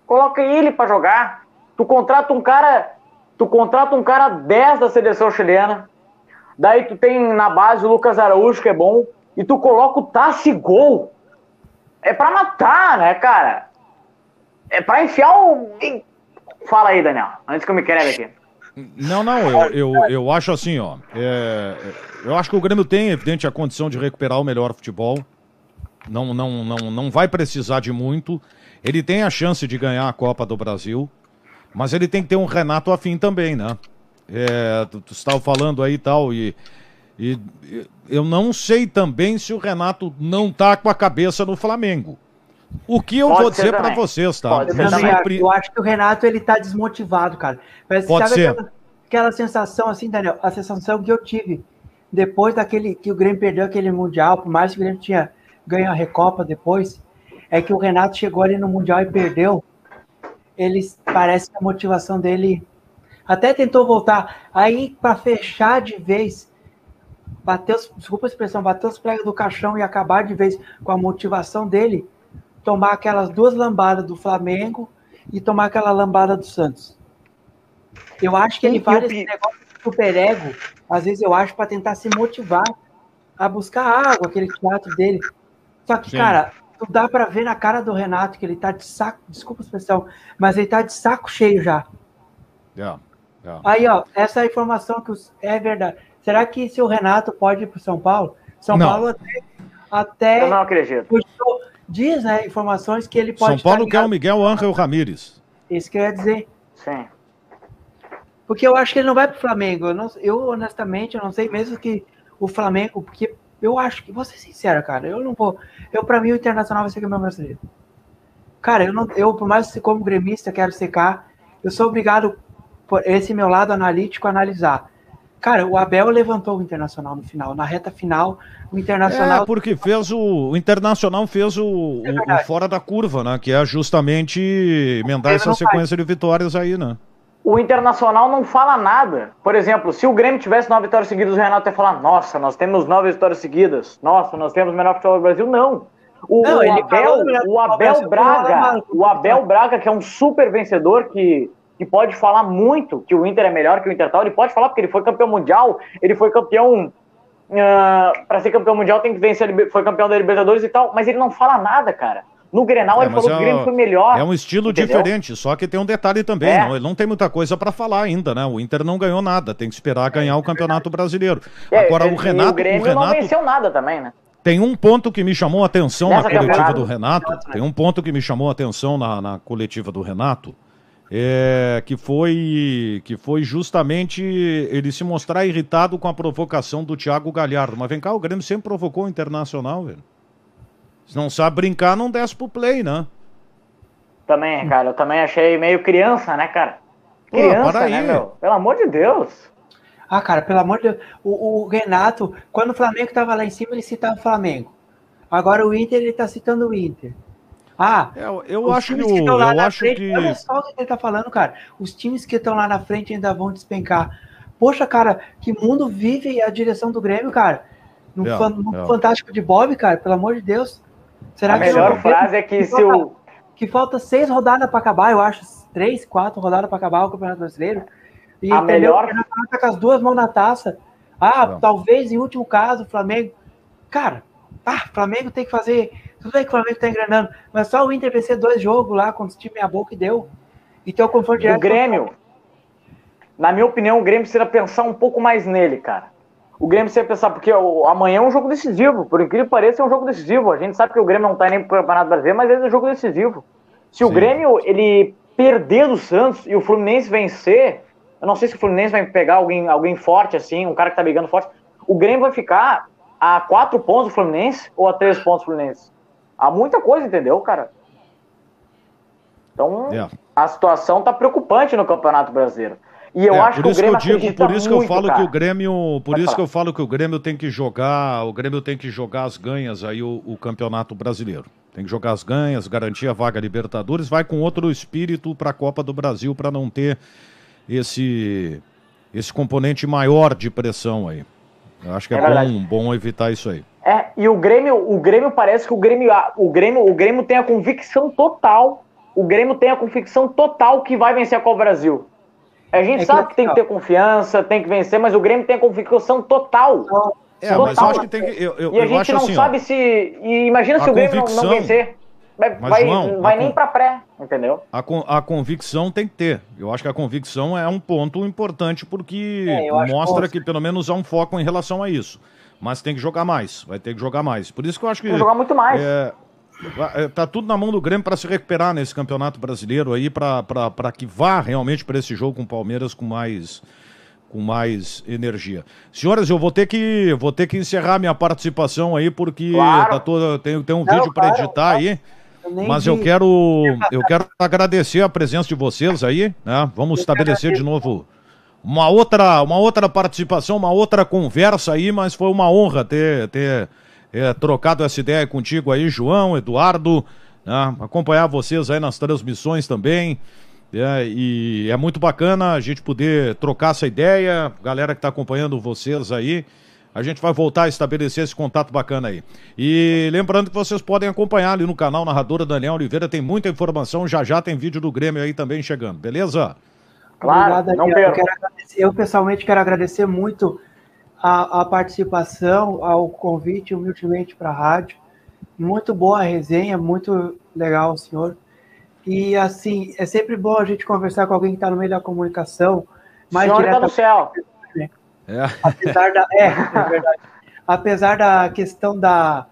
Coloca ele pra jogar. Tu contrata um cara 10 da seleção chilena. Daí tu tem na base o Lucas Araújo, que é bom. E tu coloca o Tassigol. É pra matar, né, cara? É pra enfiar o... Fala aí, Daniel, antes que eu me quebre aqui. Não, eu acho assim, ó. Eu acho que o Grêmio tem, evidente, a condição de recuperar o melhor futebol. Não vai precisar de muito. Ele tem a chance de ganhar a Copa do Brasil, mas ele tem que ter um Renato afim também, né? Tu estava falando aí e tal, e eu não sei também se o Renato não tá com a cabeça no Flamengo. O que eu vou dizer para vocês, tá? Eu acho que o Renato, ele tá desmotivado, cara. Mas, pode ser. Aquela sensação assim, Daniel, a sensação que eu tive depois daquele que o Grêmio perdeu aquele Mundial, por mais que o Grêmio tinha ganho a Recopa depois, é que o Renato chegou ali no Mundial e perdeu. Parece que a motivação dele até tentou voltar. Aí, para fechar de vez, desculpa a expressão, bateu os pregos do caixão e acabar de vez com a motivação dele, tomar aquelas 2 lambadas do Flamengo e tomar aquela lambada do Santos. Eu acho que ele faz esse negócio de superego, às vezes eu acho, para tentar se motivar a buscar água, aquele teatro dele. Só que, cara, não dá para ver na cara do Renato que ele tá de saco, desculpa a expressão, mas ele tá de saco cheio já. Aí, ó, essa informação que é verdade. Será que se o Renato pode ir pro São Paulo? Paulo até... Eu não acredito. Diz, né, informações que ele pode... São Paulo quer o Miguel Ángel Ramírez. Isso que eu ia dizer. Sim. Porque eu acho que ele não vai pro Flamengo. Eu honestamente, eu não sei mesmo que o Flamengo... Porque eu acho que... Vou ser sincero, cara. Eu não vou... Pra mim, o Internacional vai ser campeão brasileiro. Cara, por mais que como gremista quero secar, eu sou obrigado, por esse meu lado analítico, a analisar. Cara, o Abel levantou o Internacional no final. Na reta final, o Internacional... porque o Internacional fez o fora da curva, né? Que é justamente emendar essa sequência de vitórias aí, né? O Internacional não fala nada. Por exemplo, se o Grêmio tivesse 9 vitórias seguidas, o Renato ia falar: nossa, nós temos 9 vitórias seguidas. Nossa, nós temos o melhor futebol do Brasil. Não. O Abel Braga, que é um super vencedor, que pode falar muito que o Inter é melhor que o Intertal, ele pode falar porque ele foi campeão mundial, ele foi campeão, para ser campeão mundial tem que vencer, foi campeão da Libertadores e tal, mas ele não fala nada, cara. No Grenal ele falou que o Grêmio foi melhor. É um estilo diferente, só que tem um detalhe também, ele não tem muita coisa para falar ainda, né? O Inter não ganhou nada, tem que esperar ganhar o Campeonato Brasileiro. Agora o Renato... o Grêmio não venceu nada também, né? Tem um ponto que me chamou a atenção na coletiva do Renato, tem um ponto que me chamou a atenção na coletiva do Renato, que foi justamente ele se mostrar irritado com a provocação do Thiago Galhardo. Mas vem cá, o Grêmio sempre provocou o Internacional, velho. Se não sabe brincar, não desce pro play, né? Também, cara, eu também achei meio criança, né, cara? Criança, né, meu? Pelo amor de Deus. Ah, cara, pelo amor de Deus. O Renato, quando o Flamengo tava lá em cima, ele citava o Flamengo. Agora o Inter, ele tá citando o Inter. Eu acho que olha só o que ele tá falando, cara. Os times que estão lá na frente ainda vão despencar. Poxa, cara, que mundo vive a direção do Grêmio, cara? No Fantástico de Bob, cara, pelo amor de Deus. Será a melhor frase é que se o... Que falta 6 rodadas para acabar, eu acho, 3, 4 rodadas para acabar o Campeonato Brasileiro. E a melhor... tá com as 2 mãos na taça. Talvez, em último caso, o Flamengo... Cara, Flamengo tem que fazer... Tudo bem que o Flamengo tá engrenando, mas só o Inter vencer 2 jogos lá contra o time meia boca e deu. E ter o confronto direto. O Grêmio, na minha opinião, o Grêmio precisa pensar um pouco mais nele, cara. O Grêmio precisa pensar, porque amanhã é um jogo decisivo. Por incrível que pareça, é um jogo decisivo. A gente sabe que o Grêmio não tá nem pro Campeonato Brasileiro, mas é um jogo decisivo. Se o Grêmio, ele perder do Santos e o Fluminense vencer, eu não sei se o Fluminense vai pegar alguém forte assim, um cara que tá brigando forte. O Grêmio vai ficar a 4 pontos do Fluminense ou a 3 pontos do Fluminense? Há muita coisa, entendeu, cara? Então, a situação tá preocupante no Campeonato Brasileiro. E eu acho que o Grêmio por isso que eu falo que o Grêmio, que eu falo que o Grêmio tem que jogar, as ganhas aí o Campeonato Brasileiro. Tem que jogar as ganhas, garantir a vaga Libertadores, vai com outro espírito para a Copa do Brasil para não ter esse componente maior de pressão aí. Eu acho que é bom evitar isso aí. E o Grêmio parece que o Grêmio tem a convicção total. O Grêmio tem a convicção total que vai vencer a Copa do Brasil. A gente sabe que tem que ter confiança, tem que vencer, mas o Grêmio tem a convicção total. Mas eu acho que tem que... E a gente não sabe se... E imagina se o Grêmio não vencer. Vai nem pra pré, entendeu? A convicção tem que ter. Eu acho que a convicção é um ponto importante porque mostra que pelo menos há um foco em relação a isso. Mas tem que jogar mais, vai ter que jogar mais. Por isso que eu acho que... Tem que jogar muito mais. Tá tudo na mão do Grêmio para se recuperar nesse Campeonato Brasileiro aí, para que vá realmente para esse jogo com o Palmeiras com com mais energia. Senhores, eu vou ter que encerrar minha participação aí, porque Claro. tem um vídeo para editar aí, mas eu quero agradecer a presença de vocês aí, né? Vamos estabelecer de novo uma outra participação, uma outra conversa aí, mas foi uma honra ter trocado essa ideia contigo aí, João, Eduardo, né? Acompanhar vocês aí nas transmissões também. E é muito bacana a gente poder trocar essa ideia, galera que está acompanhando vocês aí, a gente vai voltar a estabelecer esse contato bacana aí. E lembrando que vocês podem acompanhar ali no canal Narradora Daniel Oliveira, tem muita informação, já tem vídeo do Grêmio aí também chegando, beleza? Claro, obrigado, não Daniel. perco. Eu pessoalmente quero agradecer muito a participação, ao convite humildemente para a rádio. Muito boa a resenha, muito legal, senhor. E, assim, é sempre bom a gente conversar com alguém que está no meio da comunicação. O senhor está no céu. É verdade. Apesar da questão da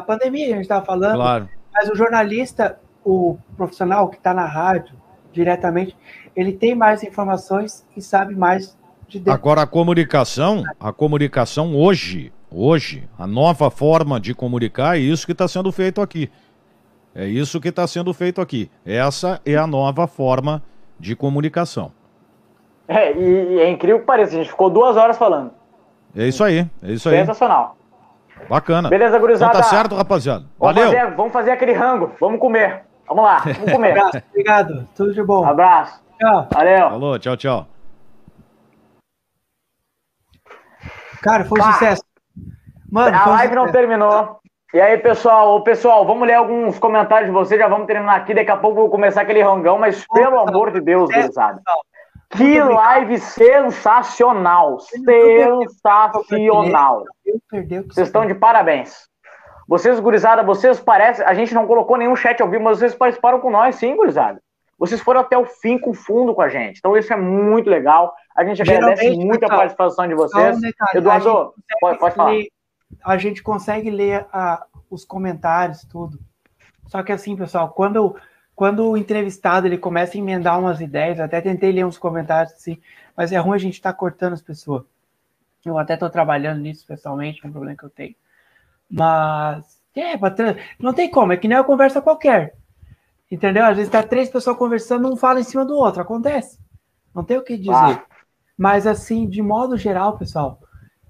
pandemia, a gente estava falando, claro. Mas o jornalista, o profissional que está na rádio, diretamente, ele tem mais informações e sabe mais de dentro. Agora, a comunicação hoje, a nova forma de comunicar é isso que está sendo feito aqui. É isso que está sendo feito aqui. Essa é a nova forma de comunicação. E é incrível que pareça, a gente ficou 2 horas falando. É isso aí. Sensacional. Bacana. Beleza, gurizada. Então tá certo, rapaziada. Valeu. Vamos fazer aquele rango, vamos comer. Vamos lá, vamos comer. Abraço, obrigado, tudo de bom. Abraço. Tchau. Valeu. Falou, tchau. Cara, foi um sucesso. Mano, a live não terminou. E aí, pessoal, vamos ler alguns comentários de vocês, já vamos terminar aqui, daqui a pouco eu vou começar aquele rangão, mas pelo amor de Deus, gurizada. Que live sensacional! Sensacional! Vocês estão de parabéns. Vocês, gurizada, vocês parecem... A gente não colocou nenhum chat ao vivo, mas vocês participaram com nós, sim, gurizada. Vocês foram até o fim com fundo com a gente. Então isso é muito legal. A gente agradece muito a participação de vocês. Eduardo, pode falar. A gente consegue ler os comentários, tudo. Só que assim, pessoal, quando o entrevistado ele começa a emendar umas ideias, até tentei ler uns comentários assim, mas é ruim a gente estar cortando as pessoas. Eu até estou trabalhando nisso pessoalmente, é um problema que eu tenho. Mas não tem como, é que nem uma conversa qualquer. Entendeu? Às vezes tá 3 pessoas conversando, um fala em cima do outro, acontece. Não tem o que dizer. Mas assim, de modo geral, pessoal,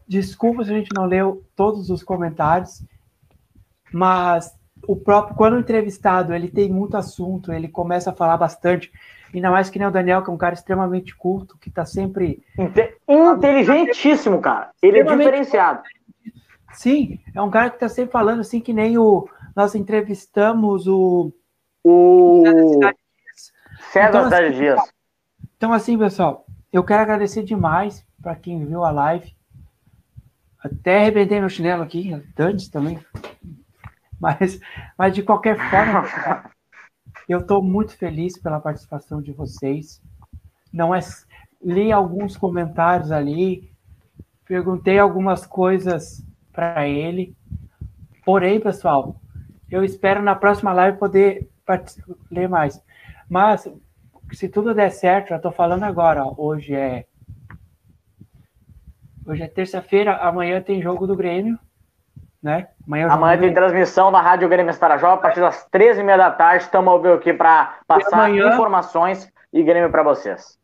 desculpa se a gente não leu todos os comentários, mas quando o entrevistado ele tem muito assunto, ele começa a falar bastante, ainda mais que nem o Daniel, que é um cara extremamente culto, que tá sempre... Inteligentíssimo, cara. Ele é diferenciado. Sim, é um cara que tá sempre falando, assim, que nem nós entrevistamos o César Cidade Dias. Então, assim, pessoal, eu quero agradecer demais para quem viu a live. Até arrebentei meu chinelo aqui, antes também. Mas de qualquer forma, pessoal, eu estou muito feliz pela participação de vocês. Li alguns comentários ali, perguntei algumas coisas para ele. Porém, pessoal, eu espero na próxima live poder ler mais. Mas, se tudo der certo, já estou falando agora, ó, hoje é terça-feira, amanhã tem jogo do Grêmio, né? Amanhã tem transmissão na Rádio Grêmio Estarajó, a partir das 13h30 da tarde, estamos ao vivo aqui para passar informações e Grêmio para vocês.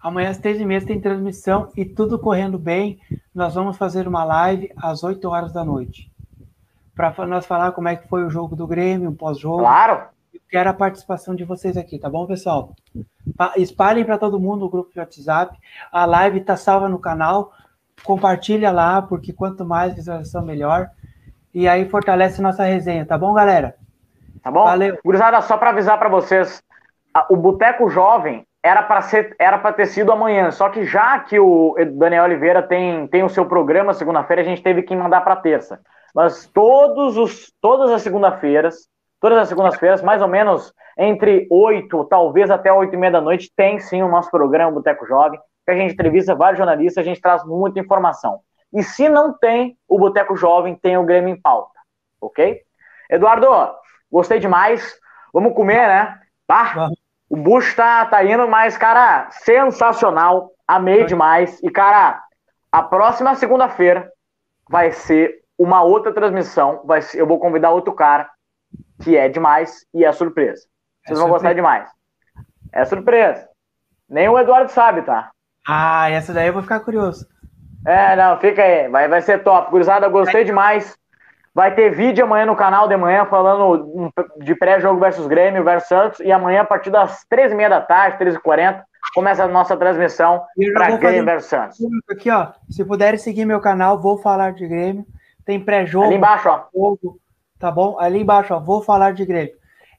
Amanhã às 13h30 tem transmissão e tudo correndo bem, nós vamos fazer uma live às 8 horas da noite. Para nós falar como é que foi o jogo do Grêmio, o pós-jogo. Claro! Eu quero a participação de vocês aqui, tá bom, pessoal? Espalhem para todo mundo o grupo de WhatsApp. A live está salva no canal. Compartilha lá, porque quanto mais visualização, melhor. E aí fortalece nossa resenha, tá bom, galera? Tá bom? Valeu. Gurizada, só para avisar para vocês, o Boteco Jovem era para ter sido amanhã, só que já que o Daniel Oliveira tem o seu programa segunda-feira, a gente teve que mandar para terça. Mas todas as segundas-feiras, mais ou menos entre 8, talvez até 8h30 da noite, tem sim o nosso programa Boteco Jovem, que a gente entrevista vários jornalistas, a gente traz muita informação. E se não tem o Boteco Jovem, tem o Grêmio em Pauta, ok? Eduardo, gostei demais. Vamos comer, né? O bucho tá indo, mas, cara, sensacional. Amei demais. E, cara, a próxima segunda-feira vai ser uma outra transmissão. Eu vou convidar outro cara que é demais e é surpresa. Vocês vão gostar demais. É surpresa. Nem o Eduardo sabe, tá? Ah, essa daí eu vou ficar curioso. Não, fica aí. Vai ser top. Gurizada, gostei demais. Vai ter vídeo amanhã no canal de manhã falando de pré-jogo versus Grêmio versus Santos. E amanhã, a partir das 13h30 da tarde, 13h40, começa a nossa transmissão para Grêmio versus Santos. Aqui, ó. Se puderem seguir meu canal, vou falar de Grêmio. Tem pré-jogo. Ali embaixo, ó. Jogo, tá bom? Ali embaixo, ó. Vou falar de Grêmio.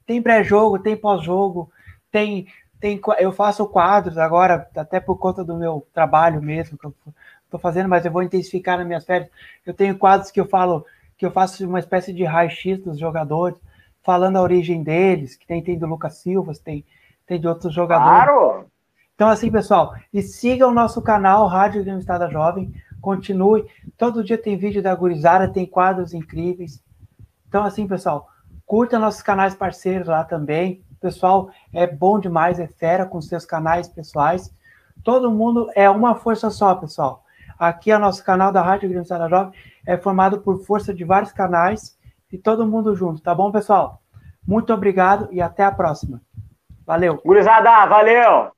Tem pré-jogo, tem pós-jogo, eu faço quadros agora, até por conta do meu trabalho mesmo, que eu tô fazendo, mas eu vou intensificar nas minhas férias. Eu tenho quadros que eu faço uma espécie de raio-x dos jogadores, falando a origem deles, que tem do Lucas Silva, tem de outros jogadores. Claro! Então, assim, pessoal, e sigam o nosso canal, Rádio Grêmio Estada Jovem, continue. Todo dia tem vídeo da gurizada, tem quadros incríveis. Então, assim, pessoal, curta nossos canais parceiros lá também. O pessoal é bom demais, é fera com seus canais pessoais. Todo mundo é uma força só, pessoal. Aqui é o nosso canal da Rádio Grêmio Estada Jovem, é formado por força de vários canais e todo mundo junto, tá bom, pessoal? Muito obrigado e até a próxima. Valeu! Gurizada, valeu!